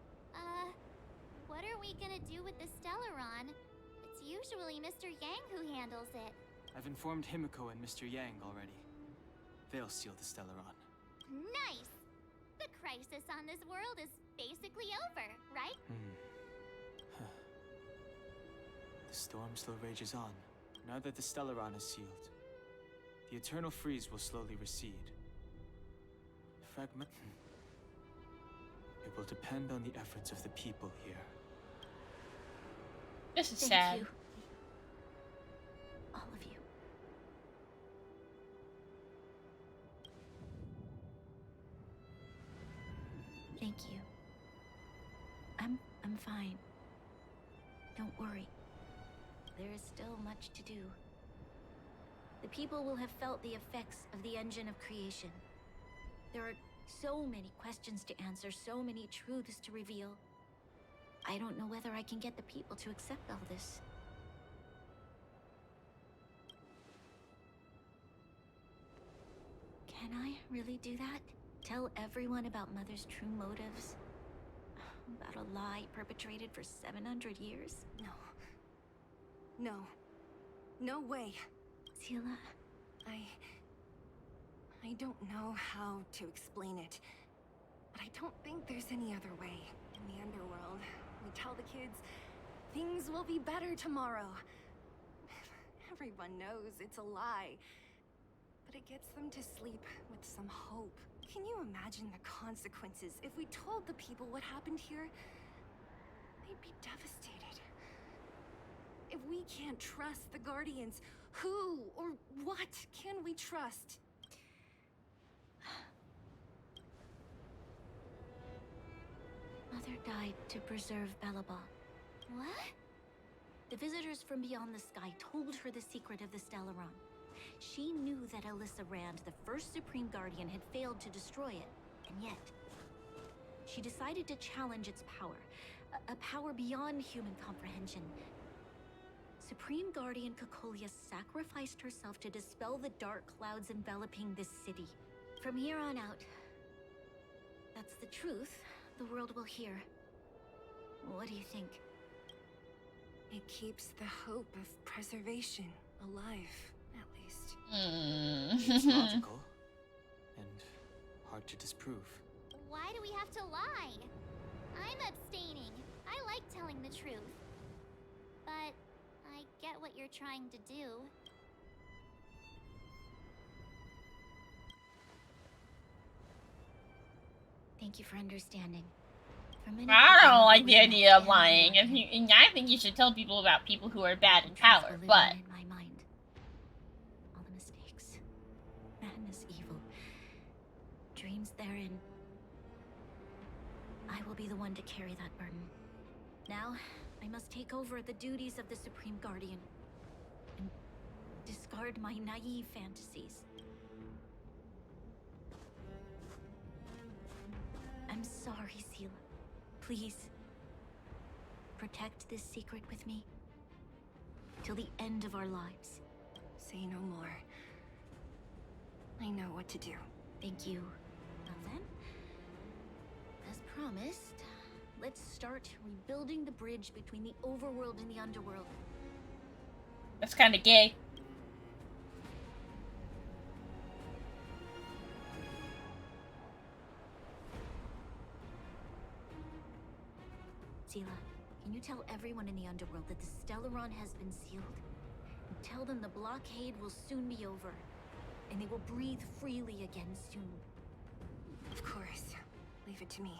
what are we gonna do with the Stellaron? It's usually Mr. Yang who handles it. I've informed Himiko and Mr. Yang already. They'll seal the Stellaron. Nice! The crisis on this world is basically over, right? The storm still rages on. Now that the Stellaron is sealed, the eternal freeze will slowly recede. Fragment... It will depend on the efforts of the people here. This is Thank sad. you. All of you. Thank you. I'm fine. Don't worry. There is still much to do. The people will have felt the effects of the engine of creation. There are so many questions to answer, so many truths to reveal. I don't know whether I can get the people to accept all this. Can I really do that? Tell everyone about Mother's true motives? About a lie perpetrated for 700 years? No. No. No way. Sila. I don't know how to explain it, but I don't think there's any other way. In the underworld, we tell the kids, things will be better tomorrow. Everyone knows it's a lie, but it gets them to sleep with some hope. Can you imagine the consequences if we told the people what happened here? They'd be devastated. If we can't trust the Guardians, who or what can we trust? Mother died to preserve Belobog. What? The visitors from beyond the sky told her the secret of the Stellaron. She knew that Alyssa Rand, the first Supreme Guardian, had failed to destroy it, and yet she decided to challenge its power, a power beyond human comprehension. Supreme Guardian Cocolia sacrificed herself to dispel the dark clouds enveloping this city. From here on out, that's the truth the world will hear. What do you think? It keeps the hope of preservation alive, at least. It's logical and hard to disprove. Why do we have to lie? I'm abstaining. I like telling the truth. But I get what you're trying to do. Thank you for understanding. I don't like the idea of lying. And I think you should tell people about people who are bad in power, but... In my mind. All the mistakes. Madness, evil. Dreams therein. I will be the one to carry that burden. Now, I must take over the duties of the Supreme Guardian. And discard my naive fantasies. I'm sorry, Sila. Please, protect this secret with me till the end of our lives. Say no more. I know what to do. Thank you. Now then, as promised, let's start rebuilding the bridge between the overworld and the underworld. That's kind of gay. Sila, can you tell everyone in the underworld that the Stellaron has been sealed? And tell them the blockade will soon be over, and they will breathe freely again soon. Of course. Leave it to me.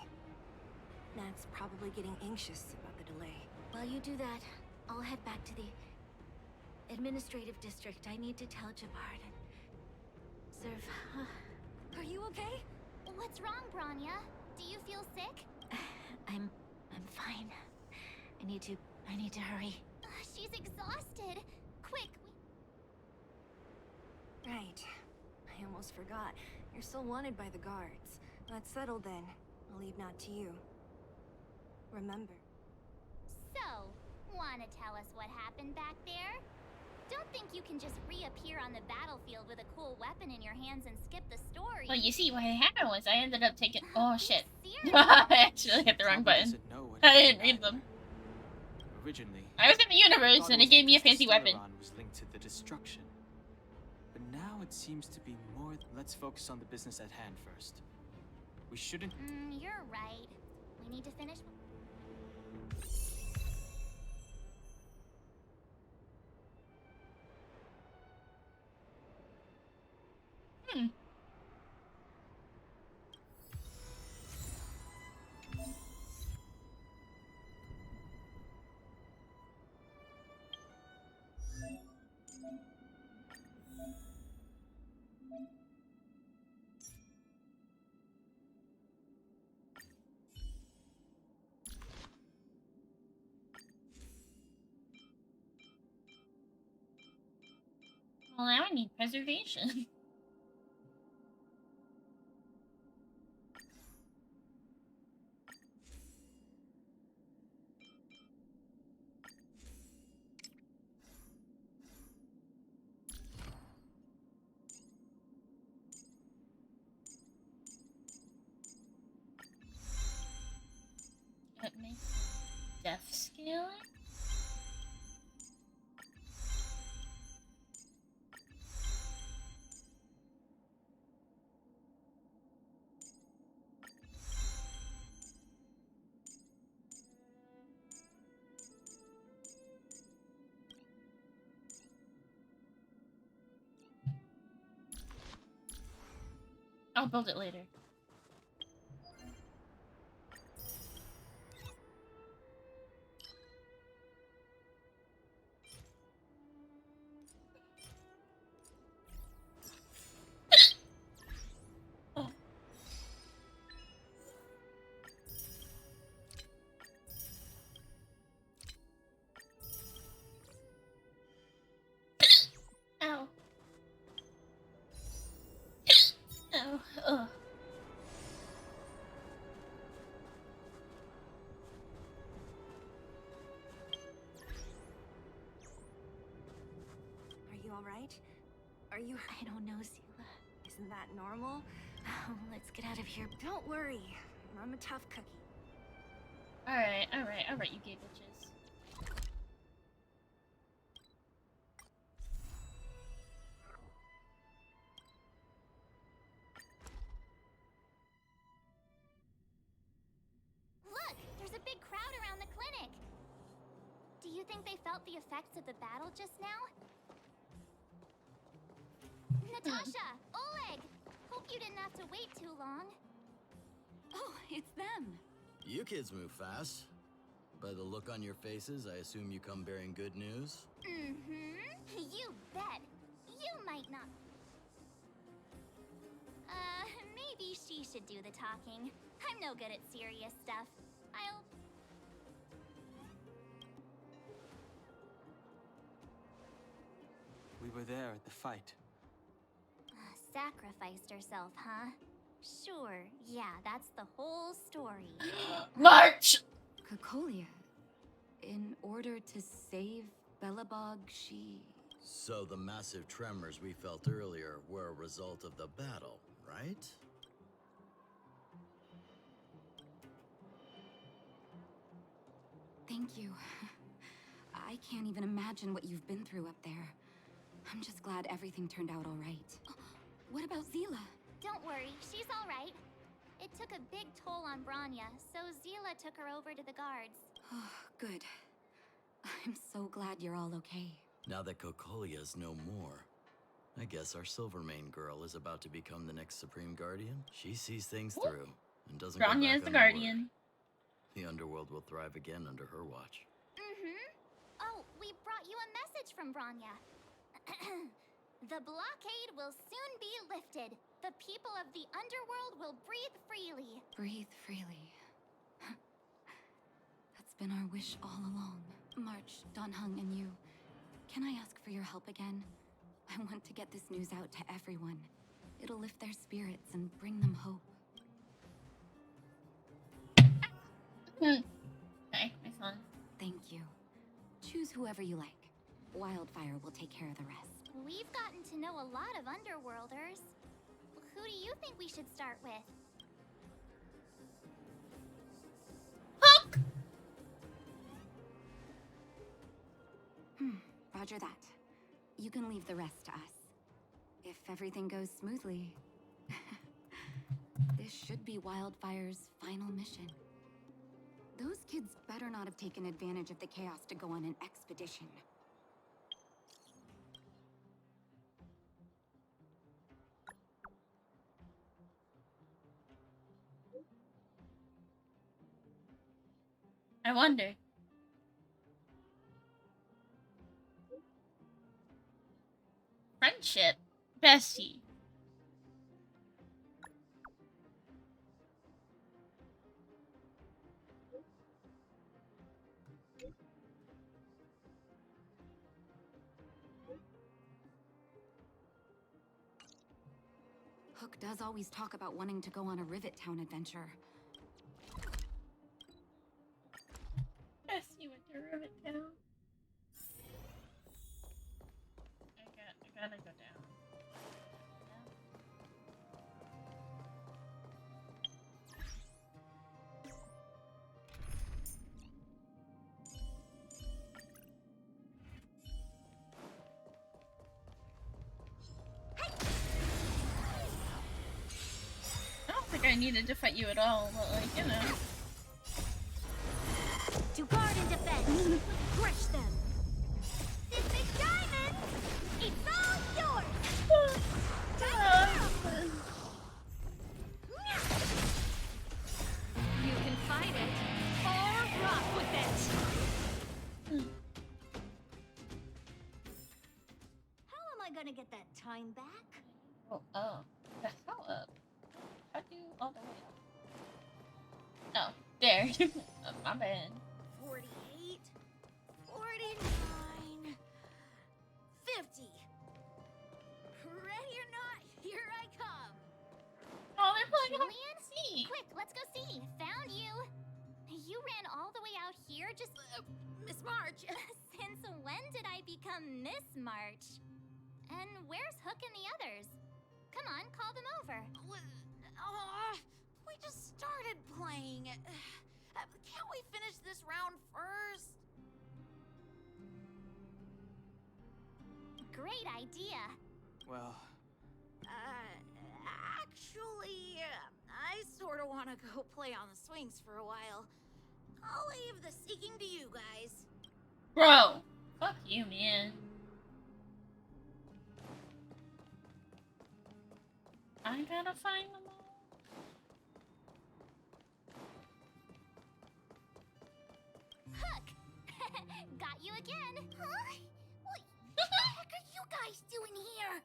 Nat's probably getting anxious about the delay. While you do that, I'll head back to the administrative district. I need to tell Jabard and serve. Are you okay? What's wrong, Branya? Do you feel sick? I'm fine. I need to hurry. She's exhausted. Quick, Right. I almost forgot. You're still wanted by the guards. That's settled then. I'll leave Nat to you. Remember. So, wanna tell us what happened back there? Don't think you can just reappear on the battlefield with a cool weapon in your hands and skip the story. Well, you see, what happened was I ended up taking. Oh shit! I actually hit the wrong button. I didn't read them. Originally, I was in the universe and it gave me a fancy weapon. Was linked to the destruction, but now it seems to be more. Let's focus on the business at hand first. We shouldn't. You're right. We need to finish. Well, now I need preservation. What makes death scaling? I'll build it later. Ow. Ow. Ugh. Are you alright? Are you... I don't know, Zila. Isn't that normal? Oh, let's get out of here. Don't worry. I'm a tough cookie. Alright, you gay bitches. Look, there's a big crowd around the clinic. Do you think they felt the effects of the battle just now? Natasha! Oleg! Hope you didn't have to wait too long. Oh, it's them. You kids move fast. By the look on your faces, I assume you come bearing good news? You bet. You might not. Maybe she should do the talking. I'm no good at serious stuff. We were there at the fight. Sacrificed herself, huh? Sure, yeah, that's the whole story. March! Cocolia, in order to save Belobog, she... So the massive tremors we felt earlier were a result of the battle, right? Thank you. I can't even imagine what you've been through up there. I'm just glad everything turned out all right. What about Zila? Don't worry, she's all right. It took a big toll on Branya, so Zila took her over to the guards. Oh, good. I'm so glad you're all okay. Now that Cocolia's no more, I guess our Silvermane girl is about to become the next Supreme Guardian. She sees things through and doesn't go back Branya is the on her guardian. word. The underworld will thrive again under her watch. Oh, we brought you a message from Branya. The blockade will soon be lifted. The people of the underworld will breathe freely. Breathe freely. That's been our wish all along. March, Donhung, and you. Can I ask for your help again? I want to get this news out to everyone. It'll lift their spirits and bring them hope. Okay, my son. Thank you. Choose whoever you like. Wildfire will take care of the rest. We've gotten to know a lot of Underworlders. Who do you think we should start with? Roger that. You can leave the rest to us. If everything goes smoothly, this should be Wildfire's final mission. Those kids better not have taken advantage of the chaos to go on an expedition. I wonder. Friendship, bestie. Hook does always talk about wanting to go on a Rivet Town adventure. Bestie went to Rivet Town. I gotta go down. I don't think I needed to fight you at all, but like, you know. To guard and defend, crush them. This big diamond, it's all yours. You can fight it or rock with it. How am I gonna get that time back? Oh, the hell up. How do you all the way up? Oh, there. My bad. 48, 49, 50. Ready or not, here I come. Oh, they're playing Julian? Quick, let's go see. Found you. You ran all the way out here just... Miss March. Since when did I become Miss March? And where's Hook and the others? Come on, call them over. We just started playing. Can't we finish this round first? Great idea. Well, Actually, I sort of want to go play on the swings for a while. I'll leave the seeking to you guys. Bro, fuck you, man. I gotta find them all. Hook! Got you again. Huh? What the heck are you guys doing here?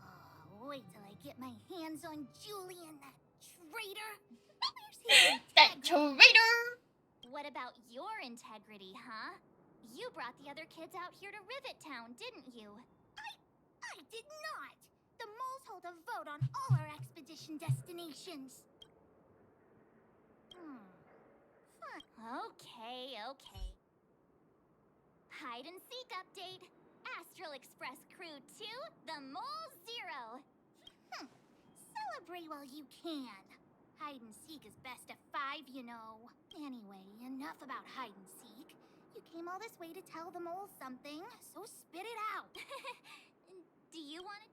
Oh, wait till I get my hands on Julian, that traitor. Where's his That integrity? traitor! What about your integrity, huh? You brought the other kids out here to Rivet Town, didn't you? I did not! The moles hold a vote on all our expedition destinations. Okay. Hide and seek update. Astral Express Crew 2, the Mole 0. Celebrate while you can. Hide and seek is best of 5, you know. Anyway, enough about hide and seek. You came all this way to tell the moles something, so spit it out. Do you want to...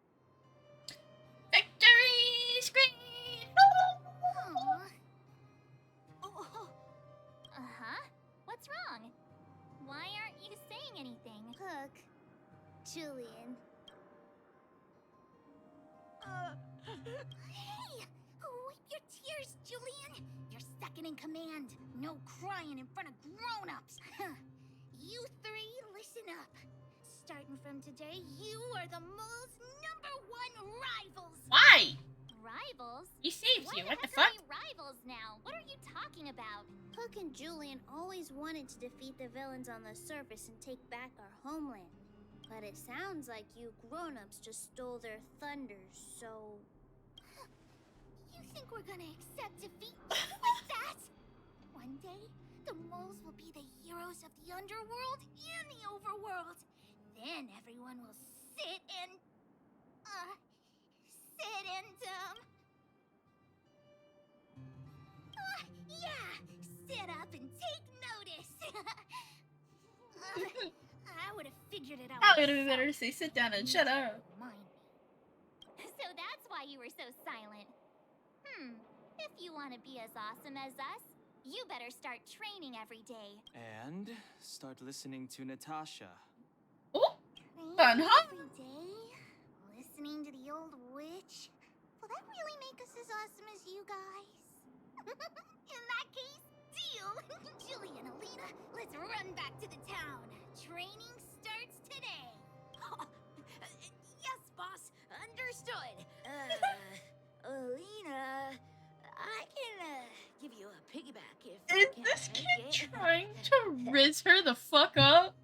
Victory screen! Uh-huh. What's wrong? Why aren't you saying anything? Hook. Julian. Hey! Wipe your tears, Julian! You're second in command. No crying in front of grown-ups. You three, listen up. Starting from today, you are the mole's #1 rivals. Why? Rivals? He saved you. What the Why fuck? are we rivals now? What are you talking about? Hook and Julian always wanted to defeat the villains on the surface and take back our homeland. But it sounds like you grown-ups just stole their thunder, so... You think we're gonna accept defeat just like that? One day, The moles will be the heroes of the underworld and the overworld. Then everyone will sit and yeah, sit up and take notice. I would have figured it out. I would have better say sit down and shut up. So that's why you were so silent. If you want to be as awesome as us, you better start training every day. And start listening to Natasha. Oh, Training every day? Listening to the old witch? Will that really make us as awesome as you guys? In that case, deal! Julie and Alina, let's run back to the town. Training starts today. Yes, boss. Understood. Alina, I can give you a piggyback if Is you this can't kid take it. trying to riz her the fuck up?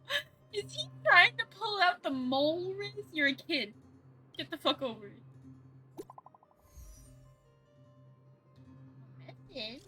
Is he trying to pull out the mole riz? You're a kid. Get the fuck over it. Message.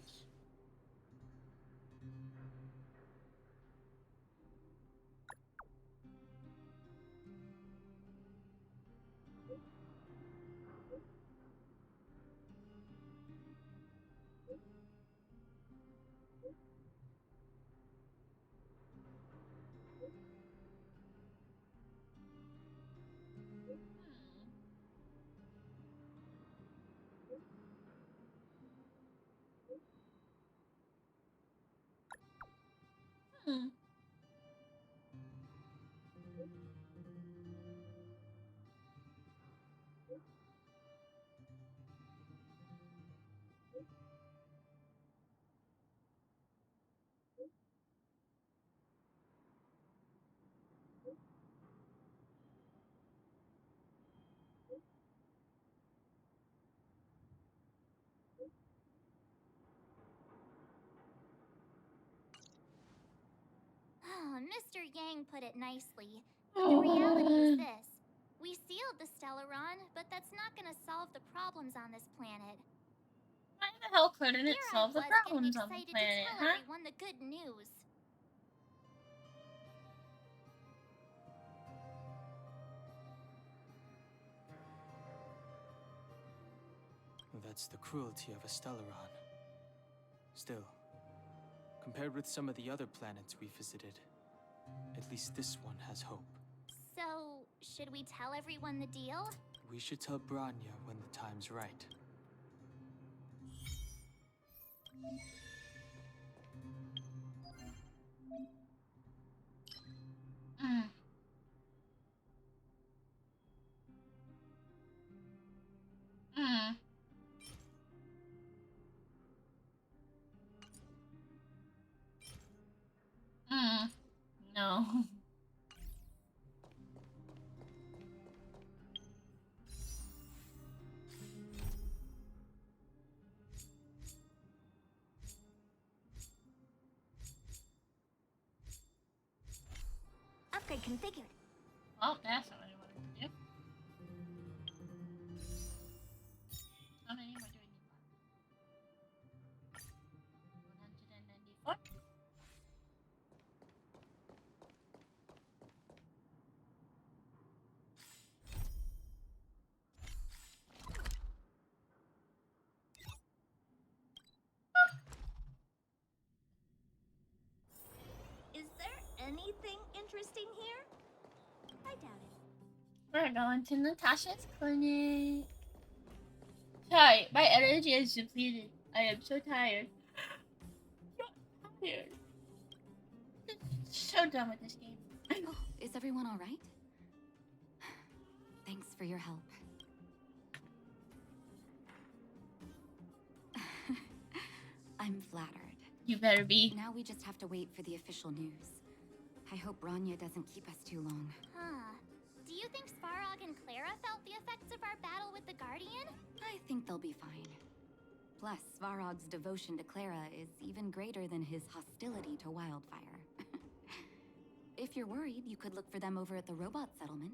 Mr. Yang put it nicely. But the reality is this. We sealed the Stellaron, but that's not gonna solve the problems on this planet. Why the hell couldn't it Here I solve the was problems on the getting excited planet, to tell huh? everyone the good news. That's the cruelty of a Stellaron. Still, compared with some of the other planets we visited, at least this one has hope. So, should we tell everyone the deal? We should tell Branya when the time's right. No. Upgrade configured. Well, that's not what I wanted to do. How many more do we need? 194? Is there anything interesting here? I doubt it. We're going to Natasha's clinic. Sorry, my energy is depleted. I am so tired. So tired. So done with this game. Oh, is everyone all right? Thanks for your help. I'm flattered. You better be. Now we just have to wait for the official news. I hope Branya doesn't keep us too long. Huh. Do you think Svarog and Clara felt the effects of our battle with the Guardian? I think they'll be fine. Plus, Svarog's devotion to Clara is even greater than his hostility to Wildfire. If you're worried, you could look for them over at the robot settlement.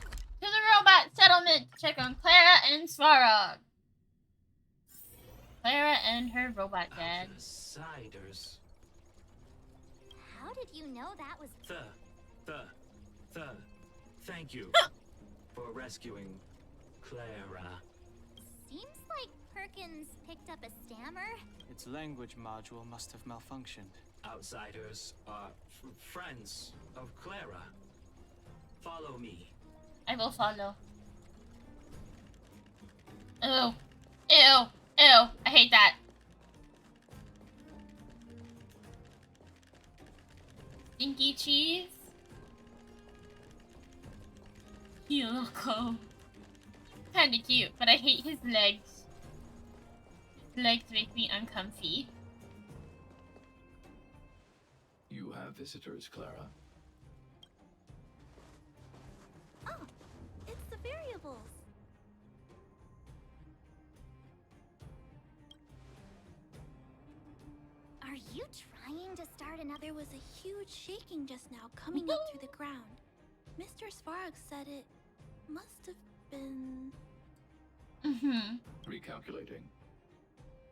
To the robot settlement to check on Clara and Svarog. Clara and her robot dad. Outsiders. How did you know that was... Thank you for rescuing Clara. Seems like Perkins picked up a stammer. Its language module must have malfunctioned. Outsiders are friends of Clara. Follow me. I will follow. Ew. Ew. Ew. I hate that. Stinky cheese. Loco. Kinda cute, but I hate his legs. His legs make me uncomfy. You have visitors, Clara. Oh, it's the variables. Are you trying to start another? There was a huge shaking just now coming up through the ground. Mr. Svarog said it must have been... Recalculating.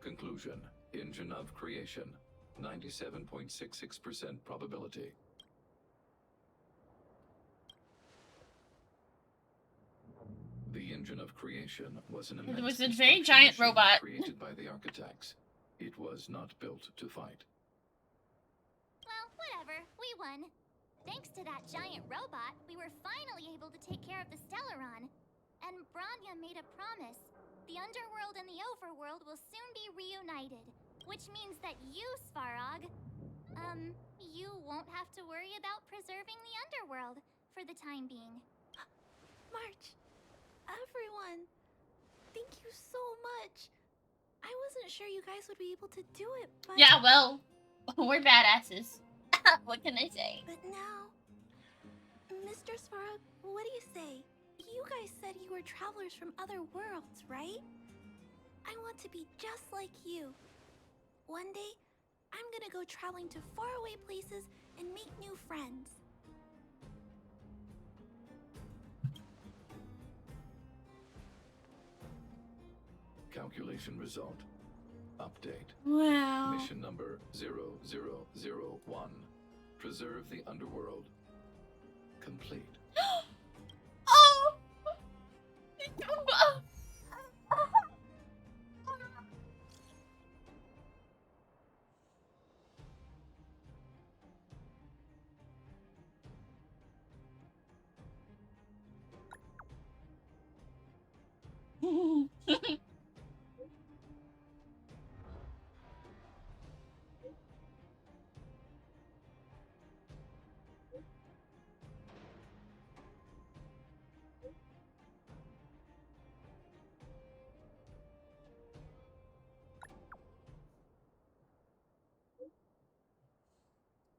Conclusion. Engine of creation. 97.66% probability. The engine of creation was an immense It was a very giant machine robot. created by the architects. It was not built to fight. Well, whatever. We won. Thanks to that giant robot, we were finally able to take care of the Stellaron. And Branya made a promise. The underworld and the overworld will soon be reunited. Which means that you, Svarog, you won't have to worry about preserving the underworld for the time being. March, everyone, thank you so much. I wasn't sure you guys would be able to do it, but... Yeah, well, we're badasses. What can I say? But now... Mr. Svarog, what do you say? You guys said you were travelers from other worlds, right? I want to be just like you. One day, I'm gonna go traveling to faraway places and make new friends. Calculation result. Update. Wow. Mission number 0001. Preserve the underworld. Complete. Oh!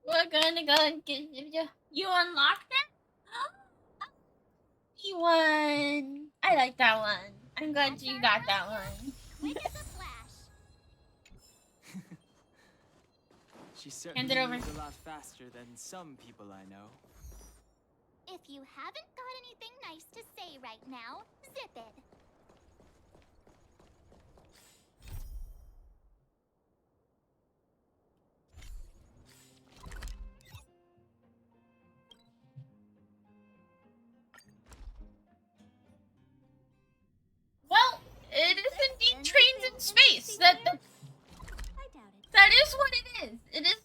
We're gonna go and get you. You unlocked it? You won. I like that one. I'm glad you got that one. Quick as a flash. She certainly moves a lot faster than some people I know. If you haven't got anything nice to say right now, zip it. Well, it is indeed trains in space. That is what it is. It is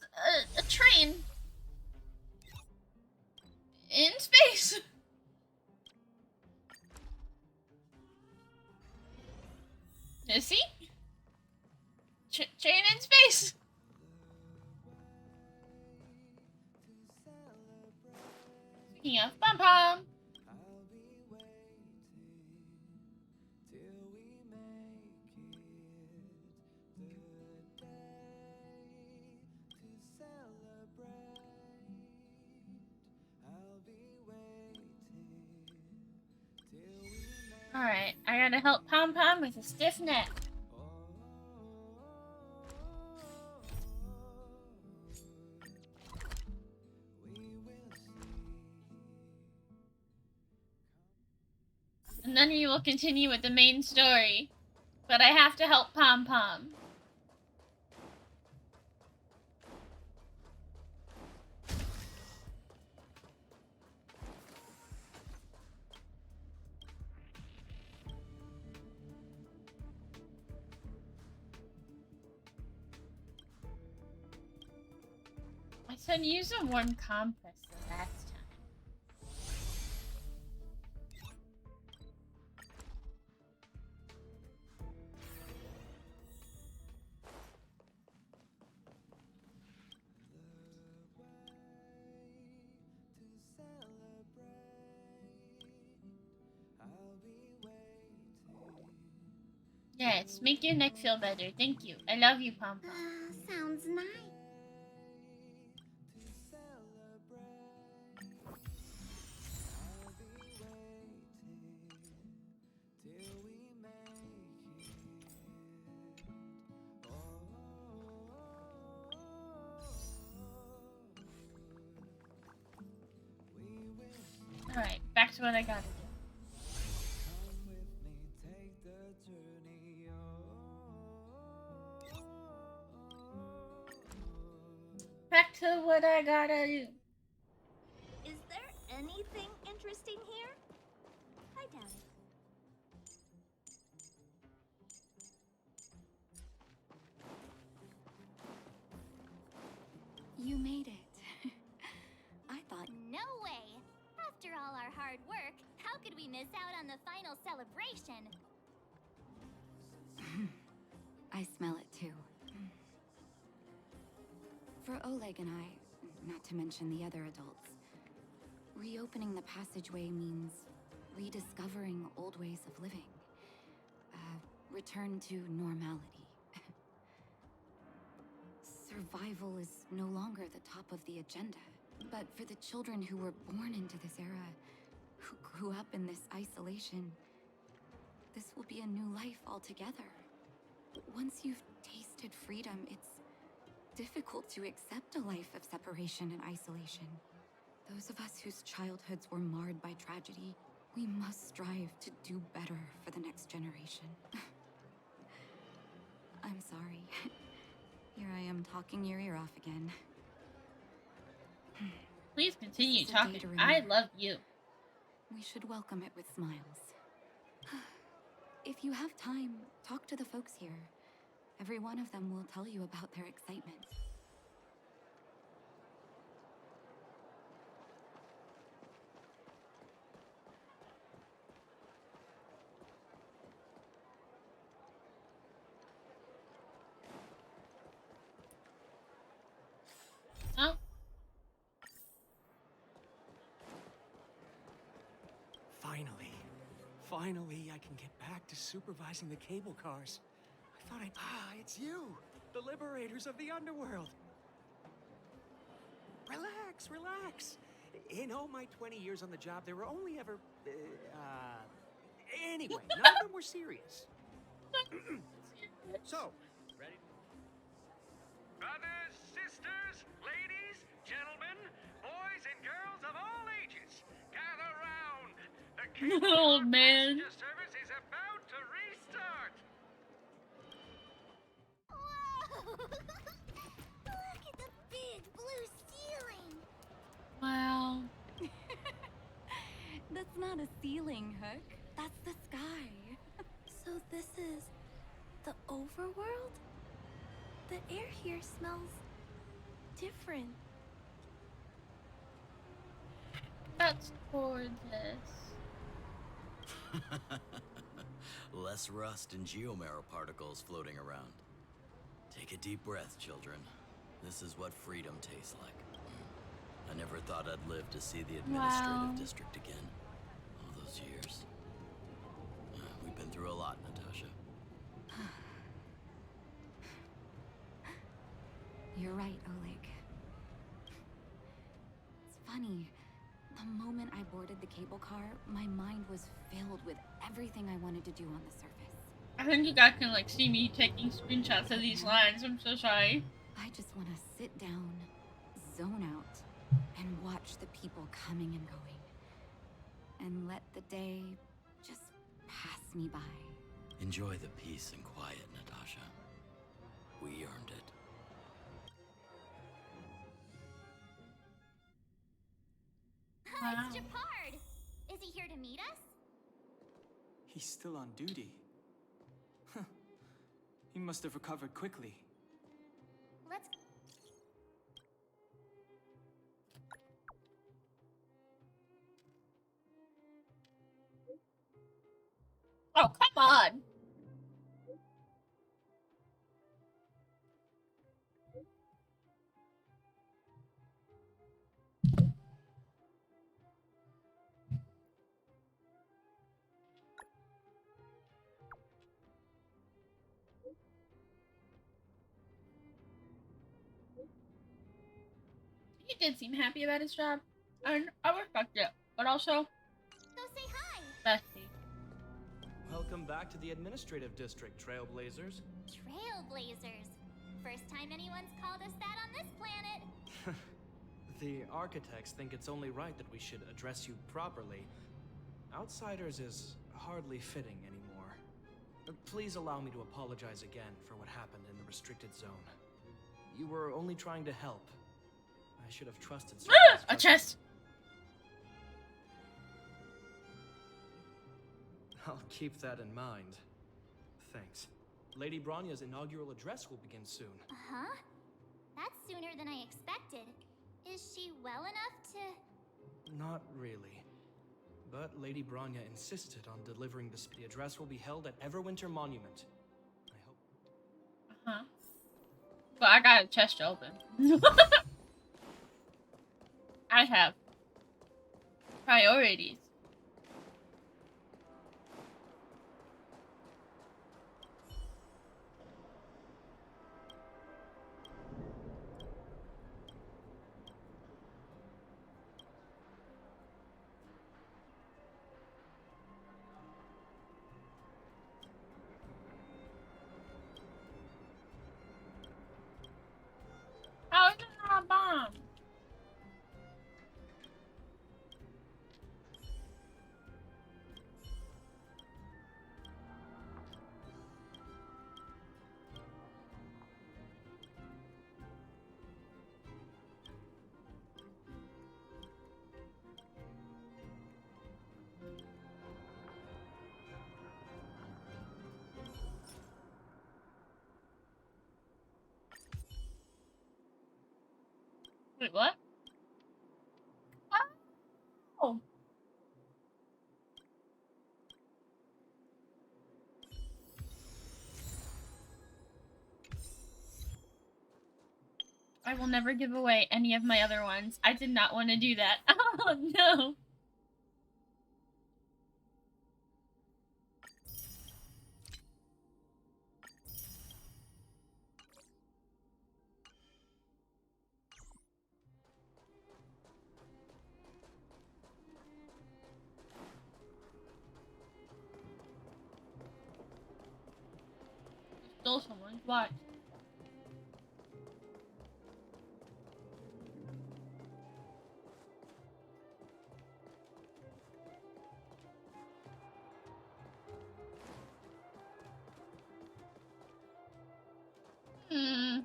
a train in space. You see? Train in space. Speaking of pom pom. Alright, I gotta help Pom Pom with a stiff neck. And then he will continue with the main story. But I have to help Pom Pom. I said use a warm compress the last time. Yes, make your neck feel better. Thank you. I love you, Pom Pom. Sounds nice. Alright, back to what I gotta do. Back to what I gotta do. Is there anything interesting here? I doubt it. You made it. I thought... No way! After all our hard work, how could we miss out on the final celebration? I smell it too. For Oleg and I, not to mention the other adults, reopening the passageway means rediscovering old ways of living. Return to normality. Survival is no longer the top of the agenda. But for the children who were born into this era, who grew up in this isolation, this will be a new life altogether. Once you've tasted freedom, it's difficult to accept a life of separation and isolation. Those of us whose childhoods were marred by tragedy, we must strive to do better for the next generation. I'm sorry. Here I am talking your ear off again. Please continue talking. I love you. We should welcome it with smiles. If you have time, talk to the folks here. Every one of them will tell you about their excitement. Oh. Finally, I can get back to supervising the cable cars. I thought it's you, the liberators of the underworld. Relax. In all my 20 years on the job, there were only ever, anyway, none of them were serious. So, ready? Brothers, sisters, ladies, gentlemen, boys and girls of all ages, gather round. The cable Oh man. passenger service is about to restart. Whoa! Look at the big blue ceiling. Wow. That's not a ceiling, Hook. That's the sky. So this is the overworld? The air here smells different. That's gorgeous. Less rust and geomarrow particles floating around. Take a deep breath, children. This is what freedom tastes like. I never thought I'd live to see the administrative district again. All those years. We've been through a lot, Natasha. You're right, Oleg. It's funny. The moment I boarded the cable car, my mind was filled with everything I wanted to do on the surface. I think you guys can like see me taking screenshots of these lines. I'm so sorry. I just want to sit down, zone out, and watch the people coming and going. And let the day just pass me by. Enjoy the peace and quiet, Natasha. We earned it. It's Japard! Is he here to meet us? He's still on duty. Huh. He must have recovered quickly. Let's... on. He did seem happy about his job, and I respect it. But also, Go say hi. bestie. Welcome back to the administrative district, Trailblazers. Trailblazers. First time anyone's called us that on this planet. The architects think it's only right that we should address you properly. Outsiders is hardly fitting anymore. Please allow me to apologize again for what happened in the restricted zone. You were only trying to help. I should have trusted someone. A chest. I'll keep that in mind. Thanks. Lady Bronya's inaugural address will begin soon. Uh-huh. That's sooner than I expected. Is she well enough to... Not really. But Lady Bronya insisted on delivering the address will be held at Everwinter Monument. I hope. Uh-huh. But I got a chest to open. I have priorities. How is it not a bomb? Wait, what? Oh. I will never give away any of my other ones. I did not want to do that. Oh no. Stole someone's watch. Hmm.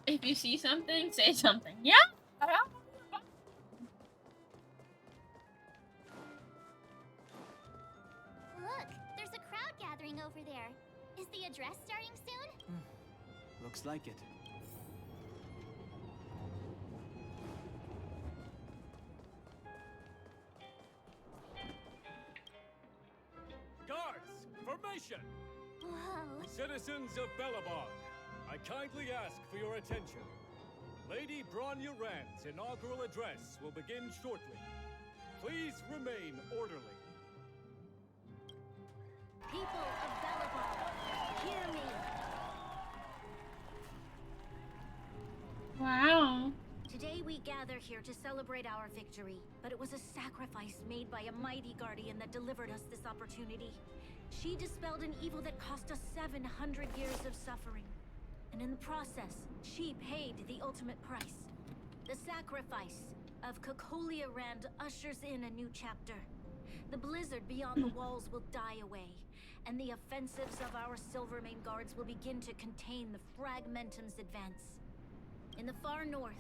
If you see something, say something. Yeah. Look, there's a crowd gathering over there. Is the address starting soon? Looks like it. Guards, formation! Whoa. Citizens of Belobog, I kindly ask for your attention. Lady Bronya Rand's inaugural address will begin shortly. Please remain orderly. People of Belobog, hear me. Wow. Today we gather here to celebrate our victory, but it was a sacrifice made by a mighty guardian that delivered us this opportunity. She dispelled an evil that cost us 700 years of suffering. And in the process, she paid the ultimate price. The sacrifice of Cocolia Rand ushers in a new chapter. The blizzard beyond the walls will die away, and the offensives of our Silvermane guards will begin to contain the Fragmentum's advance. In the far north,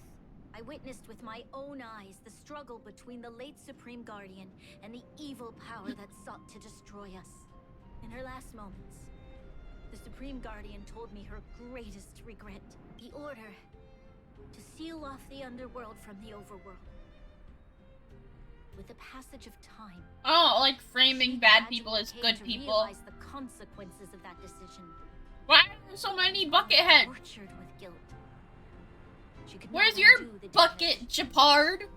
I witnessed with my own eyes the struggle between the late Supreme Guardian and the evil power that sought to destroy us. In her last moments, the Supreme Guardian told me her greatest regret. The Order to seal off the underworld from the overworld. With the passage of time, oh, like framing bad people as good people. realize the consequences of that decision. Why are there so many bucketheads? Tortured with guilt. She could Where's not your undo the bucket, Japard?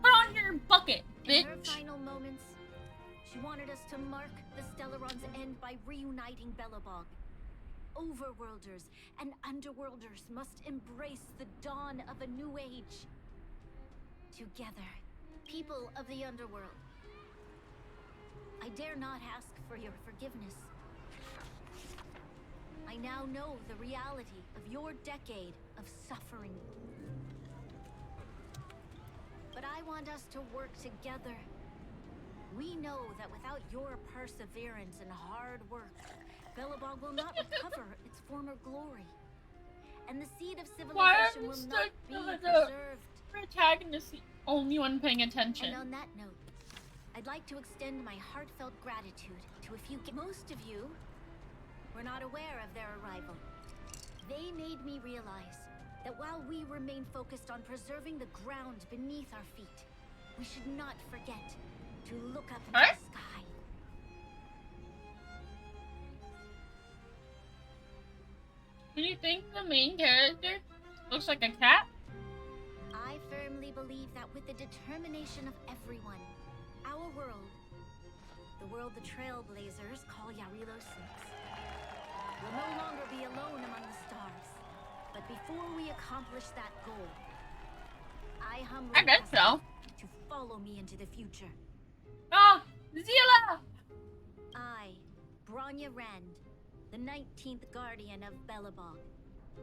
Put on your bucket, bitch. In her final moments, she wanted us to mark the Stellaron's end by reuniting Belobog. Overworlders and underworlders must embrace the dawn of a new age. Together, people of the underworld, I dare not ask for your forgiveness. I now know the reality of your decade of suffering. But I want us to work together. We know that without your perseverance and hard work, Belobog will not recover its former glory. And the seed of civilization will not be preserved. Protagonist, the only one paying attention. And on that note, I'd like to extend my heartfelt gratitude to a few. Most of you were not aware of their arrival. They made me realize that while we remain focused on preserving the ground beneath our feet, we should not forget to look up into the sky. Do you think the main character looks like a cat? I firmly believe that with the determination of everyone, our world, the world the Trailblazers call Yarilo 6, will no longer be alone among the stars. But before we accomplish that goal, I humbly ask you to follow me into the future. Ah, Zila! I, Bronya Rand, the 19th Guardian of Belobog,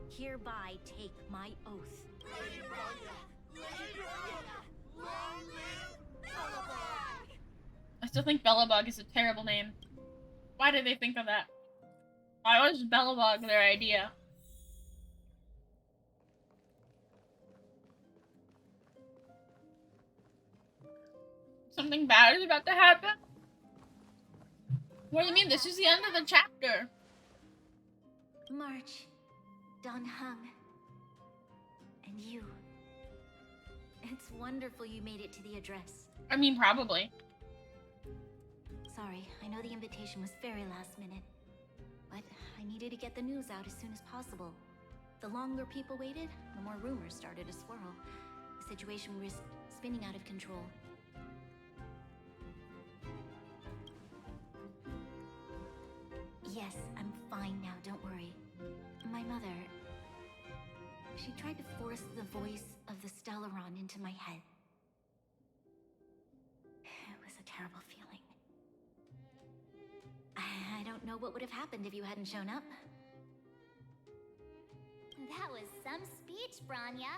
hereby take my oath. Lady Bronya! Lady Bronya! Long live Belobog! I still think Belobog is a terrible name. Why did they think of that? Why was Belobog their idea? Something bad is about to happen? What do you mean? This is the end of the chapter. March, Don Hung, and you. It's wonderful you made it to the address. I mean, probably. Sorry, I know the invitation was very last minute, but I needed to get the news out as soon as possible. The longer people waited, the more rumors started to swirl. The situation risked spinning out of control. Yes, I'm fine now, don't worry. My mother... she tried to force the voice of the Stellaron into my head. It was a terrible feeling. I don't know what would have happened if you hadn't shown up. That was some speech, Bronya.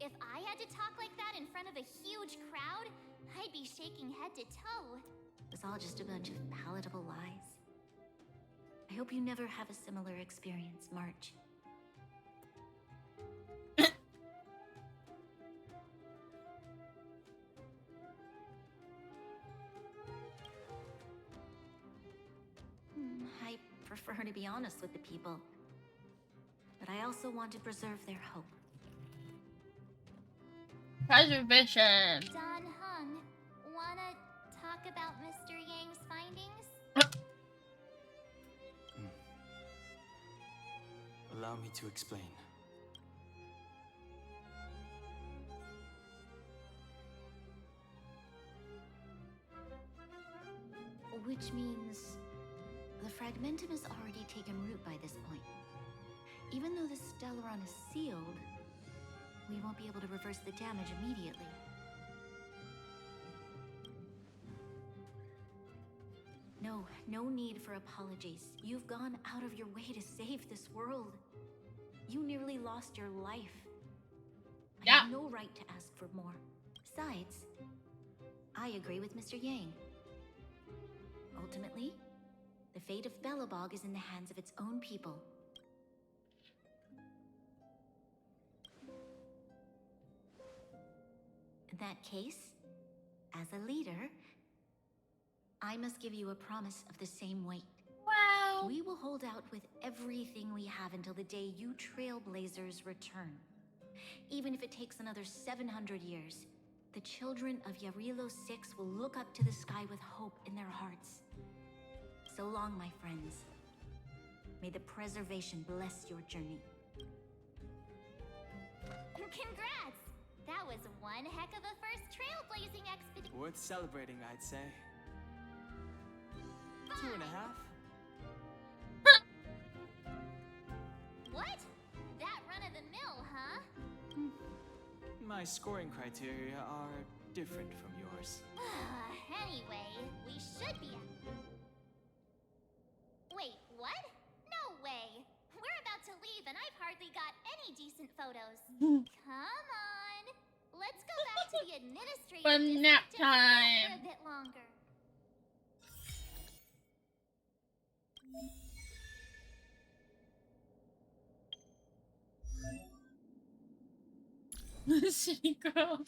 If I had to talk like that in front of a huge crowd, I'd be shaking head to toe. It was all just a bunch of palatable lies. I hope you never have a similar experience, March. I prefer to be honest with the people, but I also want to preserve their hope. Preservation. Don Hung, wanna talk about Mr. Yang's findings? Allow me to explain. Which means the fragmentum has already taken root by this point. Even though the Stellaron is sealed, we won't be able to reverse the damage immediately. No need for apologies. You've gone out of your way to save this world. You nearly lost your life. I have no right to ask for more. Besides, I agree with Mr. Yang. Ultimately, the fate of Belobog is in the hands of its own people. In that case, as a leader, I must give you a promise of the same weight. Wow. We will hold out with everything we have until the day you trailblazers return. Even if it takes another 700 years, the children of Yarilo 6 will look up to the sky with hope in their hearts. So long, my friends. May the preservation bless your journey. Congrats! That was one heck of a first trailblazing expedition. Worth celebrating, I'd say. 2.5. What? That run of the mill, huh? My scoring criteria are different from yours. Anyway, we should be. Wait, what? No way! We're about to leave and I've hardly got any decent photos. Come on! Let's go back to the administrative Fun nap district and time. for a bit longer. City girl.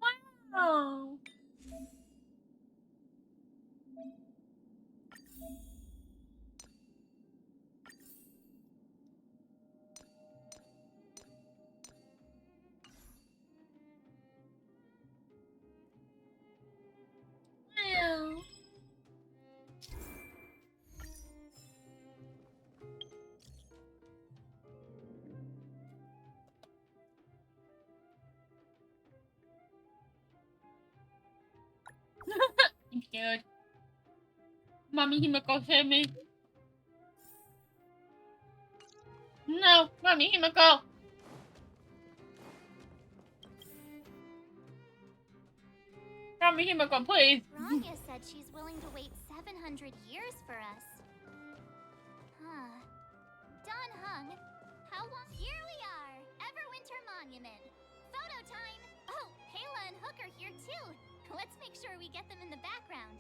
Wow. Wow. I'm scared. Mommy Himiko, save me. No, Mommy Himiko. Mommy Himiko, please. Rania said she's willing to wait 700 years for us. Huh. Don Hung, how long? Here we are, Everwinter Monument. Photo time! Oh, Pela and Hook are here too. Let's make sure we get them in the background.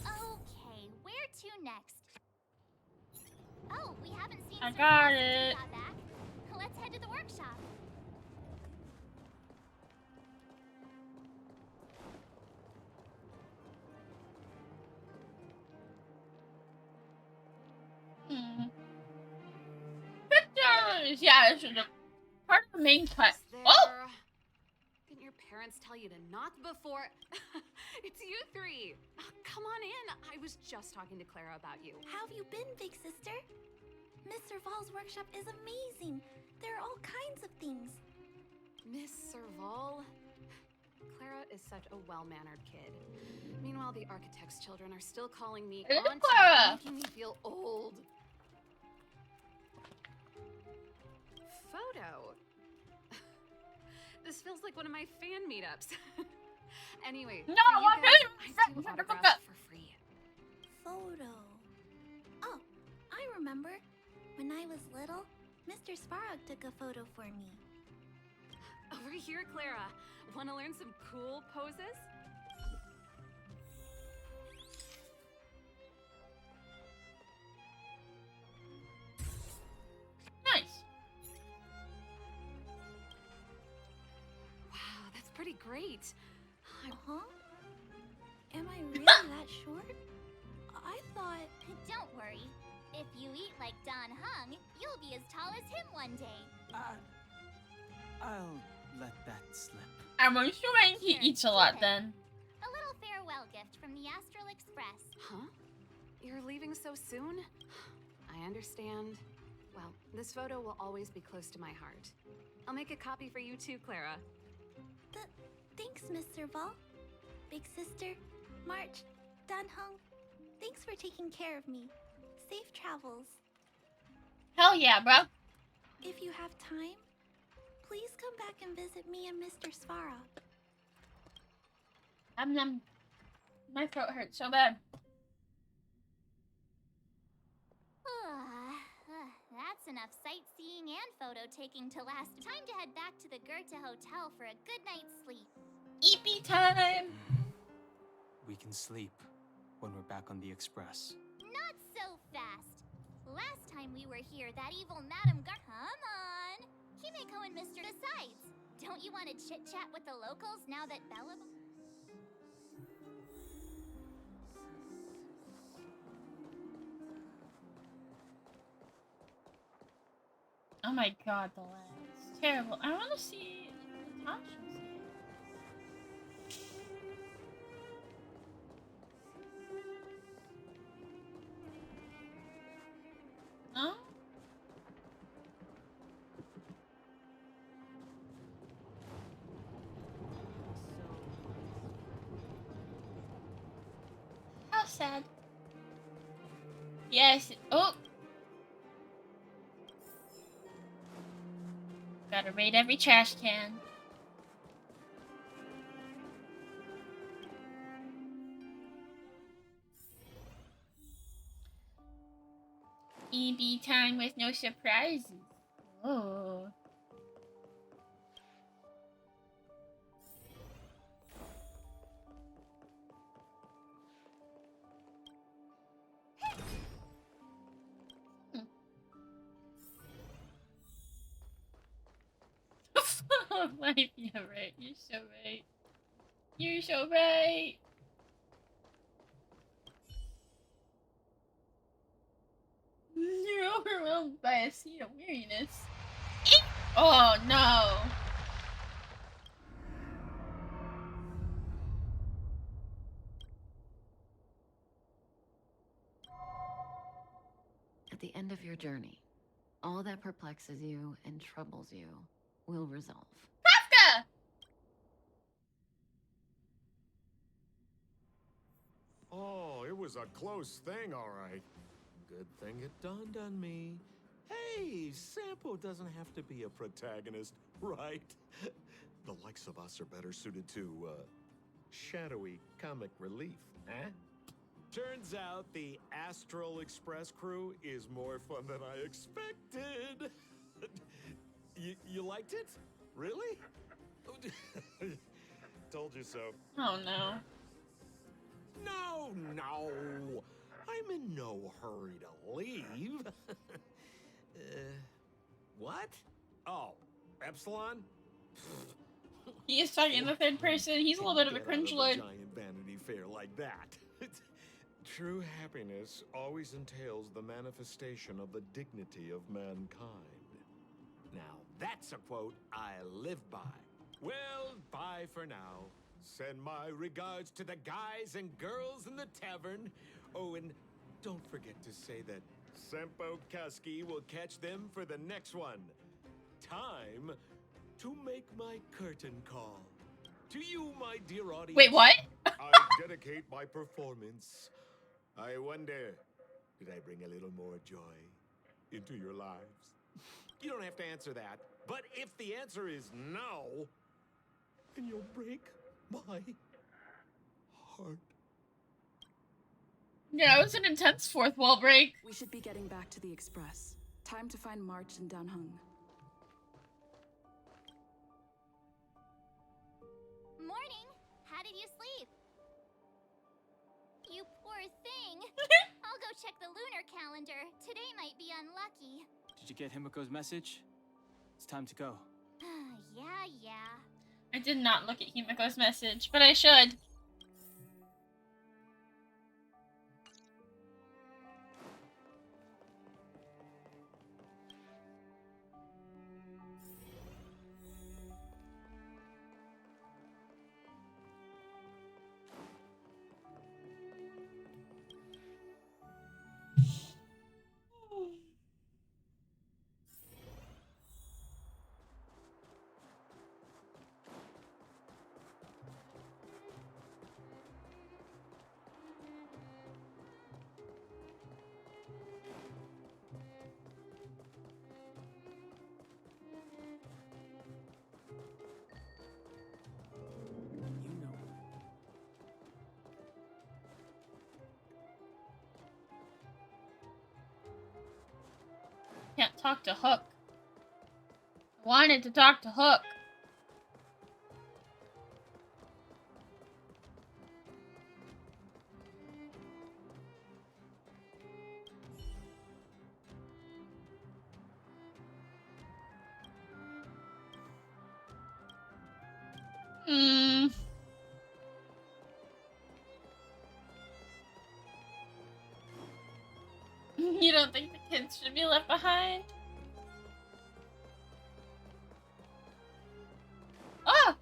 Okay, where to next? Oh, we haven't seen I Sir got Paul since we it. got back. Let's head to the workshop. Pictures! Yeah, this is a part of the main quest. There. Oh! Didn't your parents tell you to knock before? It's you three. Oh, come on in. I was just talking to Clara about you. How have you been, big sister? Miss Serval's workshop is amazing. There are all kinds of things. Miss Serval? Clara is such a well-mannered kid. Meanwhile, the architect's children are still calling me Hey, auntie, Clara. making me feel old. Photo. This feels like one of my fan meetups. Anyway, No, for you I'm guys, I do doing autographs for free. Photo. Oh, I remember. When I was little, Mr. Svarog took a photo for me. Over here, Clara. Want to learn some cool poses? Nice. Wow, that's pretty great. Huh? Am I really that short? I thought... Don't worry. If you eat like Don Hung, you'll be as tall as him one day. I'll let that slip. I'm assuming he eats a lot then. A little farewell gift from the Astral Express. Huh? You're leaving so soon? I understand. Well, this photo will always be close to my heart. I'll make a copy for you too, Clara. Thanks, Miss Serval. Big sister, March, Dan Hung, thanks for taking care of me. Safe travels. Hell yeah, bro. If you have time, please come back and visit me and Mr. Svarog. My throat hurts so bad. That's enough sightseeing and photo taking to last. Time to head back to the Goethe Hotel for a good night's sleep. EP time. can sleep when we're back on the express. Not so fast. Last time we were here, that evil Madam Come on! Himeko and Mr. Besides, don't you want to chit-chat with the locals now that Bella... Oh my god, the lag. It's terrible. I want to see Natasha's here. No? How sad. Yes. Oh! Gotta raid every trash can. EB time with no surprises. Oh. Life, yeah, right. You're so right. You're so right. You're overwhelmed by a sea of weariness. Eek! Oh no. At the end of your journey, all that perplexes you and troubles you will resolve. Kafka! Oh, it was a close thing, all right. Good thing it dawned on me. Hey, Sampo doesn't have to be a protagonist, right? The likes of us are better suited to, shadowy comic relief, eh? Turns out the Astral Express crew is more fun than I expected. You liked it? Really? Told you so. Oh no. No. I'm in no hurry to leave. What? Oh, Epsilon? He is talking in the third person. He's a little bit of a Get out cringe of lord. giant Vanity Fair like that. True happiness always entails the manifestation of the dignity of mankind. Now, that's a quote I live by. Well, bye for now. Send my regards to the guys and girls in the tavern. Oh, and don't forget to say that Sempo Kuski will catch them for the next one. Time to make my curtain call. To you, my dear audience. Wait, what? I dedicate my performance. I wonder, did I bring a little more joy into your lives? You don't have to answer that. But if the answer is no, then you'll break my heart. Yeah, it was an intense fourth wall break. We should be getting back to the express. Time to find March and Danhung. Morning! How did you sleep? You poor thing. I'll go check the lunar calendar. Today might be unlucky. Did you get Himiko's message? It's time to go. Yeah. I did not look at Himiko's message, but I should. Can't talk to Hook. I wanted to talk to Hook. You don't think the kids should be left behind? Oh!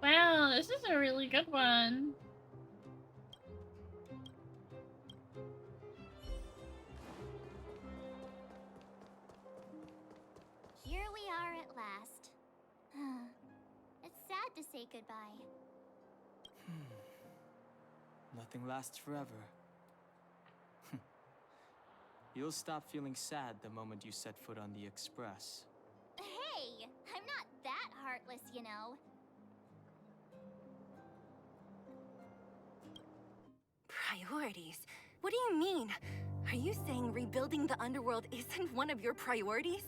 Wow, this is a really good one. Here we are at last. It's sad to say goodbye. Nothing lasts forever. You'll stop feeling sad the moment you set foot on the Express. Hey, I'm not that heartless, you know. Priorities? What do you mean? Are you saying rebuilding the underworld isn't one of your priorities?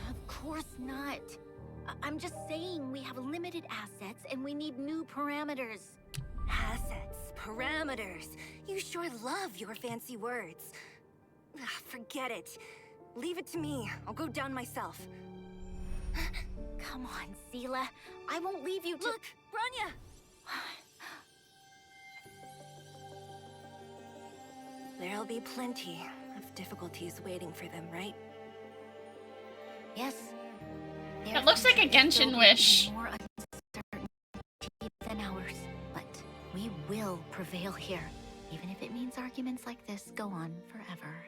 Of course not. I'm just saying we have limited assets and we need new parameters. Assets, parameters. You sure love your fancy words. Forget it. Leave it to me. I'll go down myself. Come on, Seela. I won't leave you to— Look, Bronya! There'll be plenty of difficulties waiting for them, right? Yes. It looks like a Genshin wish. More uncertainty than ours, but we will prevail here, even if it means arguments like this go on forever.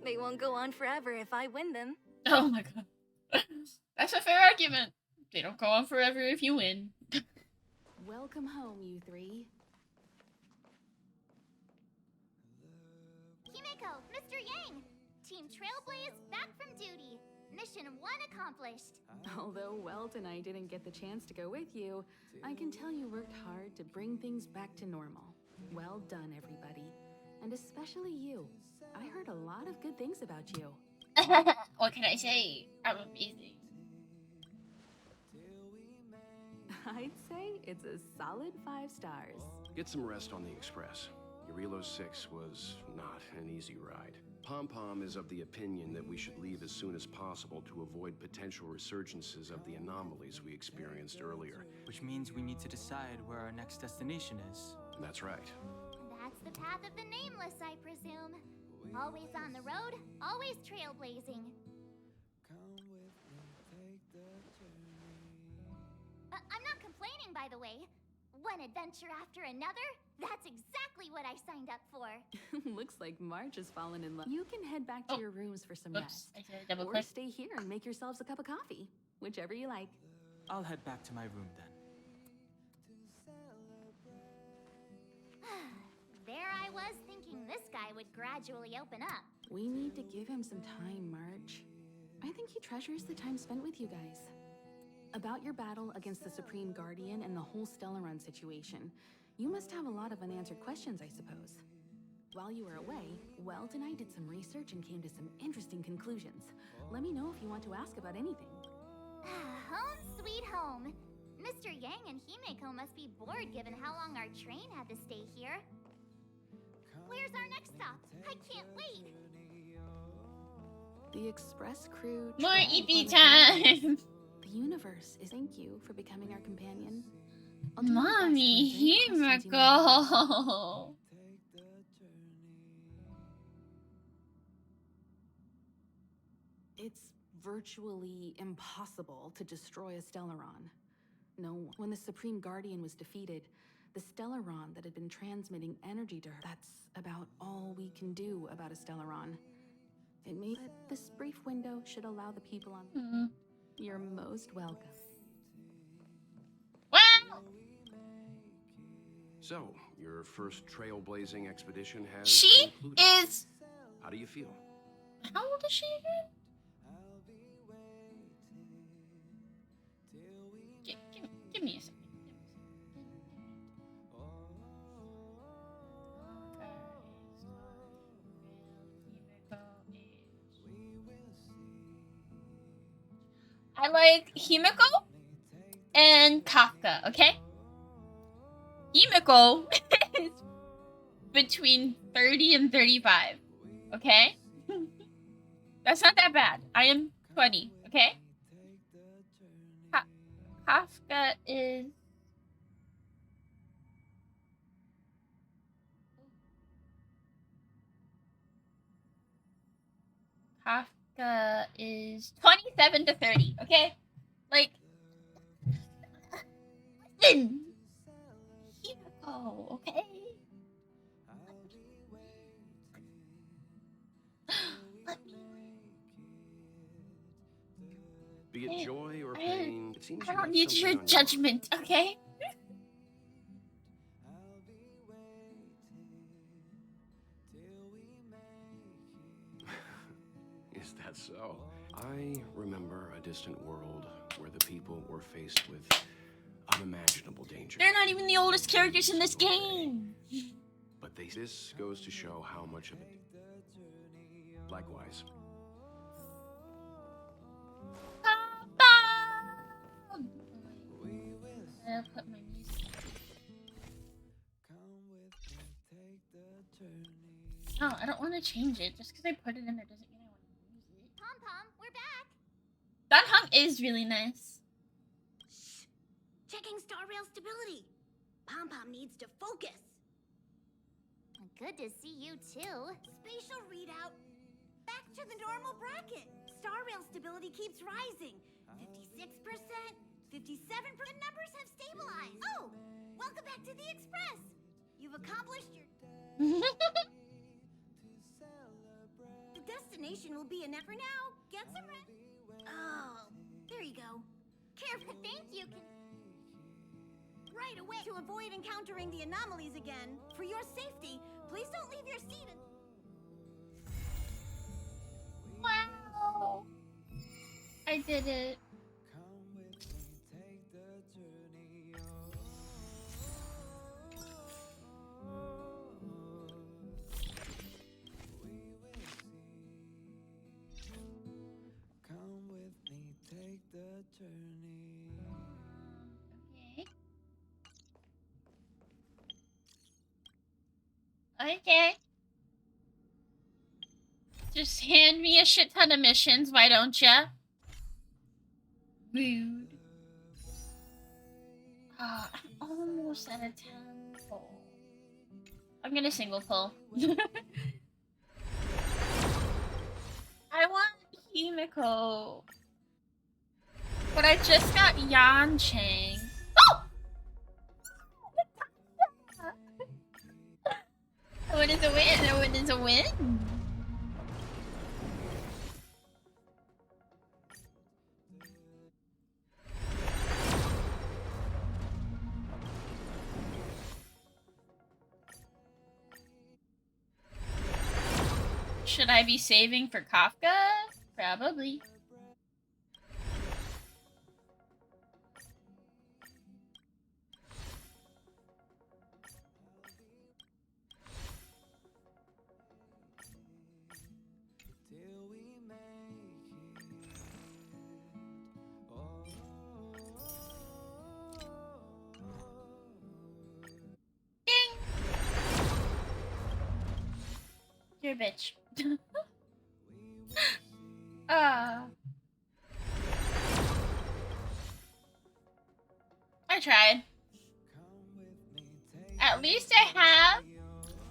They won't go on forever if I win them. Oh my god. That's a fair argument. They don't go on forever if you win. Welcome home, you three. Himeko, Mr. Yang! Team Trailblaze back from duty. Mission 1 accomplished. Although Welt and I didn't get the chance to go with you, I can tell you worked hard to bring things back to normal. Well done, everybody. And especially you. I heard a lot of good things about you. What can I say? I'm amazing. I'd say it's a solid 5 stars. Get some rest on the Express. Eurilo 6 was not an easy ride. Pom-Pom is of the opinion that we should leave as soon as possible to avoid potential resurgences of the anomalies we experienced earlier. Which means we need to decide where our next destination is. That's right. That's the path of the Nameless, I presume. Always on the road, always trailblazing. I'm not complaining, by the way. One adventure after another, that's exactly what I signed up for. Looks like March has fallen in love. You can head back to your rooms for some rest. I said double Or click. stay here and make yourselves a cup of coffee. Whichever you like. I'll head back to my room then. There I was thinking this guy would gradually open up. We need to give him some time, March. I think he treasures the time spent with you guys. About your battle against the Supreme Guardian and the whole Stellaron situation, you must have a lot of unanswered questions, I suppose. While you were away, Welt and I did some research and came to some interesting conclusions. Let me know if you want to ask about anything. Home sweet home. Mr. Yang and Himeko must be bored given how long our train had to stay here. Where's our next stop? I can't wait! The Express crew... More traveled EP on a time! The universe is thank you for becoming our companion. Mommy, Himeko! It's virtually impossible to destroy a Stellaron. No, when the Supreme Guardian was defeated, the Stellaron that had been transmitting energy to her, that's about all we can do about a Stellaron. It may that this brief window should allow the people on... You're most welcome. Wow! So, your first trailblazing expedition has She concluded. is... How do you feel? How old is she again? Give me a second. I like Himiko and Kafka, okay? Himiko is between 30 and 35, okay? That's not that bad. I am 20, okay? Kafka is... Kafka is 27 to 30, okay? Like... Listen! Himiko, okay? Be it joy or pain, it seems I you don't have need something your on your judgment, okay? Is that so? I remember a distant world where the people were faced with unimaginable danger. They're not even the oldest characters in this game. But this goes to show how much of it. Likewise. I'll put my music. No, I don't want to change it. Just because I put it in there doesn't mean I want to use it. Pom Pom, we're back. That hunk is really nice. Shh. Checking star rail stability. Pom Pom needs to focus. Good to see you too. Spatial readout. Back to the normal bracket. Star rail stability keeps rising. 56%, 57%. Numbers have stabilized. Oh, welcome back to the Express. You've accomplished your... The destination will be enough for now. Get some rest. Oh, there you go. Careful. Thank you. Right away to avoid encountering the anomalies again. For your safety, please don't leave your seat. Wow. I did it. Okay. Just hand me a shit ton of missions, why don't ya? Rude. I'm almost at a 10 pull. I'm gonna single pull. I want Himiko. But I just got Yan Chang. Oh! A win is a win. A win is a win. Should I be saving for Kafka? Probably. You're a bitch. I tried. At least I have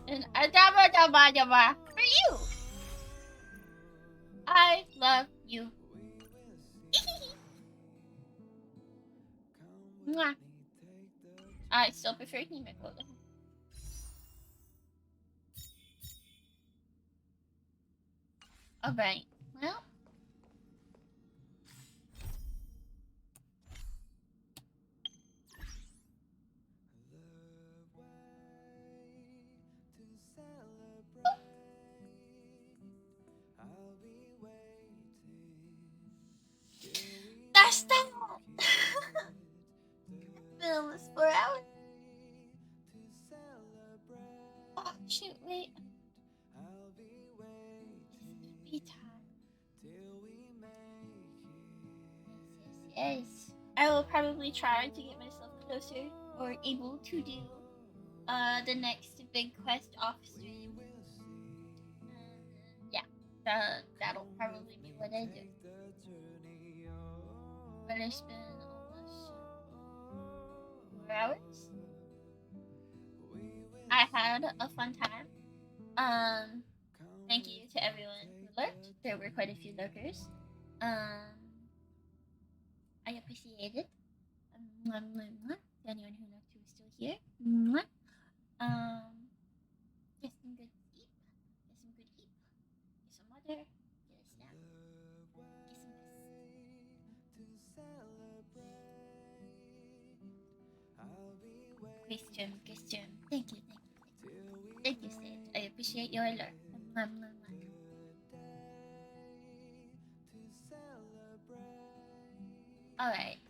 an adaba daba daba for you. I love you. Mwah. I still prefer Himiko though. Alright, well. That's the film is 4 hours. Oh shoot, wait. Be time. Yes. I will probably try to get myself closer or able to do the next big quest off stream. Yeah, that'll probably be what I do. But it's been almost 4 hours. I had a fun time. Thank you to everyone who lurked. There were quite a few lurkers. I appreciate it. To anyone who lurked who is still here. Get some good sleep. Get some good eat. Get some water. Get a snack. Get some rest. Question. Thank you. Thank you, Sid. I appreciate your alert. Alright.